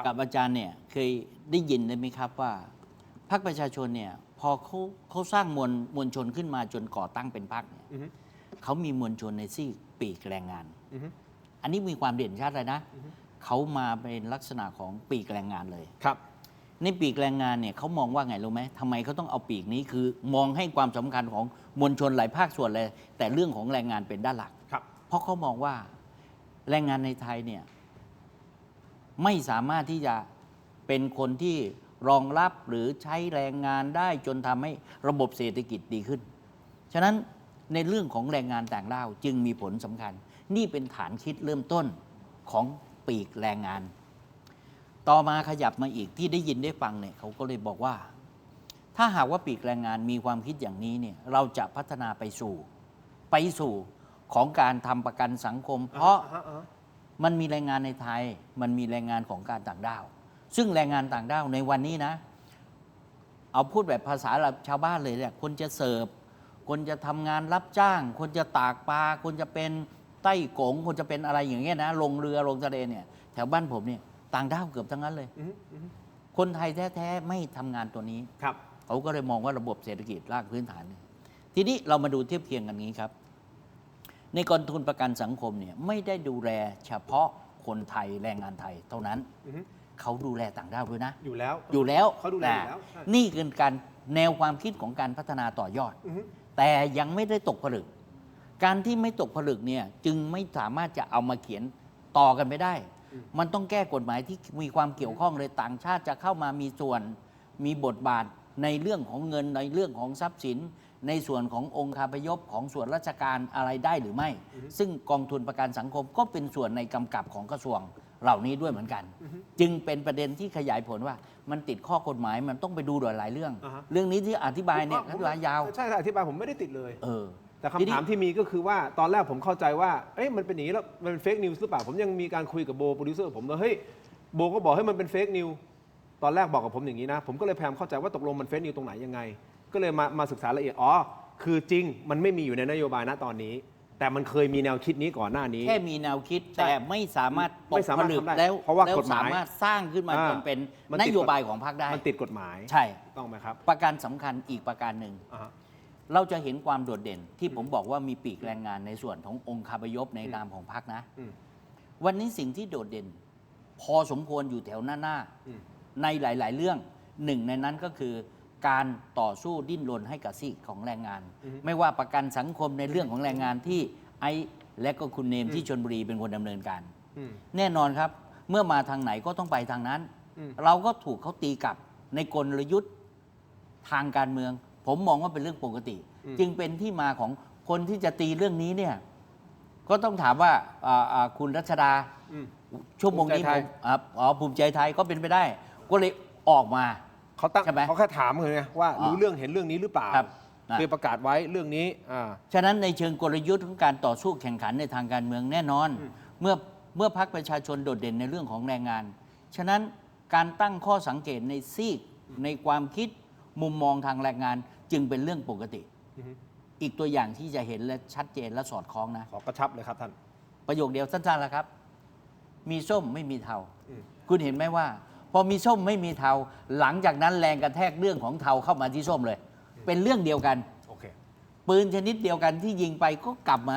กับอาจารย์เนี่ยเคยได้ยินได้ไหมครับว่าพรรคประชาชนเนี่ยพอเขาสร้างมวลชนขึ้นมาจนก่อตั้งเป็นพรรคเนี่ยเขามีมวลชนในซีกปีกแรงงานอันนี้มีความเด่นชัดเลยนะเขามาเป็นลักษณะของปีกแรงงานเลยครับในปีกแรงงานเนี่ยเขามองว่าไงรู้ไหมทำไมเขาต้องเอาปีกนี้คือมองให้ความสำคัญของมวลชนหลายภาคส่วนเลยแต่เรื่องของแรงงานเป็นด้านหลักเพราะเขามองว่าแรงงานในไทยเนี่ยไม่สามารถที่จะเป็นคนที่รองรับหรือใช้แรงงานได้จนทำให้ระบบเศรษฐกิจดีขึ้นฉะนั้นในเรื่องของแรงงานต่างด้าวจึงมีผลสำคัญนี่เป็นฐานคิดเริ่มต้นของปีกแรงงานต่อมาขยับมาอีกที่ได้ยินได้ฟังเนี่ยเขาก็เลยบอกว่าถ้าหากว่าปีกแรงงานมีความคิดอย่างนี้เนี่ยเราจะพัฒนาไปสู่ของการทำประกันสังคมเพราะมันมีแรงงานในไทยมันมีแรงงานของการต่างด้าวซึ่งแรงงานต่างด้าวในวันนี้นะเอาพูดแบบภาษาชาวบ้านเลยเนี่ยคนจะเสิร์ฟคนจะทำงานรับจ้างคนจะตากปลาคนจะเป็นไต้กงคนจะเป็นอะไรอย่างเงี้ยนะลงเรือลงทะเลเนี่ยแถวบ้านผมเนี่ยต่างด้าวเกือบทั้งนั้นเลยคนไทยแท้ๆไม่ทำงานตัวนี้เขาก็เลยมองว่าระบบเศรษฐกิจรากพื้นฐานทีนี้เรามาดูเทียบเคียงกันนี้ครับในกองทุนประกันสังคมเนี่ยไม่ได้ดูแลเฉพาะคนไทยแรงงานไทยเท่านั้นเขาดูแลต่างด้าวด้วยนะอยู่แล้วเขาดูแลอยู่แล้วนี่คือการแนวความคิดของการพัฒนาต่อยอดแต่ยังไม่ได้ตกผลึกการที่ไม่ตกผลึกเนี่ยจึงไม่สามารถจะเอามาเขียนต่อกันไม่ได้มันต้องแก้กฎหมายที่มีความเกี่ยวข้องเลยต่างชาติจะเข้ามามีส่วนมีบทบาทในเรื่องของเงินในเรื่องของทรัพย์สินในส่วนขององค์คาพยพของส่วนราชการอะไรได้หรือไม่ซึ่งกองทุนประกันสังคมก็เป็นส่วนในกำกับของกระทรวงเหล่านี้ด้วยเหมือนกันจึงเป็นประเด็นที่ขยายผลว่ามันติดข้อกฎหมายมันต้องไปดูหลายเรื่องเรื่องนี้ที่อธิบายเนี่ยยาวใช่อธิบายผมไม่ได้ติดเลยแต่คำถามที่มีก็คือว่าตอนแรกผมเข้าใจว่าเอ๊ะมันเป็นอย่างนี้แล้วมันเป็นเฟกนิวส์หรือเปล่าผมยังมีการคุยกับโบโปรดิวเซอร์ผมว่าเฮ้ยโบก็บอกให้มันเป็นเฟกนิวส์ตอนแรกบอกกับผมอย่างนี้นะผมก็เลยพยายามเข้าใจว่าตกลงมันเฟกนิวส์ตรงไหนยังไงก็เลยมาศึกษาละเอียดคือจริงมันไม่มีอยู่ในนโยบายณตอนนี้แต่มันเคยมีแนวคิดนี้ก่อนหน้านี้แค่มีแนวคิดแต่ไม่สามารถตกผลึกแล้วเพราะว่ากฎหมายสามารถสร้างขึ้นมาจนเป็นนโยบายของพรรคได้มันติดกฎหมายใช่ต้องไหมครับประการสำคัญอีกประการหนึ่งเราจะเห็นความโดดเด่นที่ผมบอกว่ามีปีกแรงงานในส่วนขององค์คาพยพในนามของพรรคนะวันนี้สิ่งที่โดดเด่นพอสมควรอยู่แถวหน้าในหลายๆเรื่องหนึ่งในนั้นก็คือการต่อสู้ดิ้นรนให้กับซีกของแรงงานไม่ว่าประกันสังคมในเรื่องของแรงงานที่ไอ้และก็คุณเนมที่ชลบุรีเป็นคนดำเนินการแน่นอนครับเมื่อมาทางไหนก็ต้องไปทางนั้นเราก็ถูกเขาตีกลับในกลยุทธ์ทางการเมืองผมมองว่าเป็นเรื่องปกติจึงเป็นที่มาของคนที่จะตีเรื่องนี้เนี่ยก็ต้องถามว่าคุณรัชดาชั่วโมงนี้ผมภูมิใจไทยก็เป็นไปได้ก็เลยออกมาเขาแค่ถามเลยไงว่ารู้เรื่องเห็นเรื่องนี้หรือเปล่าเคยประกาศไว้เรื่องนี้ฉะนั้นในเชิงกลยุทธ์ของการต่อสู้แข่งขันในทางการเมืองแน่นอนเมื่อ เมื่อพรรคประชาชนโดดเด่นในเรื่องของแรงงาน ฉะนั้นการตั้งข้อสังเกตในซีกในความคิดมุมมองทางแรงงานจึงเป็นเรื่องปกติ อีกตัวอย่างที่จะเห็นและชัดเจนและสอดคล้องนะ ขอกระชับเลยครับท่าน ประโยคเดียวสั้นๆแล้วครับ มีส้มไม่มีเทา คุณเห็นไหมว่า พอมีส้มไม่มีเทา หลังจากนั้นแรงกระแทกเรื่องของเทาเข้ามาที่ส้มเลย เป็นเรื่องเดียวกัน โอเค ปืนชนิดเดียวกันที่ยิงไปก็กลับมา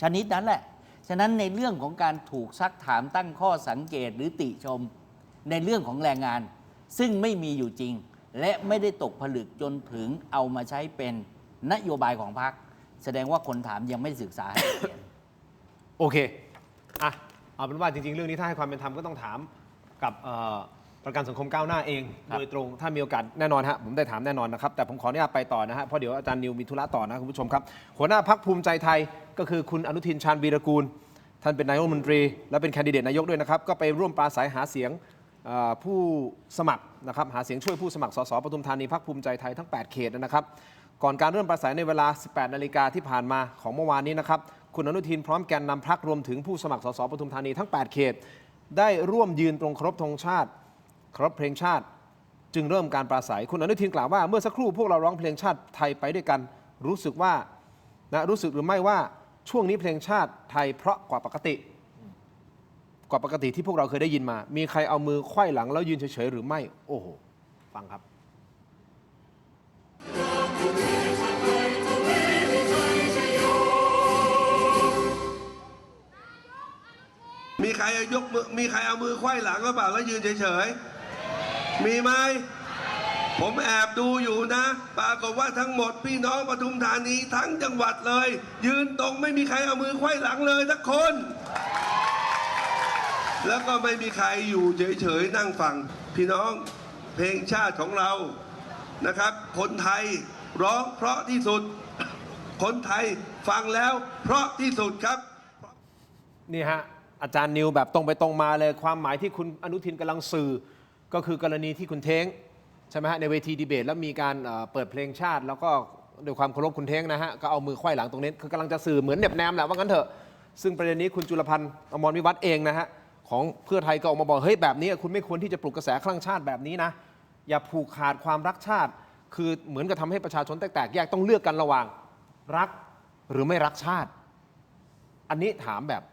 ชนิดนั้นแหละ ฉะนั้นในเรื่องของการถูกซักถามตั้งข้อสังเกตหรือติชม ในเรื่องของแรงงาน ซึ่งไม่มีอยู่จริง และไม่ได้ตกผลึกจนถึงเอามาใช้เป็นนโยบายของพรรคแสดงว่าคนถามยังไม่ศึกษาให้ละเอียด โอเค อ่ะ เอาเป็นว่าจริงๆ เรื่องนี้ถ้าให้ความเป็นธรรมก็ต้องถามกับประกันสังคมก้าวหน้าเอง ครับ โดยตรง ถ้ามีโอกาสแน่นอนฮะ ผมได้ถามแน่นอนนะครับ แต่ผมขออนุญาตไปต่อนะฮะ เพราะเดี๋ยวอาจารย์นิวมีธุระต่อนะคุณผู้ชมครับ หัวหน้าพรรคภูมิใจไทยก็คือคุณอนุทินชาญวีรกูล ท่านเป็นนายกรัฐมนตรี และเป็นแคนดิเดตนายกด้วยนะครับ ก็ไปร่วมปราศัยหาเสียงผู้สมัครนะครับ หาเสียงช่วยผู้สมัครสสปทุมธานีพรรคภูมิใจไทยทั้ง 8 เขตนะครับ ก่อนการเริ่มปราศัยในเวลา 18 นาฬิกาที่ผ่านมาของเมื่อวานนี้นะครับ คุณอนุทินพร้อมแกนนำพรรครวมถึงผู้สมัครสสปทุมธานีทั้ง 8 เขต ได้ร่วมยืนตรงเคารพธงชาติเคารพเพลงชาติ จึงเริ่มการปราศัยคุณอนุทินกล่าวว่าเมื่อสักครู่พวกเราร้องเพลงชาติไทยไปด้วยกัน รู้สึกหรือไม่ว่าช่วงนี้เพลงชาติไทยเพราะกว่าปกติที่พวกเราเคยได้ยินมา มีใครเอามือไขว้หลังแล้วยืนเฉยๆหรือไม่โอ้โหฟังครับ มีใครยกมือมีใครเอามือไขว้หลังหรือเปล่าแล้วยืนเฉยๆมีไหมผมแอบดูอยู่นะปรากฏว่าทั้งหมดพี่น้องปทุมธานีทั้งจังหวัดเลย ยืนตรงไม่มีใครเอามือไขว้หลังเลยสักคน แล้วก็ไม่มีใครอยู่เฉยๆนั่งฟังพี่น้องเพลงชาติของเรานะครับคนไทยร้องเพราะที่สุดคนไทยฟังแล้วเพราะที่สุดครับนี่ฮะอาจารย์นิวแบบตรงไปตรงมาเลยความหมายที่คุณอนุทินกำลังสื่อก็คือกรณีที่คุณเท้งใช่ไหมฮะในเวทีดีเบตแล้วมีการเปิดเพลงชาติ แล้วก็ด้วยความเคารพคุณเท้งนะฮะก็เอามือไขว้หลังตรงนี้คือกำลังจะสื่อเหมือนเน็บแนมแหละว่างั้นเถอะซึ่งประเด็นนี้คุณจุลพันธ์อมรวิวัฒน์เองนะฮะของเพื่อไทยก็ออกมาบอกเฮ้ยแบบนี้คุณไม่ควรที่จะปลุกกระแสคลั่งชาติแบบนี้นะอย่าผูกขาดความรักชาติคือเหมือนกับทำให้ประชาชนแตกแยกต้องเลือกกันระหว่างรักหรือไม่รักชาติอันนี้ถามแบบ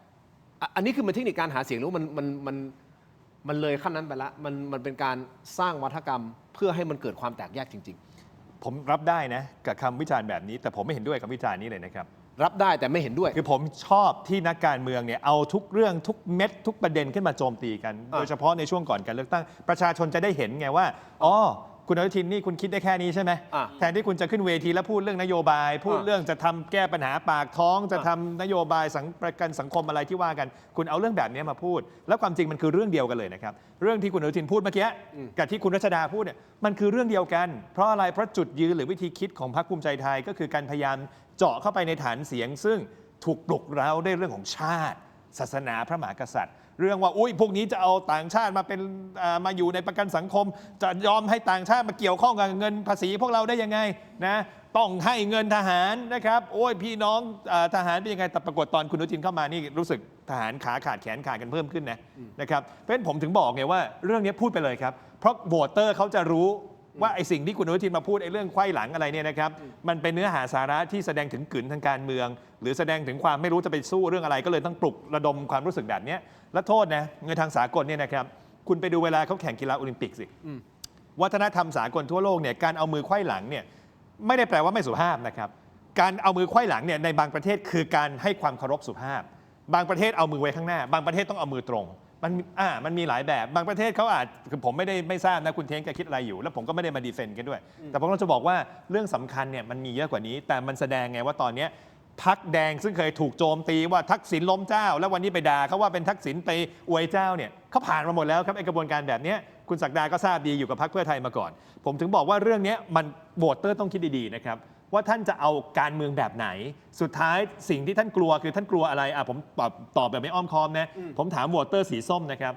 อันนี้คือมันเทคนิคการหาเสียงหรือมันเลยขั้นนั้นไปละมันเป็นการสร้างวัฒกรรมเพื่อให้มันเกิดความแตกแยกจริงๆผมรับได้นะกับคำวิจารณ์แบบนี้แต่ผมไม่เห็นด้วยกับวิจารณ์นี้เลยนะครับรับได้แต่ไม่เห็นด้วยคือผมชอบที่นักการเมืองเนี่ยเอาทุกเรื่องทุกเม็ดทุกประเด็นขึ้นมาโจมตีกันโดยเฉพาะในช่วงก่อนการเลือกตั้งประชาชนจะได้เห็นไงว่าอ๋อคุณอนุทินนี่คุณคิดได้แค่นี้ใช่ไหมแทนที่คุณจะขึ้นเวทีแล้วพูดเรื่องนโยบายพูดเรื่องจะทำแก้ปัญหาปากท้องจะทำนโยบายประกันสังคมอะไรที่ว่ากันคุณเอาเรื่องแบบนี้มาพูดแล้วความจริงมันคือเรื่องเดียวกันเลยนะครับเรื่องที่คุณอนุทินพูดเมื่อกี้กับที่คุณรัชดาพูดเนี่ยมันคือเรื่องเดียวกันเพราะอะไรเพราะจุดยืนหรือวิธีคิดของพรรคภูมิใจไทยก็คือการพยายามเจาะเข้าไปในฐานเสียงซึ่งถูกปลุกเร้าด้วยเรื่องของชาติศาสนาพระมหากษัตริย์เรื่องว่าพวกนี้จะเอาต่างชาติมาเป็นมาอยู่ในประกันสังคมจะยอมให้ต่างชาติมาเกี่ยวข้องกับเงินภาษีพวกเราได้ยังไงนะต้องให้เงินทหารนะครับพี่น้องทหารเป็นยังไงแต่ปรากฏตอนคุณอนุทินเข้ามานี่รู้สึกทหารขาขาดแขนขาดกันเพิ่มขึ้นนะครับเพราะฉะนั้นผมถึงบอกไงว่าเรื่องนี้พูดไปเลยครับเพราะโหวตเตอร์เขาจะรู้ว่าไอ้สิ่งที่คุณอนุทินมาพูดไอ้เรื่องไขว้หลังอะไรเนี่ยนะครับมันเป็นเนื้อหาสาระที่แสดงถึงกึ่นทางการเมืองหรือแสดงถึงความไม่รู้จะไปสู้เรื่องอะไรก็เลยต้องปลุกระดมความรู้สึกแบบนี้และโทษนะในทางสากลเนี่ยนะครับคุณไปดูเวลาเขาแข่งกีฬาโอลิมปิกสิวัฒนธรรมสากลทั่วโลกเนี่ยการเอามือไขว้หลังเนี่ยไม่ได้แปลว่าไม่สุภาพนะครับการเอามือไขว้หลังเนี่ยในบางประเทศคือการให้ความเคารพสุภาพบางประเทศเอามือไว้ข้างหน้าบางประเทศต้องเอามือตรงมันมีหลายแบบบางประเทศเขาอาจคือผมไม่ทราบนะคุณเท้งแกคิดอะไรอยู่แล้วผมก็ไม่ได้มาดีเฟนต์กันด้วยแต่ผมก็จะบอกว่าเรื่องสำคัญเนี่ยมันมีเยอะกว่านี้แต่มันแสดงไงว่าตอนนี้พรรคแดงซึ่งเคยถูกโจมตีว่าทักษิณล้มเจ้าแล้ววันนี้ไปด่าเขาว่าเป็นทักษิณไปอวยเจ้าเนี่ยเขาผ่านมาหมดแล้วครับไอกระบวนการแบบนี้คุณศักดาก็ทราบดีอยู่กับพรรคเพื่อไทยมาก่อนผมถึงบอกว่าเรื่องนี้มันโหวตเตอร์ต้องคิดดีๆนะครับว่าท่านจะเอาการเมืองแบบไหนสุดท้ายสิ่งที่ท่านกลัวคือท่านกลัวอะไรผมตอบแบบไม่อ้อมค้อมนะผมถามโหวตเตอร์สีส้มนะครับ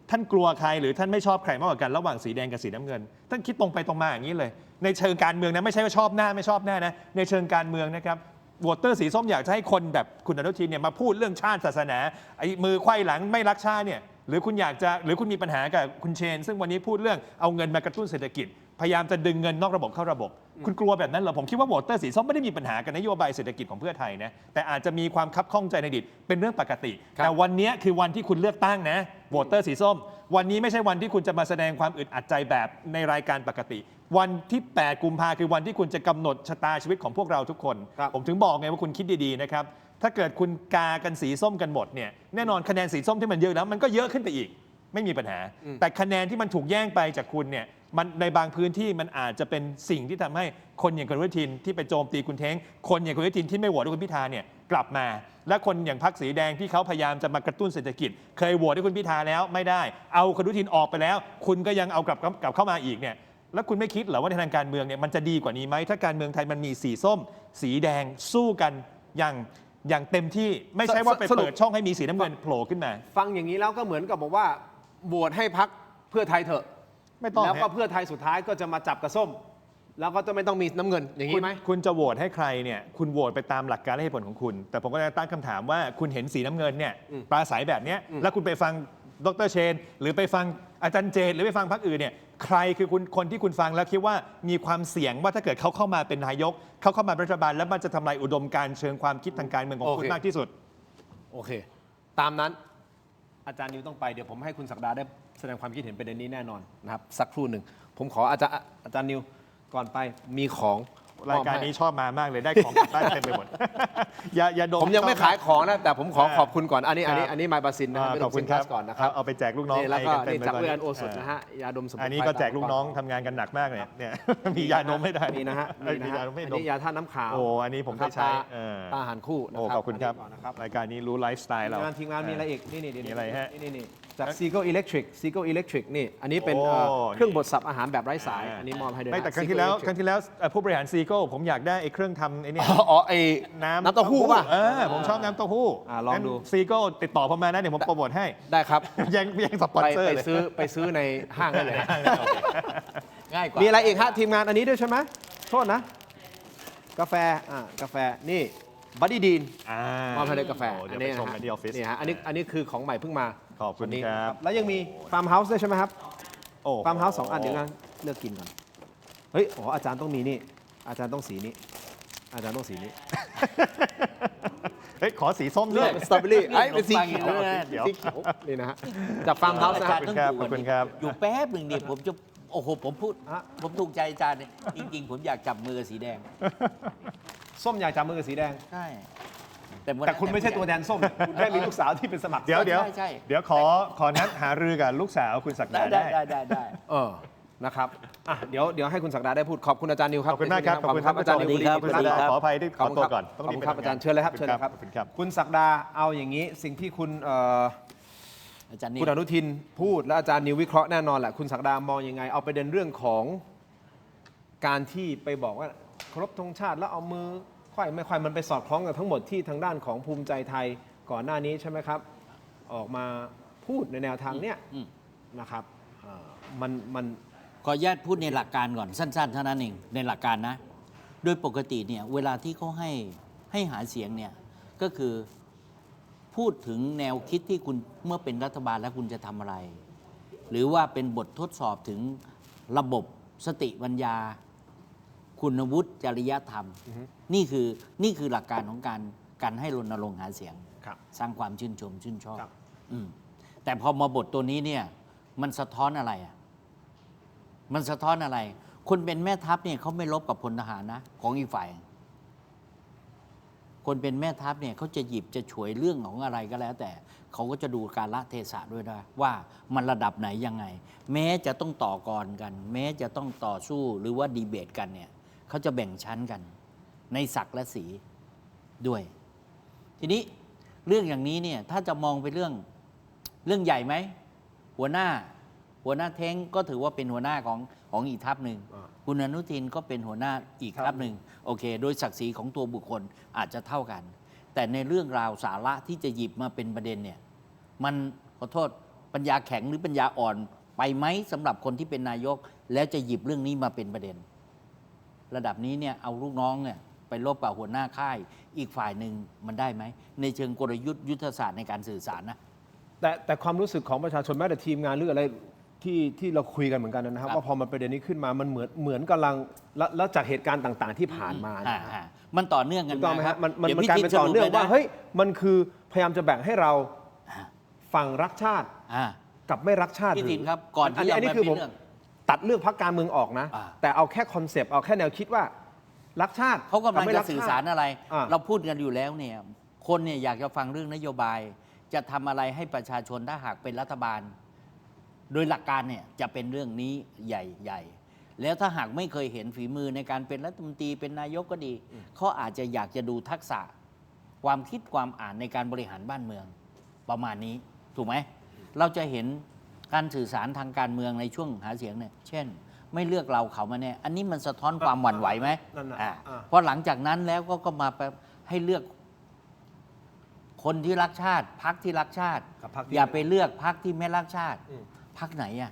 ท่านกลัวใครหรือท่านไม่ชอบใครมากกว่ากันระหว่างสีแดงกับสีน้ำเงินท่านคิดตรงไปตรงมาอย่างนี้เลยในเชิงการเมืองนะไม่ใช่ว่าชอบหน้าไม่ชอบหน้านะในเชิงการเมืองนะครับ โหวตเตอร์สีส้มอยากจะให้คนแบบคุณอนุทินเนี่ยมาพูดเรื่องชาติศาสนาไอ้มือไขว้หลังไม่รักชาติเนี่ยหรือคุณอยากจะหรือคุณมีปัญหากับคุณเชน ซึ่งวันนี้พูดเรื่องเอาเงินมากระตุ้นเศรษฐกิจพยายามจะดึงเงินนอกระบบเข้าระบบ คุณกลัวแบบนั้นเหรอผมคิดว่าโหวตเตอร์สีส้มไม่ได้มีปัญหากับนโยบายเศรษฐกิจของเพื่อไทยนะแต่อาจจะมีความคับข้องใจในอดีตเป็นเรื่องปกติแต่วันนี้คือวันที่คุณเลือกตั้งนะโหวตเตอร์สีส้มวันนี้ไม่ใช่วันที่คุณจะมาแสดงความอึดอัดใจแบบในรายการปกติ วันที่8กุมภาคือวันที่คุณจะกำหนดชะตาชีวิตของพวกเราทุกคนผมถึงบอกไงว่าคุณคิดดีๆนะครับถ้าเกิดคุณกากันสีส้มกันหมดเนี่ยแน่นอนคะแนนสีส้มที่มันเยอะแล้วมันก็เยอะขึ้นไปอีกไม่มีปัญหาแต่คะแนนที่มันถูกแย่งไปจากคุณเนี่ยมันในบางพื้นที่มันอาจจะเป็นสิ่งที่ทำให้คนอย่างคุณอนุทินที่ไปโจมตีคุณเท้งคนอย่างคุณอนุทินที่ไม่โหวตให้คุณพิธาเนี่ยกลับมาและคนอย่างพรรคสีแดงที่เขาพยายามจะมากระตุ้นเศรษฐกิจเคยโหวตให้คุณพิธาแล้วไม่ได้เอาคุณอนุทินออกไปแล้วคุณก็ยังเอากลับเข้ามาอีกเนี่ยแล้วคุณไม่คิดเหรอว่าในทางการเมืองเนี่ยมันจะดีกว่านี้ไหมถ้าการเมืองไทยมันมีสีส้มสีแดงสู้กันอย่างเต็มที่ไม่ใช่ว่าไปเปิดช่องให้มีสีน้ำเงินโผล่ขึ้นมาฟังอย่างนี้แล้วก็เหมือนกับบอกว่าโหวตให้พรรคเพื่อไทยเถอะไม่ต้องแล้วก็เพื่อไทยสุดท้ายก็จะมาจับกับส้มแล้วก็จะไม่ต้องมีน้ำเงินอย่างนี้ไหมคุณจะโหวตให้ใครเนี่ยคุณโหวตไปตามหลักการและเหตุผลของคุณแต่ผมก็จะตั้งคำถามว่าคุณเห็นสีน้ำเงินเนี่ยปราศัยแบบนี้แล้วคุณไปฟังดร.เชนหรือไปฟังอาจารย์เจตหรือไปฟังพรรคอื่นเนี่ยใครคือคนที่คุณฟังแล้วคิดว่ามีความเสี่ยงว่าถ้าเกิดเขาเข้ามาเป็นนายกเขาเข้ามาเป็นรัฐบาลแล้วมันจะทำลายอุดมการณ์เชิงความคิดทางการเมืองของคุณมากที่สุดโอเคตามนั้นอาจารย์นิวต้องไปเดี๋ยวผมให้คุณศักดาได้แสดงความคิดเห็นประเด็นนี้แน่นอนนะครับสักครู่หนึ่งผมขออาจารย์นิวก่อนไปมีของรายการนี้ชอบมามากเลยได้ของได้เต็มไปหมดอย่าดมผมยังไม่ขายของนะแต่ผมขอขอบคุณก่อนอันนี้ไมบาซินนะครับขอบคุณครับก่อนนะครับเอาไปแจกลูกน้องแล้วก็นี่จากเพื่อนโอสถนะฮะยาดมสมุนไพรอันนี้ก็แจกลูกน้องทำงานกันหนักมากเนี่ยมียาดมไม่ได้นี่นะฮะมียาดมไม่ดมอันนี้ยาท่าน้ำขาวโอ้อันนี้ผมได้ใช้อาหารคู่โอ้ขอบคุณครับรายการนี้รู้ไลฟ์สไตล์เราทีมงานมีอะไรอีกนี่มีอะไรฮะนี่จากซีโก้อิเล็กทริกนี่อันนี้เป็นเครื่องบดสับอาหารแบบไร้สายอันนี้มอบให้ด้วยไม่แต่ครั้งที่แล้วผู้บริหารซีโก้ผมอยากได้ไอ้เครื่องทำไอ้นี่ไอ้น้ำเต้าหู้ป่ะผมชอบน้ำเต้าหู้ลองดูซีโก้ติดต่อผมมานะเดี๋ยวผมโปรโมทให้ได้ครับยังสปอนเซอร์เลยไปซื้อในห้างได้เลยง่ายกว่ามีอะไรอีกฮะทีมงานอันนี้ด้วยใช่ไหมโทษนะกาแฟนี่บัดดี้ดีนมอบให้ด้วยกาแฟอันนี้ชมกันที่ออฟฟิศนี่ฮะอันนี้คือของใหม่เพิ่งมาขอบคุณครับ แล้วยังมีฟาร์มเฮาส์ด้วยใช่ไหมครับฟาร์มเฮาส์2 อันเดี๋ยวกันเลือกกินก่อนเฮ้ยอาจารย์ต้องมีนี่อาจารย์ต้องสีนี้อาจารย์ต้องสีนี้เฮ้ยขอสีส้มด้วยสตรอเบอรี่เป็นสีเขียวนี่นะฮะจากฟาร์มเฮาส์นะครับขอบคุณครับอยู่แป๊บหนึ่งเนี่ยผมจะผมพูดผมถูกใจอาจารย์เนี่ยจริงๆผมอยากจับมือสีแดงส้มอยากจับมือสีแดงใช่แต่คุณไม่ใช่ตัวแทนส้มคุณแค่มีลูกสาวที่เป็นสมัครเดี๋ยวขอนัดหารือกับลูกสาวคุณศักดาได้นะครับเดี๋ยวให้คุณศักดาได้พูดขอบคุณอาจารย์นิวครับขอบคุณมากครับขอบคุณครับอาจารย์นิวขออภัยที่ขอตัวก่อนขอบคุณครับอาจารย์เชิญเลยครับเชิญเลยครับคุณศักดาเอาอย่างนี้สิ่งที่คุณอนุทินพูดและอาจารย์นิววิเคราะห์แน่นอนแหละคุณศักดามองยังไงเอาประเด็นเรื่องของการที่ไปบอกว่าเคารพธงชาติแล้วเอามือไม่ค่อยมันไปสอดคล้องกับทั้งหมดที่ทางด้านของภูมิใจไทยก่อนหน้านี้ใช่ไหมครับออกมาพูดในแนวทางเนี้ยนะครับมันขออนุญาตพูดในหลักการก่อนสั้นๆเท่านั้นเองในหลักการนะโดยปกติเนี่ยเวลาที่เขาให้หาเสียงเนี่ยก็คือพูดถึงแนวคิดที่คุณเมื่อเป็นรัฐบาลแล้วคุณจะทำอะไรหรือว่าเป็นบททดสอบถึงระบบสติปัญญาคุณวุฒิจริยธรรมนี่คือหลักการของการให้รณรงค์หาเสียงสร้างความชื่นชมชื่นชอบแต่พอมาบทตัวนี้เนี่ยมันสะท้อนอะไรมันสะท้อนอะไรคนเป็นแม่ทัพเนี่ยเขาไม่ลบกับพลทหารนะของอีกฝ่ายคนเป็นแม่ทัพเนี่ยเขาจะหยิบจะฉวยเรื่องของอะไรก็แล้วแต่เขาก็จะดูกาลเทศะด้วยนะว่ามันระดับไหนยังไงแม้จะต้องต่อกรกันแม้จะต้องต่อสู้หรือว่าดีเบตกันเนี่ยเขาจะแบ่งชั้นกันในศักดิ์และสีด้วยทีนี้เรื่องอย่างนี้เนี่ยถ้าจะมองไปเรื่องใหญ่ไหมหัวหน้าเท้งก็ถือว่าเป็นหัวหน้าของอีกทัพหนึ่งคุณอนุทินก็เป็นหัวหน้าอีกทัพหนึ่งโอเคโดยศักดิ์ศรีของตัวบุคคลอาจจะเท่ากันแต่ในเรื่องราวสาระที่จะหยิบมาเป็นประเด็นเนี่ยมันขอโทษปัญญาแข็งหรือปัญญาอ่อนไปไหมสำหรับคนที่เป็นนายกแล้วจะหยิบเรื่องนี้มาเป็นประเด็นระดับนี้เนี่ยเอาลูกน้องเนี่ย ไปรบกับหัวหน้าค่ายอีกฝ่ายหนึ่งมันได้ไหมในเชิงกลยุทธ์ยุทธศาสตร์ในการสื่อสารนะ แต่ความรู้สึกของประชาชนแม้แต่ทีมงานหรืออะไรที่เราคุยกันเหมือนกันนะครับ ครับ ว่าพอมันประเด็นนี้ขึ้นมามันเหมือนกำลังแล้วจากเหตุการณ์ต่างๆที่ผ่านมาเนี่ย มันต่อเนื่องกัน ถูกต้องไหม ค ค รั รั บบ มัน ดี๋ยว มัน พี่ กลาย ทิ เป็น ศ ต่อเนื่อง สรุปล ว่า นะ เฮ้ยมันคือพยายามจะแบ่งให้เรา อ่า ฝั่งรักชาติ อ่า กับไม่รักชาติ พี่ทินครับก่อนที่ อันนี้ จะ คือผม เรื่อง ตัดเรื่องพรรคการเมืองออกนะ อ่า แต่เอาแค่คอนเซปต์เอาแค่แนวคิดว่ารักชาติ เขากำลัง ไม่ จะ รัชติ สื่อสารอะไร อ่า เราพูดกันอยู่แล้วเนี่ยคนเนี่ยอยากจะฟังเรื่องนโยบาย จะทำอะไรให้ประชาชนถ้าหากเป็นรัฐบาล โดยหลักการเนี่ยจะเป็นเรื่องนี้ใหญ่ๆแล้วถ้าหากไม่เคยเห็นฝีมือในการเป็นรัฐมนตรีเป็นนายกก็ดีเขาอาจจะอยากจะดูทักษะ ความคิดความอ่านในการบริหารบ้านเมืองประมาณนี้ถูกไหมเราจะเห็นการสื่อสารทางการเมืองในช่วงหาเสียงเนี่ยเช่น ไม่เลือกเราเขามาแน่อันนี้มันสะท้อนความหวั่นไหวไหม นั่นน่ะ พอหลังจากนั้นแล้วก็มาให้เลือกคนที่รักชาติพรรคที่รักชาติ กับพรรคที่ อย่าไปเลือกพรรคที่ไม่รักชาติ อืม พรรคไหนอ่ะ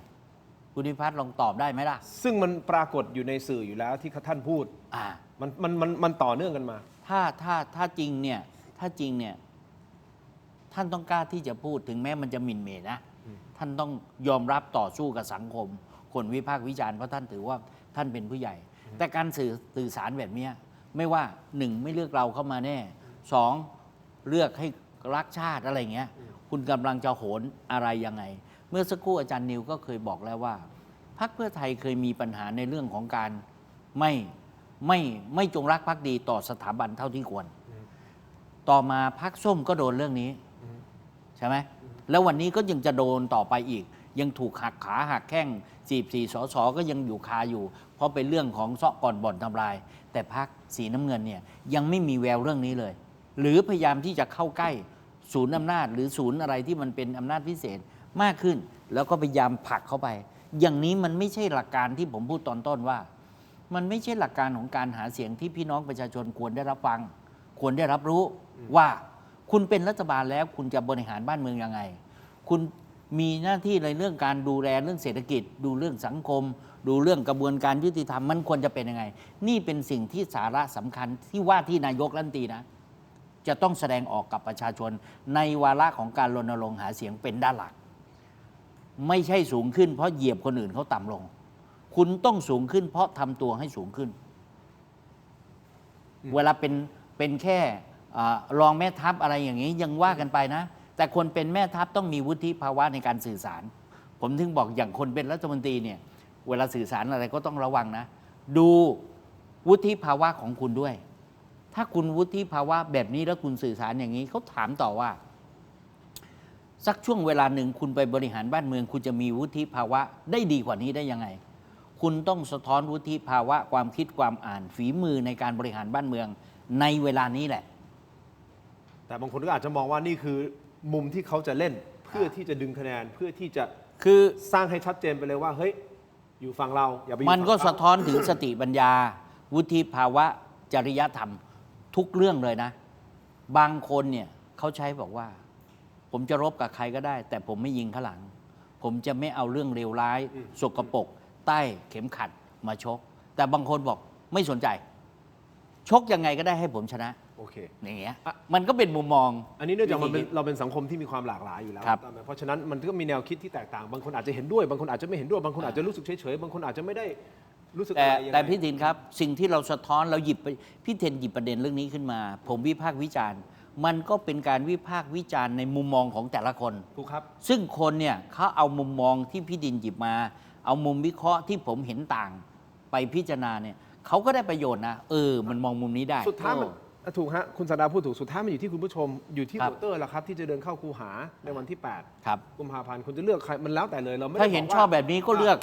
คุณนิพัฒน์ลองตอบได้ไหมล่ะ ซึ่งมันปรากฏอยู่ในสื่ออยู่แล้วที่ท่านพูด อ่า มันต่อเนื่องกันมา ถ้าจริงเนี่ยท่านต้องกล้าที่จะพูดถึงแม้มันจะหมิ่นเหม่นะท่านต้องยอมรับต่อสู้กับสังคม คนวิพากษ์วิจารณ์เพราะท่านถือว่าท่านเป็นผู้ใหญ่ แต่การสื่อสารแบบเนี้ยไม่ว่าหนึ่งไม่เลือกเราเข้ามาแน่สองเลือกให้รักชาติอะไรเงี้ยคุณกำลังจะโหนอะไรยังไง เมื่อสักครู่อาจารย์นิวก็เคยบอกแล้วว่าพรรคเพื่อไทยเคยมีปัญหาในเรื่องของการไม่จงรักภักดีต่อสถาบันเท่าที่ควร ต่อมาพรรคส้มก็โดนเรื่องนี้ใช่ไหมแล้ววันนี้ก็ยังจะโดนต่อไปอีก ยังถูกหักขาหักแข้ง44 สสก็ยังอยู่คาอยู่ เพราะเป็นเรื่องของเซาะก่อนบ่อนทำลาย แต่พรรคสีน้ำเงินเนี่ยยังไม่มีแววเรื่องนี้เลย หรือพยายามที่จะเข้าใกล้ศูนย์อำนาจหรือศูนย์อะไรที่มันเป็นอำนาจพิเศษมากขึ้น แล้วก็พยายามผลักเข้าไป อย่างนี้มันไม่ใช่หลักการที่ผมพูดตอนต้นว่า มันไม่ใช่หลักการของการหาเสียงที่พี่น้องประชาชนควรได้รับฟัง ควรได้รับรู้ว่าคุณเป็นรัฐบาลแล้วคุณจะบริหารบ้านเมืองยังไง คุณมีหน้าที่ในเรื่องการดูแลเรื่องเศรษฐกิจ ดูเรื่องสังคม ดูเรื่องกระบวนการยุติธรรมมันควรจะเป็นยังไง นี่เป็นสิ่งที่สาระสำคัญที่ว่าที่นายกรัฐมนตรีนะ จะต้องแสดงออกกับประชาชนในวาระของการรณรงค์หาเสียงเป็นด้านหลัก ไม่ใช่สูงขึ้นเพราะเหยียบคนอื่นเขาต่ำลง คุณต้องสูงขึ้นเพราะทำตัวให้สูงขึ้น เวลาเป็นแค่รองแม่ทัพอะไรอย่างนี้ยังว่ากันไปนะ แต่คนเป็นแม่ทัพต้องมีวุฒิภาวะในการสื่อสาร ผมถึงบอกอย่างคนเป็นรัฐมนตรีเนี่ยเวลาสื่อสารอะไรก็ต้องระวังนะ ดูวุฒิภาวะของคุณด้วย ถ้าคุณวุฒิภาวะแบบนี้แล้วคุณสื่อสารอย่างนี้เขาถามต่อว่า สักช่วงเวลาหนึ่งคุณไปบริหารบ้านเมือง คุณจะมีวุฒิภาวะได้ดีกว่านี้ได้ยังไง คุณต้องสะท้อนวุฒิภาวะความคิดความอ่านฝีมือในการบริหารบ้านเมืองในเวลานี้แหละ แต่บางคนก็อาจจะมองว่านี่คือมุมที่เขาจะเล่นเพื่อที่จะดึงคะแนนเพื่อที่จะ คือ สร้างให้ชัดเจนไปเลยว่าเฮ้ยอยู่ฝั่งเราอย่าไปอยู่ มันก็ ฝั่งเขา สะท้อนถึงสติปัญญา วุฒิภาวะจริยธรรมทุกเรื่องเลยนะ บางคนเนี่ยเขาใช้บอกว่า ผมจะรบกับใครก็ได้ แต่ผมไม่ยิงข้างหลัง ผมจะไม่เอาเรื่องเลวร้ายสกปรกใต้เข็มขัดมาชก แต่บางคนบอกไม่สนใจ ชกยังไงก็ได้ให้ผมชนะ โอเค อย่างเงี้ยมันก็เป็นมุมมอง อันนี้เนื่องจากมันเป็น วิธีคิด เราเป็นสังคมที่มีความหลากหลายอยู่แล้ว ครับ เพราะฉะนั้นมันก็มีแนวคิดที่แตกต่าง บางคนอาจจะเห็นด้วย บางคนอาจจะไม่เห็นด้วย บางคนอาจจะรู้สึกเฉยๆ บางคนอาจจะไม่ได้รู้สึกอะไรยังไง แต่พี่ทินครับ สิ่งที่เราสะท้อนเราหยิบไปพี่เทนหยิบประเด็นเรื่องนี้ขึ้นมา ผมวิพากษ์วิจารณ์ มันก็เป็นการวิพากษ์วิจารณ์ในมุมมองของแต่ละคน ถูกครับ ซึ่งคนเนี่ยเขาเอามุมมองที่พี่ดินหยิบมา เอามุมวิเคราะห์ที่ผมเห็นต่างไปพิจารณาเนี่ยเขาก็ได้ประโยชน์นะมันมองมุมนี้ได้ สุดท้ายมันถูกฮะคุณสดาพูดถูกสุดท้ายมันอยู่ที่คุณผู้ชมอยู่ที่ ครั โห บ วตเตอร์แหละครับที่จะเดินเข้าคูหาในวันที่ ครับ 8 กุมภาพันธ์คุณจะเลือกใครมันแล้วแต่เลยเราไม่ได้ ถ้าเห็น บกว่ ชอบแบบนี้ก็เลือก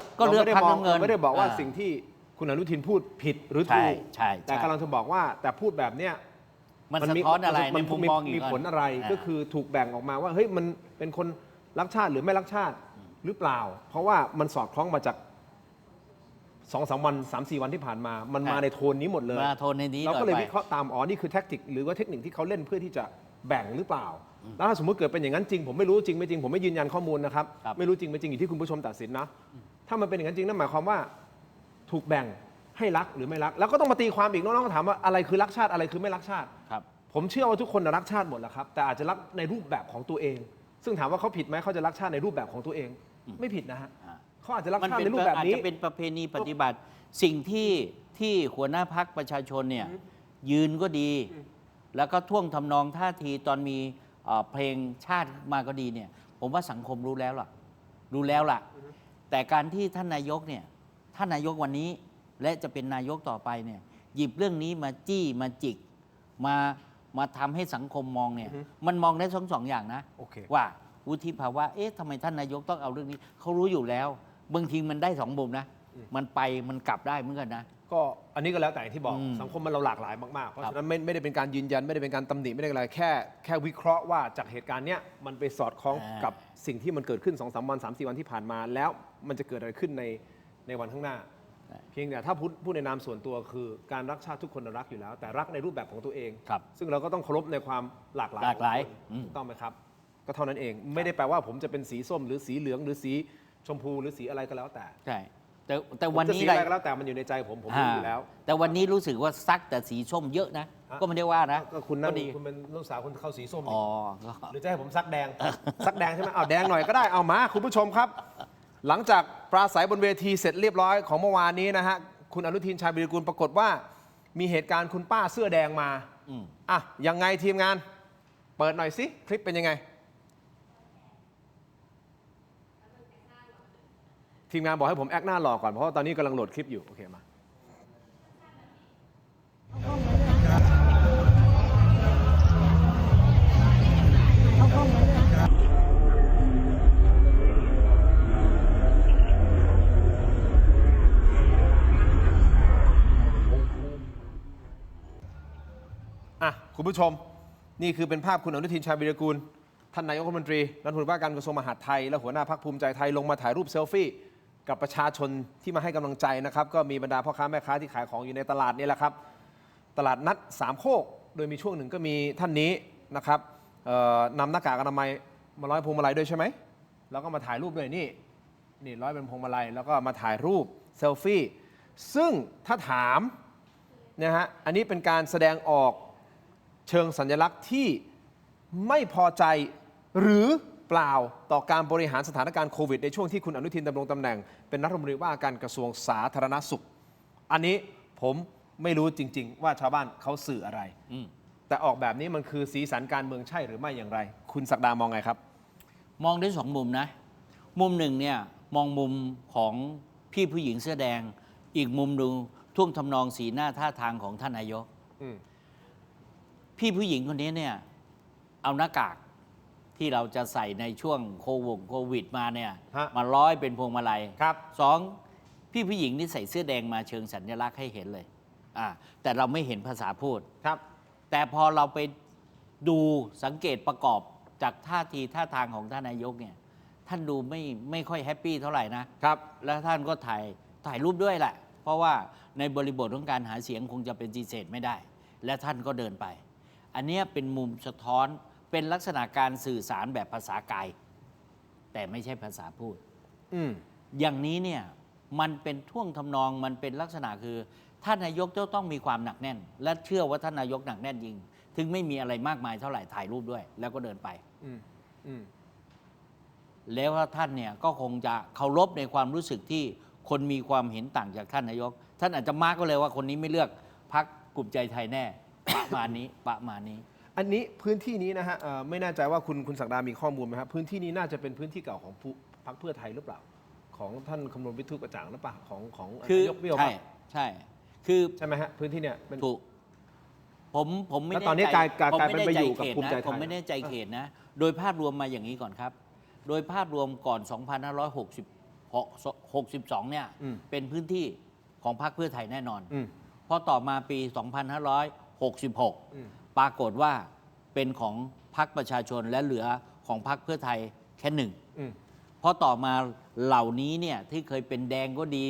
พรรคน้ำเงิน ราไม่ได้บอกว่าสิ่งที่คุณอนุทินพูดผิดหรือถูก ใช่ แต่กำลังจะบอกว่าแต่พูดแบบเนี้ย มันสะท้อนอะไรใน มัน มุมมองอีก มีผลอะไรก็คือถูกแบ่งออกมาว่าเฮ้ยมันเป็นคนรักชาติหรือไม่รักชาติหรือเปล่า เพราะว่ามันสอดคล้องมาจาก2-3 วัน 3-4 วันที่ผ่านมา มันมาในโทนนี้หมดเลย มาโทนในนี้ เราก็เลย ต่อไป วิเคราะห์ตามนี่คือแท็กติกหรือว่าเทคนิคที่เขาเล่นเพื่อที่จะแบ่งหรือเปล่า แล้วถ้าสมมติเกิดเป็นอย่างนั้นจริงผมไม่รู้จริงไม่จริงผมไม่ยืนยันข้อมูลนะครับ ครับ ไม่รู้จริงไม่จริงอยู่ที่คุณผู้ชมตัดสินนะถ้ามันเป็นอย่างนั้นจริงนั่นหมายความว่าถูกแบ่ง ให้รักหรือไม่รัก แล้วก็ต้องมาตีความอีกน้องๆก็ถามว่าอะไรคือรักชาติอะไรคือไม่รักชาติ ครับ ผมเชื่อว่าทุกคนน่ะรักชาติหมดแหละครับแต่อาจจะรักในรูปแบบของตัวเอง ซึ่งถามว่าเขาผิดไหมเขาจะรักชาติในรูปแบบของตัวเอง ไม่ผิดนะฮะเขาอาจจะรัก มัน ชาติ เป็น ในรูปแบบ อาจ นี้ จะเป็นประเพณีปฏิบัติสิ่งที่หัวหน้าพักประชาชนเนี่ยยืนก็ดี แล้วก็ท่วงทำนองท่าทีตอนมีเพลงชาติมาก็ดีเนี่ยผมว่าสังคมรู้แล้วล่ะแต่การที่ท่านนายกเนี่ยท่านนายกวันนี้และจะเป็นนายกต่อไปเนี่ยหยิบเรื่องนี้มาจี้มาจิกมาทำให้สังคมมองเนี่ยมันมองได้สองอย่างนะ โอเค ว่าวุฒิภาวะทำไมท่านนายกต้องเอาเรื่องนี้เขารู้อยู่แล้วบางทีมันได้สองมุมนะมันไปมันกลับได้เหมือนกันนะ ก็อันนี้ก็แล้วแต่อย่างที่บอก อืม สังคมมันเราหลากหลายมากๆเพราะ ครับ ฉะนั้นไม่ได้เป็นการยืนยันไม่ได้เป็นการตำหนิไม่ได้อะไรแค่วิเคราะห์ว่าจากเหตุการณ์เนี้ยมันไปสอดคล้องกับสิ่งที่มันเกิดขึ้น 2-3 วัน 3-4 วันที่ผ่านมา แล้วมันจะเกิดอะไรขึ้นในวันข้างหน้า เพียงแต่ถ้าพูดในนามส่วนตัวคือการรักชาติทุกคนรักอยู่แล้ว แต่รักในรูปแบบของตัวเอง ครับ ซึ่งเราก็ต้องเคารพในความหลากหลาย หลากหลาย ของคนถูกต้องไหมครับ ก็เท่านั้นเองไม่ได้แปลว่าผมจะเป็นสีส้มหรือสีเหลืองหรือสีชมพูหรือสีอะไรก็แล้วแต่ ใช่แต่ ผม วัน จะ นี้ สีอะไรก็แล้วแต่มันอยู่ในใจผมรู้อยู่แล้ว แต่วันนี้รู้สึกว่าซักแต่สีส้มเยอะนะ ก็ไม่ได้ว่านะ ก็คุณนั่ง ดี คุณเป็นลูกสาวคุณเข้าสีส้ม อ๋อ หรือจะให้ผมซักแดง ซักแดงใช่ไหมเอาแดงหน่อยก็ได้เอามาคุณผู้ชมครับ หลังจากปราศัยบนเวทีเสร็จเรียบร้อยของเมื่อวานนี้นะฮะคุณอนุทินชาญวิรุฬปรากฏว่า มีเหตุการณ์คุณป้าเสื้อแดงมา อืม อ่ะยังไงทีมงาน เปิดหน่อยสิคลิปเป็นยังไง ทีมงานบอกให้ผมแอคหน้าหล่อก่อนเพราะว่าตอนนี้กำลังโหลดคลิปอยู่โอเคมา อ่ะคุณผู้ชมนี่คือเป็นภาพคุณอนุทินชาญวิรุฬท่านนายกรัฐมนตรีรัฐมนตรีว่าการกระทรวงมหาดไทยและหัวหน้าพรรคภูมิใจไทยลงมาถ่ายรูปเซลฟี่กับประชาชนที่มาให้กำลังใจนะครับก็มีบรรดาพ่อค้าแม่ค้าที่ขายของอยู่ในตลาดนี่แหละครับตลาดนัดสามโคกโดยมีช่วงหนึ่งก็มีท่านนี้นะครับนำหน้ากากอนามัยมาร้อยพวงมาลัยด้วยใช่ไหมแล้วก็มาถ่ายรูปด้วยนี่ร้อยเป็นพวงมาลัยแล้วก็มาถ่ายรูปเซลฟี่ซึ่งถ้าถามนะฮะอันนี้เป็นการแสดงออกเชิงสัญลักษณ์ที่ไม่พอใจหรือเปล่าต่อการบริหารสถานการณ์โควิดในช่วงที่คุณอนุทินดำรงตำแหน่งเป็นรัฐมนตรีว่าการกระทรวงสาธารณสุข อันนี้ผมไม่รู้จริง ๆ ว่าชาวบ้านเขาสื่ออะไร แต่ออกแบบนี้มันคือสีสันการเมืองใช่หรือไม่อย่างไร คุณศักดามองไงครับ มองได้สองมุมนะ มุมหนึ่งเนี่ยมองมุมของพี่ผู้หญิงเสื้อแดง อีกมุมหนึ่งท่วงทำนองสีหน้าท่าทางของท่านนายก พี่ผู้หญิงคนนี้เนี่ยเอาหน้ากากที่เราจะใส่ในช่วงโควิดมาเนี่ย ฮะ มาร้อยเป็นพวงมาลัย ครับ สองพี่ผู้หญิงนี่ใส่เสื้อแดงมาเชิงสัญลักษณ์ให้เห็นเลยแต่เราไม่เห็นภาษาพูด ครับ แต่พอเราไปดูสังเกตประกอบจากท่าทีท่าทางของท่านนายกเนี่ยท่านดูไม่ค่อยแฮปปี้เท่าไหร่นะครับ แล้วท่านก็ถ่ายรูปด้วยแหละ เพราะว่าในบริบทของการหาเสียงคงจะเป็นปฏิเสธไม่ได้ และท่านก็เดินไป อันเนี้ยเป็นมุมสะท้อนเป็นลักษณะการสื่อสารแบบภาษากาย แต่ไม่ใช่ภาษาพูด อย่างนี้เนี่ยมันเป็นท่วงทำนองมันเป็นลักษณะคือท่านนายกจะต้องมีความหนักแน่น และเชื่อว่าท่านนายกหนักแน่นจริง ถึงไม่มีอะไรมากมายเท่าไหร่ถ่ายรูปด้วย แล้วก็เดินไป แล้วท่านเนี่ยก็คงจะเคารพในความรู้สึกที่คนมีความเห็นต่างจากท่านนายก ท่านอาจจะมาร์กก็เลยว่าคนนี้ไม่เลือกพรรคภูมิใจไทยแน่ ประมาณนี้ อันนี้พื้นที่นี้นะฮะไม่แน่ใจว่าคุณศักดามีข้อมูลไหมครับพื้นที่นี้น่าจะเป็นพื้นที่เก่าของพรรคเพื่อไทยหรือเปล่า ของท่านคำนวณวิทูลกระจ่างหรือเปล่าของ คือน ายกเบี้ยว ใช่คือ ใช่ไหมฮะพื้นที่เนี่ยเป็น ถูกผมไม่ แล้ว แน่ ตอนนี้ ใจ กลายเป็นไปอยู่กับภูมิใจไทย ผมไม่แน่ใจเขตนะ โดยภาพรวมมาอย่างนี้ก่อนครับ โดยภาพรวมก่อน 2562 เนี่ยเป็นพื้นที่ของพรรคเพื่อไทยแน่นอน พอต่อมาปี 2566 ปรากฏว่าเป็นของพรรคประชาชนและเหลือของพรรคเพื่อไทยแค่หนึ่ง เพราะต่อมาเหล่านี้เนี่ยที่เคยเป็นแดงก็ดี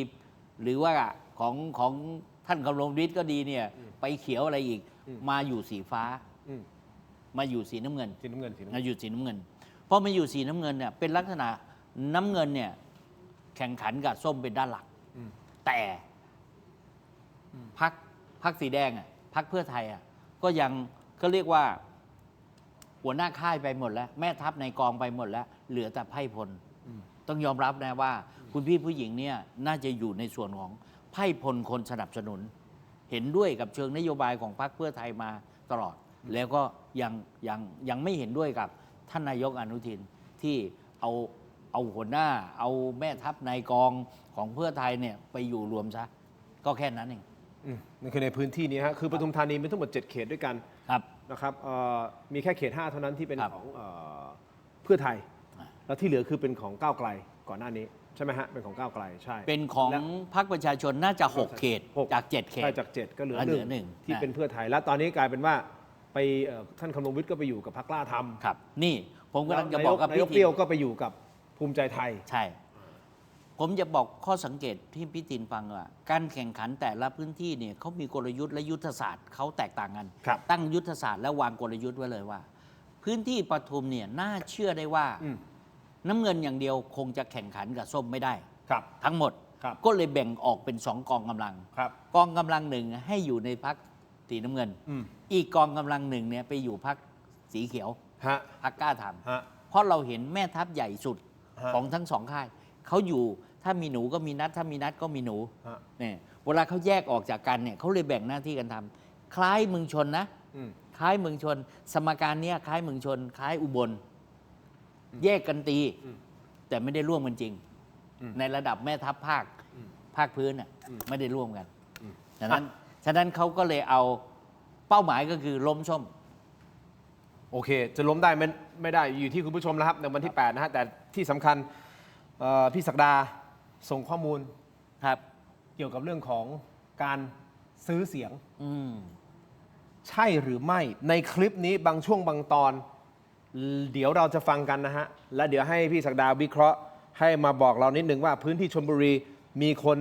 หรือว่าของท่านคำรงวิทย์ก็ดีเนี่ยไปเขียวอะไรอีกมาอยู่สีฟ้ามาอยู่สีน้ำเงินมาอยู่สีน้ำเงินพอมาอยู่สีน้ำเงินเนี่ยเป็นลักษณะน้ำเงินเนี่ยแข่งขันกับส้มเป็นด้านหลักแต่ พักสีแดงอ่ะพักเพื่อไทยอ่ะก็ยังก็เรียกว่าหัวหน้าค่ายไปหมดแล้ว แม่ทัพในกองไปหมดแล้ว เหลือแต่ไพร่พลต้องยอมรับนะว่า คุณพี่ผู้หญิงเนี่ยน่าจะอยู่ในส่วนของไพร่พลคนสนับสนุน เห็นด้วยกับเชิงนโยบายของพรรคเพื่อไทยมาตลอด แล้วก็ยังไม่เห็นด้วยกับท่านนายกอนุทินที่เอาหัวหน้า เอาแม่ทัพนายกองของเพื่อไทยเนี่ยไปอยู่รวมซะก็แค่นั้นเอง นี่คือในพื้นที่นี้ฮะคือปทุมธานีมีทั้งหมด 7 เขตด้วยกัน ครับ นะครับมีแค่เขต 5 เท่านั้นที่เป็น ครับ ของเพื่อไทย แล้วที่เหลือคือเป็นของก้าวไกลก่อนหน้านี้ใช่ไหมฮะเป็นของก้าวไกลใช่ เป็นของ และ พรรคประชาชนน่าจะ 6 เขต 6 จาก 7 เขต ใช่จาก 7 ก็เหลือ เหลือ ห หนึ่ นึ่ ง งที่เป็นเพื่อไทย แล้วตอนนี้กลายเป็นว่าไปท่านคำนวณวิทย์ก็ไปอยู่กับพรรคกล้าทำ ครับ นี่ผมกำลังจะ นาย บอก ก กับ นายก พี่ เปรี้ยว ทิน ก็ไปอยู่กับภูมิใจไทย ใช่ ผมจะบอกข้อสังเกตที่พี่ทินฟังว่า การแข่งขันแต่ละพื้นที่เนี่ยเขามีกลยุทธ์และยุทธศาสตร์เขาแตกต่างกัน ครับ ตั้งยุทธศาสตร์และวางกลยุทธ์ไว้เลยว่า พื้นที่ปทุมเนี่ยน่าเชื่อได้ว่า น้ำเงินอย่างเดียวคงจะแข่งขันกับส้มไม่ได้ ครับ ทั้งหมด ครับ ก็เลยแบ่งออกเป็น 2 กองกำลัง ครับ กองกำลังหนึ่งให้อยู่ในพรรคสีน้ำเงิน อีกกองกำลังหนึ่งเนี่ยไปอยู่พรรคสีเขียว ฮะ พรรคกล้าท ฮะ ำเพราะเราเห็นแม่ทัพใหญ่สุด ฮะ ของทั้งสองค่ายเขาอยู่ถ้ามีหนูก็มีนัดถ้ามีนัดก็มีหนู ฮะ เนี่ยเวลาเขาแยกออกจากกันเนี่ยเขาเลยแบ่งหน้าที่กันทำคล้ายเมืองชนนะ อืม คล้ายเมืองชน สมการเนี้ยคล้ายเมืองชน คล้ายอุบล แยกกันตี แต่ไม่ได้ร่วมกันจริง ในระดับแม่ทัพภาคพื้นน่ะไม่ได้ร่วมกันฉะนั้นเขาก็เลยเอาเป้าหมายก็คือล้มส้ม โอเค จะล้มได้ไม่ได้อยู่ที่คุณผู้ชมแล้วครับในวันที่ 8 นะฮะ แต่ที่สำคัญพี่ศักดาส่งข้อมูล ครับ เกี่ยวกับเรื่องของการซื้อเสียง อืม ใช่หรือไม่ในคลิปนี้บางช่วงบางตอน เดี๋ยวเราจะฟังกันนะฮะ และเดี๋ยวให้พี่ศักดาวิเคราะห์ให้มาบอกเรานิดนึงว่าพื้นที่ชลบุรีมีคน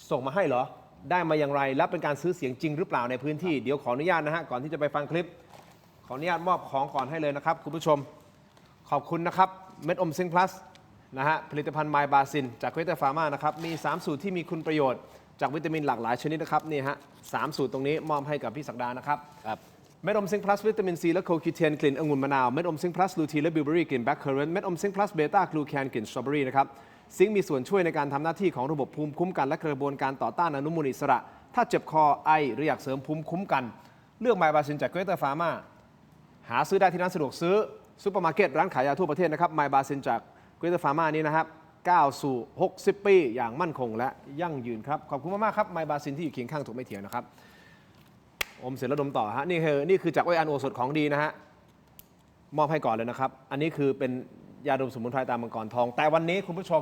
ส่งมาให้เหรอ ได้มาอย่างไร และเป็นการซื้อเสียงจริงหรือเปล่าในพื้นที่เดี๋ยวขออนุญาตนะฮะก่อนที่จะไปฟังคลิป ขออนุญาตมอบของก่อนให้เลยนะครับคุณผู้ชมขอบคุณนะครับเม็ดอมซิงพลัสนะฮะผลิตภัณฑ์ไมบาซินจากเวเตอร์ฟาร์มานะครับมี 3 สูตรที่มีคุณประโยชน์จากวิตามินหลากหลายชนิดนะครับนี่ฮะ3 สูตรตรงนี้มอบให้กับพี่ศักดานะครับ ครับ เม็ดอมซิงพลัสวิตามินซีและโคคิเทนกลิ่นองุ่นมะนาวเม็ดอมซิงพลัสลูทีนและบิวเบอรี่กลิ่นแบล็คเคอร์เรนต์เม็ดอมซิงพลัสเบต้ากลูแคนกลิ่นสตรอเบอรี่นะครับซิงค์มีส่วนช่วยในการทำหน้าที่ของระบบภูมิคุ้มกันและกระบวนการต่อต้านอนุมูลอิสระ ถ้าเจ็บคอไอหรืออยากเสริมภูมิคุ้มกันเลือกไมบาซินจากเวเตอร์ฟาร์มาหาซื้อได้ที่ร้านสะดวกซื้อซูเปอร์มาร์เก็ตร้านขายยาทั่วประเทศนะครับไมบาซินจากเวเตอร์ฟาร์มานี้นะครับก้าวสู่ 60 ปีอย่างมั่นคงและยั่งยืนครับขอบคุณมากๆครับไมบาซินที่อยู่เคียงข้างถูกไม่เถียงนะครับอมเสร็จแล้วดมต่อฮะนี่คือจากอ้อยอันโอสถของดีนะฮะมอบให้ก่อนเลยนะครับอันนี้คือเป็นยาดมสมุนไพรตามมังกรทองแต่วันนี้คุณผู้ชม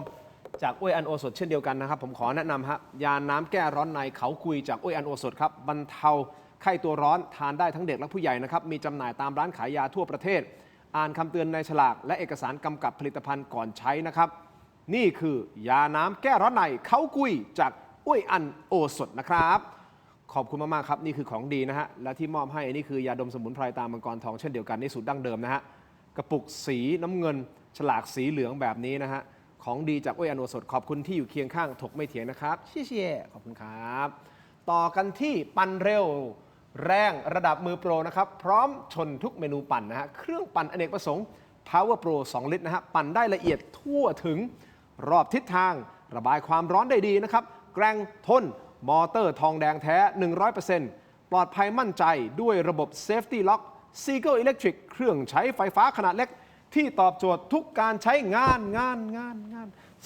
จากอ้อยอันโอสถเช่นเดียวกันนะครับผมขอแนะนำฮะยาน้ำแก้ร้อนในเขากุยจากอ้อยอันโอสถครับบรรเทาไข้ตัวร้อนทานได้ทั้งเด็กและผู้ใหญ่นะครับมีจำหน่ายตามร้านขายยาทั่วประเทศอ่านคำเตือนในฉลากและเอกสารกำกับผลิตภัณฑ์ก่อนใช้นะครับนี่คือยาน้ำแก้ร้อนในเขากุยจากอ้อยอันโอสถนะครับขอบคุณมากๆครับนี่คือของดีนะฮะและที่มอบให้นี่คือยาดมสมุนไพรตามมังกรทองเช่นเดียวกันนี่สูตรดั้งเดิมนะฮะกระปุกสีน้ำเงินฉลากสีเหลืองแบบนี้นะฮะของดีจากอ้อยอันโอสถขอบคุณที่อยู่เคียงข้างถกไม่เถียงนะครับเชี่ยขอบคุณครับต่อกันที่ปั่นเร็วแรงระดับมือโปรนะครับพร้อมชนทุกเมนูปั่นนะฮะเครื่องปั่นอเนกประสงค์ Power Pro 2 ลิตรนะฮะปั่นได้ละเอียดทั่วถึงรอบทิศทางระบายความร้อนได้ดีนะครับแกร่งทนมอเตอร์ทองแดงแท้ 100% ปลอดภัยมั่นใจด้วยระบบ Safety Lock Seagull Electric เครื่องใช้ไฟฟ้าขนาดเล็กที่ตอบโจทย์ทุกการใช้งาน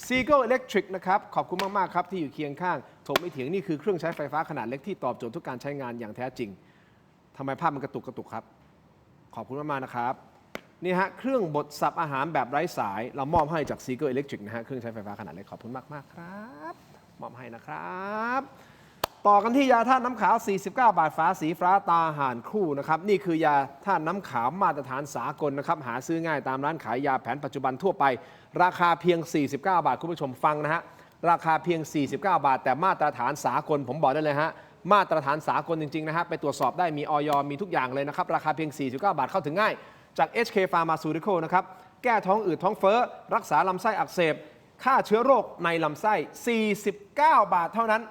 Seagull Electric นะครับขอบคุณมากๆครับที่อยู่เคียงข้างถกไม่เถียงนี่คือเครื่องใช้ไฟฟ้าขนาดเล็กที่ตอบโจทย์ทุกการใช้งานอย่างแท้จริงทำไมภาพมันกระตุกครับขอบคุณมากๆนะครับนี่ฮะเครื่องบดสับอาหารแบบไร้สายเรามอบให้จาก Seagull Electric นะฮะเครื่องใช้ไฟฟ้าขนาดเล็กขอบคุณมากๆครับมอบให้นะครับต่อกันที่ยาธาตุน้ำขาว49 บาทฝาสีฟ้าตาห่านคู่นะครับนี่คือยาธาตุน้ำขาวมาตรฐานสากลนะครับหาซื้อง่ายตามร้านขายยาแผนปัจจุบันทั่วไปราคาเพียง49 บาทคุณผู้ชมฟังนะฮะราคาเพียง49 บาทแต่มาตรฐานสากลผมบอกได้เลยฮะมาตรฐานสากลจริงๆนะฮะไปตรวจสอบได้มีอย.มีทุกอย่างเลยนะครับราคาเพียง49 บาทเข้าถึงง่ายจาก HK Pharmaceutical นะครับแก้ท้องอืดท้องเฟ้อรักษาลำไส้อักเสบฆ่าเชื้อโรคในลำไส้49 บาทเท่านั้น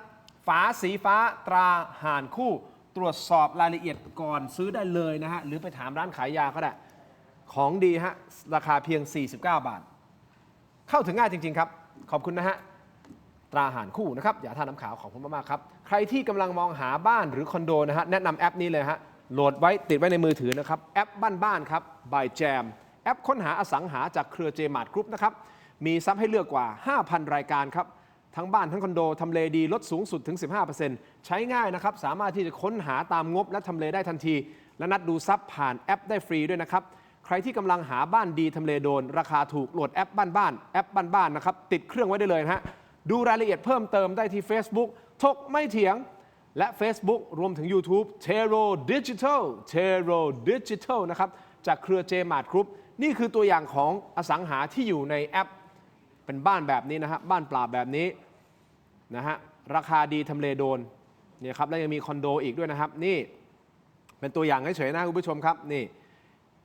ฝาสีฟ้าตราห่านคู่ตรวจสอบรายละเอียดก่อนซื้อได้เลยนะฮะหรือไปถามร้านขายยาก็ได้ของดีฮะราคาเพียง 49 บาท เข้าถึงง่ายจริงๆครับขอบคุณนะฮะตราห่านคู่นะครับอย่าท่าน้ำขาวขอบคุณมากๆครับใครที่กำลังมองหาบ้านหรือคอนโดนะฮะแนะนำแอปนี้เลยฮะโหลดไว้ติดไว้ในมือถือนะครับแอปบ้านๆครับ by Jam แอปค้นหาอสังหาจากเครือ Jmart Group นะครับมีทรัพย์ให้เลือกกว่า 5,000 รายการครับทั้งบ้านทั้งคอนโดทำเลดีลดสูงสุดถึง 15% ใช้ง่ายนะครับสามารถที่จะค้นหาตามงบและทำเลได้ทันทีและนัดดูทรัพย์ผ่านแอปได้ฟรีด้วยนะครับใครที่กำลังหาบ้านดีทำเลโดนราคาถูกโหลดแอปบ้านๆแอปบ้านๆนะครับติดเครื่องไว้ได้เลยนะฮะดูรายละเอียดเพิ่มเติมได้ที่ Facebook ถกไม่เถียงและ Facebook รวมถึง YouTube Tero Digital นะครับจากเครือ Jmart Group นี่คือตัวอย่างของอสังหาที่อยู่ในแอปเป็นบ้านแบบนี้นะฮะบ้านเปล่าแบบนี้นะฮะราคาดีทำเลโดนเนี่ยครับแล้วยังมีคอนโดอีกด้วยนะครับนี่เป็นตัวอย่างเฉยๆนะคุณผู้ชมครับนี่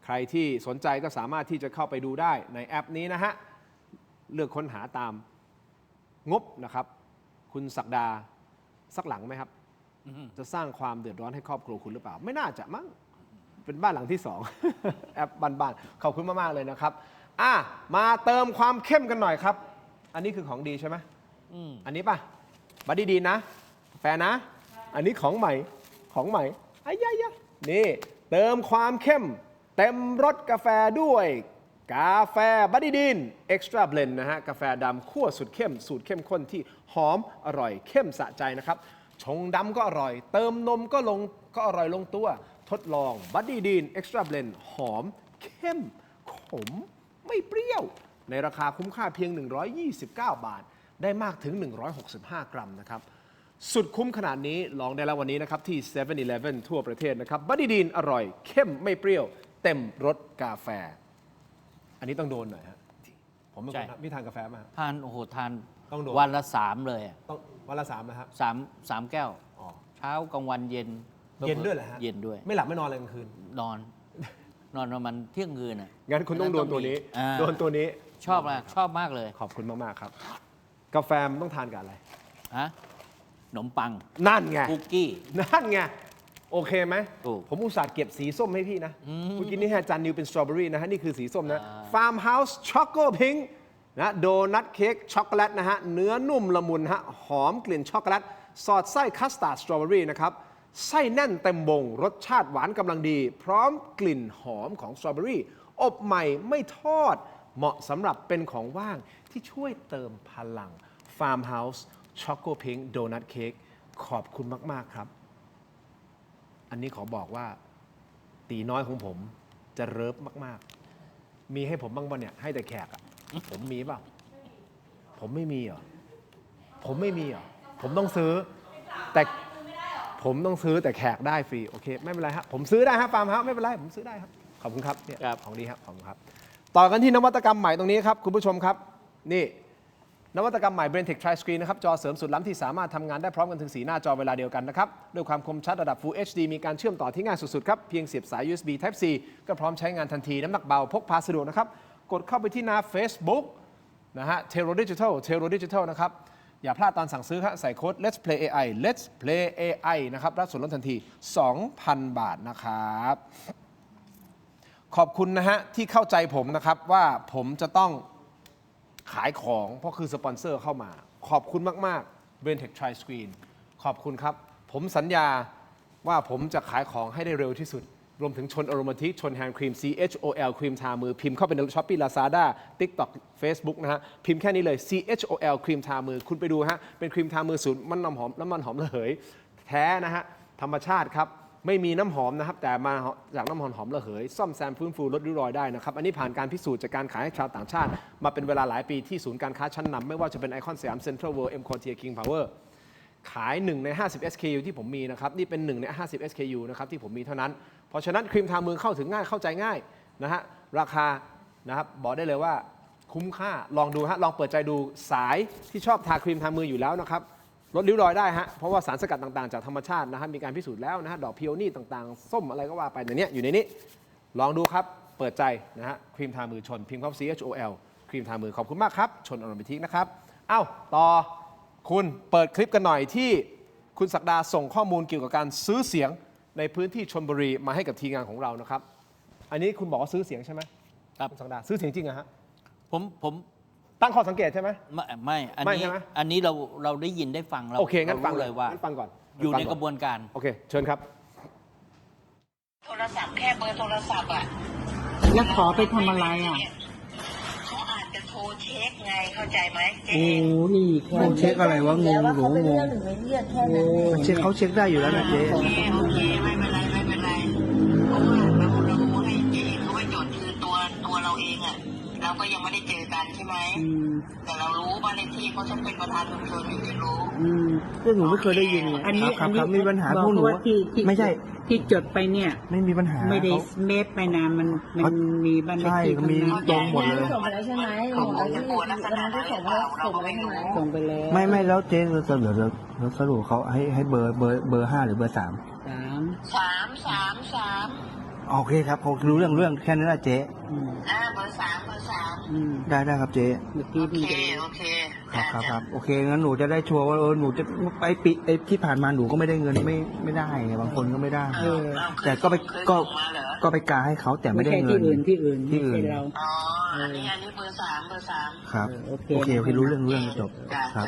ใครที่สนใจก็สามารถที่จะเข้าไปดูได้ในแอปนี้นะฮะเลือกค้นหาตามงบนะครับคุณศักดาสักหลังไหมครับจะสร้างความเดือดร้อนให้ครอบครัวคุณหรือเปล่าไม่น่าจะมั้งเป็นบ้านหลังที่สอง แอปบ้านๆขอบคุณมากๆเลยนะครับมาเติมความเข้มกันหน่อยครับอันนี้คือของดีใช่ไหมอันนี้ป่ะบัดดี้ดีนะแฟนนะ อันนี้ของใหม่ไอ้ยะนี่เติมความเข้มเต็มรสกาแฟด้วยกาแฟบัดดี้ดีนเอ็กซ์ตร้าเบลนด์นะฮะกาแฟดำคั่วสุดเข้มสูตรเข้มข้นที่หอมอร่อยเข้มสะใจนะครับชงดำก็อร่อยเติมนมก็อร่อยลงตัวทดลองบัดดี้ดีนเอ็กซ์ตร้าเบลนด์หอมเข้มขมไม่เปรี้ยวในราคาคุ้มค่าเพียง129 บาทได้มากถึง165 กรัมนะครับสุดคุ้มขนาดนี้ลองได้แล้ววันนี้นะครับที่ 7-Eleven ทั่วประเทศนะครับบัดดี้ดีนอร่อยเข้มไม่เปรี้ยวเต็มรสกาแฟอันนี้ต้องโดนหน่อยฮะผมเป็นคนพี่ทานกาแฟมาทานโอ้โหทาน ต้องโดน วันละ 3เลยต้องวันละ3นะครับสามแก้วเช้ากลางวันเย็น เย็นด้วยเหรอฮะเย็นด้วยไม่หลับไม่นอนเลยกลางคืนนอนประมาณเที่ยงคืนงั้นคุณต้องโดนตัวนี้โดนตัวนี้ชอบมากเลยขอบคุณมากๆครับกาแฟมันต้องทานกับอะไรฮะขนมปังนั่นไงคุกกี้นั่นไงโอเคไหมผมอุตส่าห์เก็บสีส้มให้พี่นะเมื่อกี้นี้จานนิวเป็นสตรอเบอรี่นะฮะนี่คือสีส้มนะ Farm House Choco Pink นะโดนัทเค้กช็อกโกแลตนะฮะเนื้อนุ่มละมุนฮะหอมกลิ่นช็อกโกแลตสอดไส้คัสตาร์ดสตรอเบอรี่นะครับไส้แน่นเต็มวงรสชาติหวานกำลังดีพร้อมกลิ่นหอมของสตรอเบอรี่อบใหม่ไม่ทอดเหมาะสำหรับเป็นของว่างที่ช่วยเติมพลัง Farm House Choco Pink Donut Cake ขอบคุณมากๆครับอันนี้ขอบอกว่าตีน้อยของผมจะเริฟมากๆมีให้ผมบ้างป่ะเนี่ยให้แต่แขกผมมีเปล่าผมไม่มีเหรอผมไม่มีเหรอผมต้องซื้อแต่ผมต้องซื้อแต่แขกได้ฟรีโอเคไม่เป็นไรครับผมซื้อได้ครับฟาร์มครับไม่เป็นไรผมซื้อได้ครับขอบคุณครับเนี่ยของดีครับขอบคุณครับต่อกันที่นวัตกรรมใหม่ตรงนี้ครับคุณผู้ชมครับนี่นวัตกรรมใหม่ BrainTech Tri-Screen นะครับจอเสริมสุดล้ำที่สามารถทำงานได้พร้อมกันถึง4 หน้าจอเวลาเดียวกันนะครับด้วยความคมชัดระดับ Full HD มีการเชื่อมต่อที่ง่ายสุดๆครับเพียงเสียบสาย USB Type C ก็พร้อมใช้งานทันทีน้ำหนักเบาพกพาสะดวกนะครับกดเข้าไปที่หน้า Facebook นะฮะ Tero Digital นะครับอย่าพลาดตอนสั่งซื้อครับใส่โค้ด Let's Play AI Let's Play AI นะครับรับส่วนลดทันที 2,000 บาทนะครับขอบคุณนะฮะที่เข้าใจผมนะครับว่าผมจะต้องขายของเพราะคือสปอนเซอร์เข้ามาขอบคุณมากๆ BrainTech Tri-Screen ขอบคุณครับผมสัญญาว่าผมจะขายของให้ได้เร็วที่สุดรวมถึงชนอโรมาทิกชนแฮนด์ครีม CHOL ครีมทามือพิมพ์เข้าไปใน Shopee Lazada TikTok Facebook นะฮะพิมพ์แค่นี้เลย CHOL ครีมทามือคุณไปดูฮะเป็นครีมทามือสูตรน้ำมันหอมระเหยแท้นะฮะธรรมชาติครับไม่มีน้ำหอมนะครับแต่มาจากน้ำหอมระเหยซ่อมแซมฟื้นฟูลดริ้วรอยได้นะครับอันนี้ผ่านการพิสูจน์จากการขายให้ชาวต่างชาติมาเป็นเวลาหลายปีที่ศูนย์การค้าชั้นนำไม่ว่าจะเป็นไอคอนสยามเซ็นทรัลเวิลด์ M Quartier King Power ขาย1 ใน 50 SKU ที่ผมมีนะครับนี่เป็น1 ใน 50 SKU นะครับที่ผมมีเท่านั้นเพราะฉะนั้นครีมทามือเข้าถึงง่ายเข้าใจง่ายนะฮะราคานะครับบอกได้เลยว่าคุ้มค่าลองดูฮะลองเปิดใจดูสายที่ชอบทาครีมทามืออยู่แล้วนะครับลดริ้วรอยได้ฮะเพราะว่าสารสกัดต่างๆจากธรรมชาตินะฮะมีการพิสูจน์แล้วนะฮะดอกพิโอนี่ต่างๆส้มอะไรก็ว่าไปในนี้อยู่ในนี้ลองดูครับเปิดใจนะฮะครีมทามือชนพิมพ์เข้า CHOL ครีมทามือขอบคุณมากครับชนอโรมาทิกนะครับต่อคุณเปิดคลิปกันหน่อยที่ คุณศักดาส่งข้อมูลเกี่ยวกับการซื้อเสียงในพื้นที่ชลบุรีมาให้กับทีมงานของเรานะครับ อันนี้คุณบอกว่าซื้อเสียงใช่ไหม ครับ คุณศักดาซื้อเสียงจริงเหรอฮะ ผม ตั้งข้อสังเกตใช่ไหม ไม่อัน ไม่ นี้ ใช่ไหม อันนี้เราได้ยินได้ฟังเรา โอเคงั้นฟัง รารู้เลยว่า งั้นฟังก่อน อยู่ในกระบวนการ โอเค เชิญครับ โทรศัพท์แค่เบอร์โทรศัพท์อ่ะ แล้วขอไปทำอะไรอ่ะ เขาอาจจะโทรเช็คไงเข้าใจไหมเจ๊ โอ้นี่แค่เช็คอะไรวะงงหลงงงเช็คเขาเช็คได้อยู่แล้วนะเจ๊ โอเคไม่เป็นไรไม่เป็นไรเพราะว่าเราให้เจ๊เขาไปจดคือตัวเราเองอ่ะเราก็ยังไม่ได้เจอกันใช่ไหมแต่เรารู้บ้านเลขที่เขาฉันเป็นประธานชุมชนอยู่จะรู้ ก็หนูไม่เคยได้ยินอันนี้มีปัญหาพวกหนูไม่ใช่ที่จดไปเนี่ยไม่มีปัญหาไม่ได้เมฟไปนานมันมีบ้านเลขที่มีตรงหมดเลย ส่งไปแล้วใช่ไหมของจะปวดลักษณะนั้นหรือเปล่าเราก็ไม่รู้ ส่งไปแล้ว ไม่แล้วเจ๊เดี๋ยวสรุปเขาให้เบอร์5หรือเบอร์ 3 สาม โอเคครับเขารู้เรื่องแค่นั้นแหละเจ๊ เบอร์สาม ได้ครับเจ๊ เมื่อกี้ โอ พี่ เคโอเค ครับโอเคงั้นหนูจะได้ชัวร์ว่าหนูจะไปปีที่ผ่านมาหนูก็ไม่ได้เงินไม่ได้ไงบางคนก็ไม่ได้ แต่ก็ไปกาให้เขาแต่ไม่ได้เงินที่อื่นไม่ใช่เรา อ๋ออันนี้เบอร์สาม ครับโอเครู้เรื่องจบครับ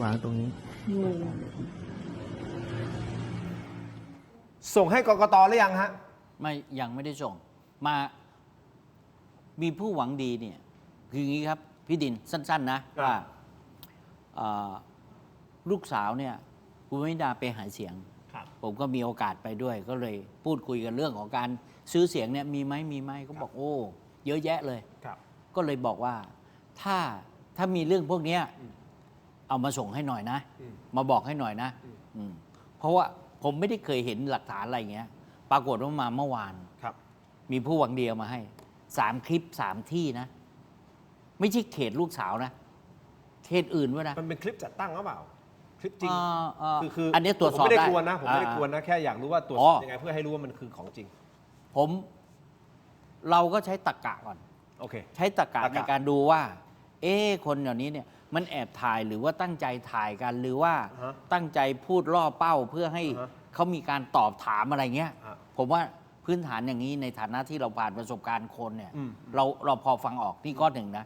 วางตรงนี้ ส่งให้กกตหรือยังฮะ ยังไม่ได้ส่งมามีผู้หวังดีเนี่ยคืออย่างนี้ครับพี่ดินสั้นๆนะว่าลูกสาวเนี่ยคุณวิดาไปหาเสียงผมก็มีโอกาสไปด้วยก็เลยพูดคุยกันเรื่องของการซื้อเสียงเนี่ยมีไหมก็บอกโอ้เยอะแยะเลยก็เลยบอกว่าถ้ามีเรื่องพวกนี้เอามาส่งให้หน่อยนะมาบอกให้หน่อยนะเพราะว่าผมไม่ได้เคยเห็นหลักฐานอะไรเงี้ยปรากฏว่ามาเมื่อวานมีผู้หวังดีเอามาให้3 คลิป 3 ที่นะไม่ใช่เขตลูกสาวนะเขตอื่นด้วยนะ มันเป็นคลิปจัดตั้งหรือเปล่าคลิปจริงคือ อันนี้ตรวจสอบ ผมไม่ได้ ได้ กวนนะผมไม่ได้กวนนะแค่อยากรู้ว่าตรวจสอบยังไงเพื่อให้รู้ว่ามันคือของจริงเราก็ใช้ตรรกะก่อน โอเค ใช้ตรรกะในการดูว่าคนเหล่านี้เนี่ยมันแอบถ่ายหรือว่าตั้งใจถ่ายกันหรือว่าตั้งใจพูดล่อเป้าเพื่อให้เขามีการตอบถามอะไรเงี้ยผมว่าพื้นฐานอย่างนี้ในฐานะที่เราผ่านประสบการณ์คนเนี่ยเราพอฟังออกนี่ข้อ 1นะ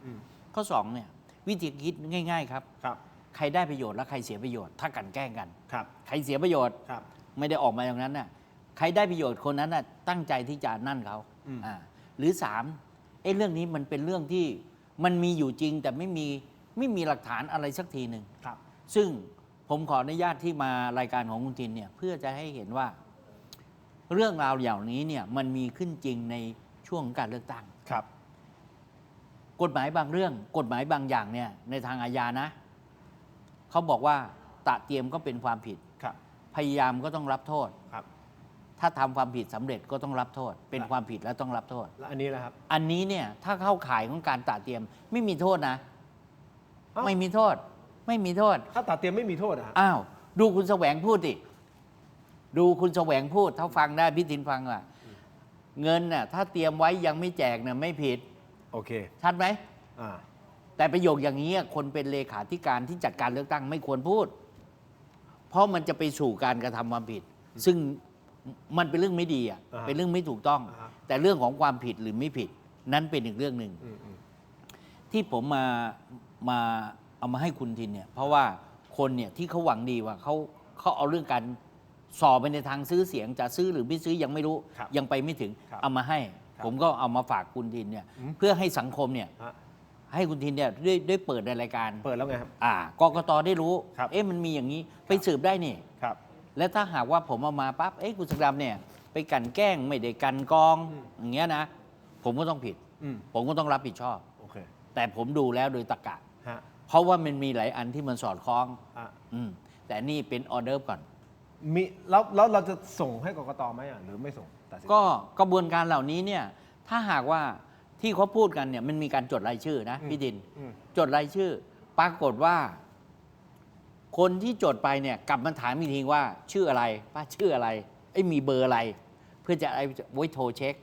ข้อ 2เนี่ยวิธีคิดง่ายๆครับใครได้ประโยชน์และใครเสียประโยชน์ถ้ากันแกล้งกันใครเสียประโยชน์ไม่ได้ออกมาอย่างนั้นน่ะใครได้ประโยชน์คนนั้นน่ะตั้งใจที่จะนั่นเขาหรือ3เรื่องนี้มันเป็นเรื่องที่มันมีอยู่จริงแต่ไม่มีหลักฐานอะไรสักทีหนึ่งซึ่งผมขออนุญาตที่มารายการของคุณทินเนี่ยเพื่อจะให้เห็นว่าเรื่องราวอย่างนี้เนี่ยมันมีขึ้นจริงในช่วงการเลือกตั้งกฎหมายบางเรื่องกฎหมายบางอย่างเนี่ยในทางอาญานะเขาบอกว่าตระเตรียมก็เป็นความผิดพยายามก็ต้องรับโทษถ้าทำความผิดสำเร็จก็ต้องรับโทษเป็นความผิดแล้วต้องรับโทษแล้วอันนี้นะครับอันนี้เนี่ยถ้าเข้าข่ายของการตระเตรียมไม่มีโทษนะไม่มีโทษถ้าตระเตรียมไม่มีโทษอ้าวดูคุณแสวงพูดดิดูคุณแสวงพูดถ้าฟังได้พี่ทินฟังว่าเงินน่ะถ้าเตรียมไว้ยังไม่แจกเนี่ยไม่ผิดโอเคชัดไหมแต่ประโยคอย่างนี้คนเป็นเลขาธิการที่จัดการเลือกตั้งไม่ควรพูดเพราะมันจะไปสู่การกระทำความผิดซึ่งมันเป็นเรื่องไม่ดีอ่ะเป็นเรื่องไม่ถูกต้องแต่เรื่องของความผิดหรือไม่ผิดนั้นเป็นอีกเรื่องหนึ่งที่ผมมาเอามาให้คุณทินเนี่ยเพราะว่าคนเนี่ยที่เขาหวังดีว่าเขาเอาเรื่องการสอบไปในทางซื้อเสียงจะซื้อหรือไม่ซื้อยังไม่รู้ยังไปไม่ถึงเอามาให้ผมก็เอามาฝากคุณทินเนี่ยเพื่อให้สังคมเนี่ยให้คุณทินเนี่ยได้เปิดในรายการเปิดแล้วไงครับกกตได้รู้มันมีอย่างนี้ไปสืบได้นี่และถ้าหากว่าผมเอามาปั๊บคุณศักดิ์ดำเนี่ยไปกันแกล้งไม่ได้กันกองอย่างเงี้ยนะผมก็ต้องผิดผมก็ต้องรับผิดชอบแต่ผมดูแล้วโดยตรรกะเพราะว่ามันมีหลายอันที่มันสอดคล้องแต่นี่เป็นออเดอร์ก่อนมีแล้วเราจะส่งให้กกตไหมหรือไม่ส่งก็กระบวนการเหล่านี้เนี่ยถ้าหากว่าที่เขาพูดกันเนี่ยมันมีการจดรายชื่อนะพี่ดินจดรายชื่อปรากฏว่าคนที่จดไปเนี่ยกลับมาถามอีกทีว่าชื่ออะไรป้าชื่ออะไรมีเบอร์อะไร เพื่อจะไว้โทรเช็ค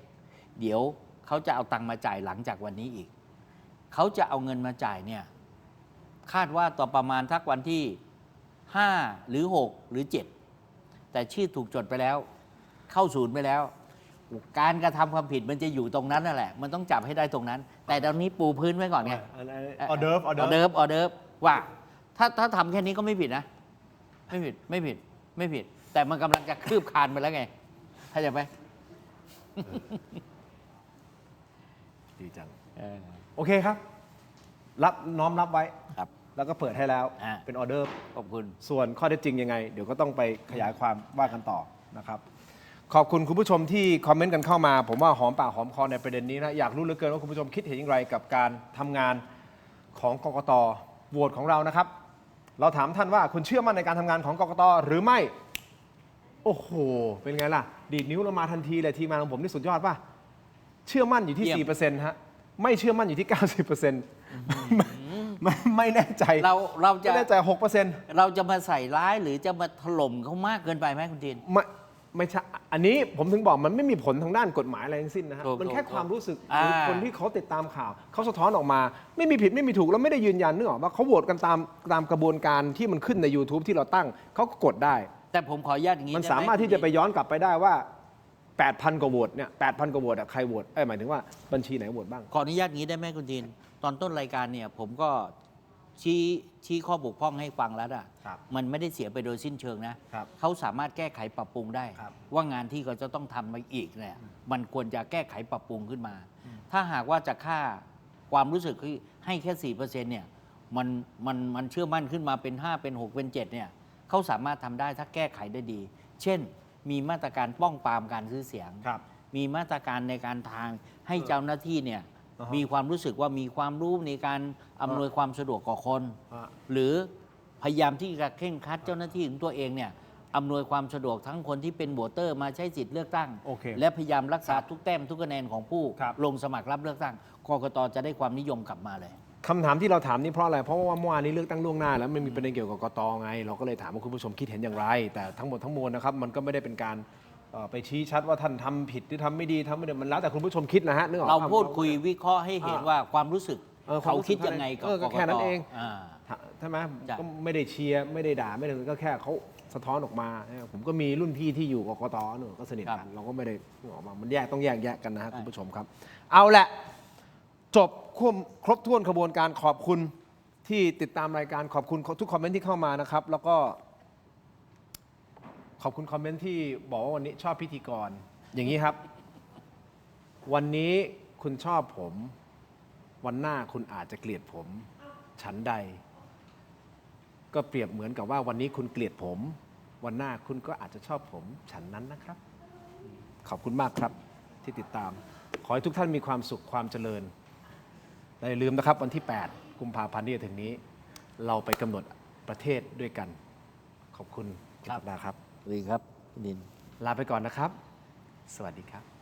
เดี๋ยวเขาจะเอาตังค์มาจ่ายหลังจากวันนี้อีกเขาจะเอาเงินมาจ่ายเนี่ยคาดว่าต่อประมาณทักวันที่ 5 หรือ 6 หรือ 7 แต่ชื่อถูกจดไปแล้ว เข้าศูนย์ไปแล้ว การกระทำความผิดมันจะอยู่ตรงนั้นนั่นแหละ มันต้องจับให้ได้ตรงนั้น แต่ตอนนี้ปูพื้นไว้ก่อนไง ออเดิร์ฟ ออเดิร์ฟว่าถ้าทำแค่นี้ก็ไม่ผิดนะ ไม่ผิด แต่มันกำลังจะคืบคลานไปแล้วไงเข้าใจไหม ดีจังโอเคครับ น้อมรับไว้ ครับ แล้วก็เปิดให้แล้ว เป็นออเดอร์ ขอบคุณ ส่วนข้อเท็จจริงยังไง เดี๋ยวก็ต้องไปขยายความว่ากันต่อนะครับ ขอบคุณคุณผู้ชมที่คอมเมนต์กันเข้ามา ผมว่าหอมปากหอมคอในประเด็นนี้นะ อยากรู้เหลือเกินว่าคุณผู้ชมคิดเห็นอย่างไรกับการทำงานของกกต.โหวตของเรานะครับ เราถามท่านว่าคุณเชื่อมั่นในการทำงานของกกต.หรือไม่ โอ้โห เป็นไงล่ะ ดีดนิ้วลงมาทันทีเลยทีมงานของผมนี่สุดยอดป่ะ เชื่อมั่นอยู่ที่ 4% ฮะ ไม่เชื่อมั่นอยู่ที่ 90%ไม่แน่ใจ เราจะ ไม่แน่ใจ 6% เราจะมาใส่ร้ายหรือจะมาถล่มเขามากเกินไปไหมคุณจีน ไม่ใช่ อันนี้ผมถึงบอกมันไม่มีผลทางด้านกฎหมายอะไรทั้งสิ้นนะฮะ มันแค่ความรู้สึกของคนที่เขาติดตามข่าว เขาสะท้อนออกมา ไม่มีผิดไม่มีถูกแล้วไม่ได้ยืนยันนึกออกว่าเขาโหวตกันตามกระบวนการที่มันขึ้นใน YouTube ที่เราตั้งเขาก็กดได้ แต่ผมขออนุญาตอย่างนี้ มันสามารถที่จะไปย้อนกลับไปได้ว่า 8,000 กว่าโหวตเนี่ย 8,000 กว่าโหวตใครโหวตหมายถึงว่าบัญชีไหนโหวตบ้าง ขออนุญาตอย่างนี้ได้ไหมคุณจีน ตอนต้นรายการเนี่ยผมก็ชี้ข้อบกพร่องให้ฟังแล้วอะมันไม่ได้เสียไปโดยสิ้นเชิงนะเขาสามารถแก้ไขปรับปรุงได้ ว่างานที่เขาจะต้องทำมาอีกเนี่ยมันควรจะแก้ไขปรับปรุงขึ้นมา ถ้าหากว่าจะค่าความรู้สึกให้แค่ 4% เนี่ยมันเชื่อมั่นขึ้นมาเป็น 5 เป็น 6 เป็น 7 เนี่ยเขาสามารถทำได้ถ้าแก้ไขได้ดี เช่น มีมาตรการป้องปรามการซื้อเสียง มีมาตรการในการทางให้เจ้าหน้าที่เนี่ยมีความรู้สึกว่ามีความรู้ในการอำนวยความสะดวกกับคน หรือพยายามที่จะเคร่งครัดเจ้าหน้าที่ของตัวเองเนี่ยอำนวยความสะดวกทั้งคนที่เป็นโหวตเตอร์มาใช้สิทธิ์เลือกตั้ง และพยายามรักษาทุกแต้มทุกคะแนนของผู้ลงสมัครรับเลือกตั้งกกต.จะได้ความนิยมกลับมาเลย คำถามที่เราถามนี่เพราะอะไร เพราะว่าเมื่อวานนี้เลือกตั้งล่วงหน้าแล้วมันมีประเด็นเกี่ยวกับกกต.ไง เราก็เลยถามว่าคุณผู้ชมคิดเห็นอย่างไร แต่ทั้งหมดทั้งมวลนะครับมันก็ไม่ได้เป็นการไปชี้ชัดว่าท่านทำผิดหรือทำไม่ดีทำไม่ดีมันแล้วแต่คุณผู้ชมคิดนะฮะนึกออก เราพูดคุยวิเคราะห์ให้เห็นว่าความรู้สึกเขาคิดยังไงกับกกต.ก็แค่นั้นเองใช่ไหมก็ไม่ได้เชียร์ไม่ได้ด่าไม่ได้ก็แค่เขาสะท้อนออกมาผมก็มีรุ่นพี่ที่อยู่กกต.ก็สนิทกันเราก็ไม่ได้ออกมามันต้องแยกแยะกันนะฮะคุณผู้ชมครับ เอาแหละจบครบถ้วนขบวนการขอบคุณที่ติดตามรายการขอบคุณทุกคอมเมนต์ที่เข้ามานะครับแล้วก็ขอบคุณคอมเมนต์ที่บอกว่าวันนี้ชอบพิธีกรอย่างนี้ครับวันนี้คุณชอบผมวันหน้าคุณอาจจะเกลียดผมฉันใดก็เปรียบเหมือนกับว่าวันนี้คุณเกลียดผมวันหน้าคุณก็อาจจะชอบผมฉันนั้นนะครับขอบคุณมากครับที่ติดตามขอให้ทุกท่านมีความสุขความเจริญและอย่าลืมนะครับวันที่8กุมภาพันธ์ที่จะถึงนี้เราไปกำหนดประเทศด้วยกันขอบคุณครับสวัสดีครับ สวัสดีครับดิน ลาไปก่อนนะครับ สวัสดีครับ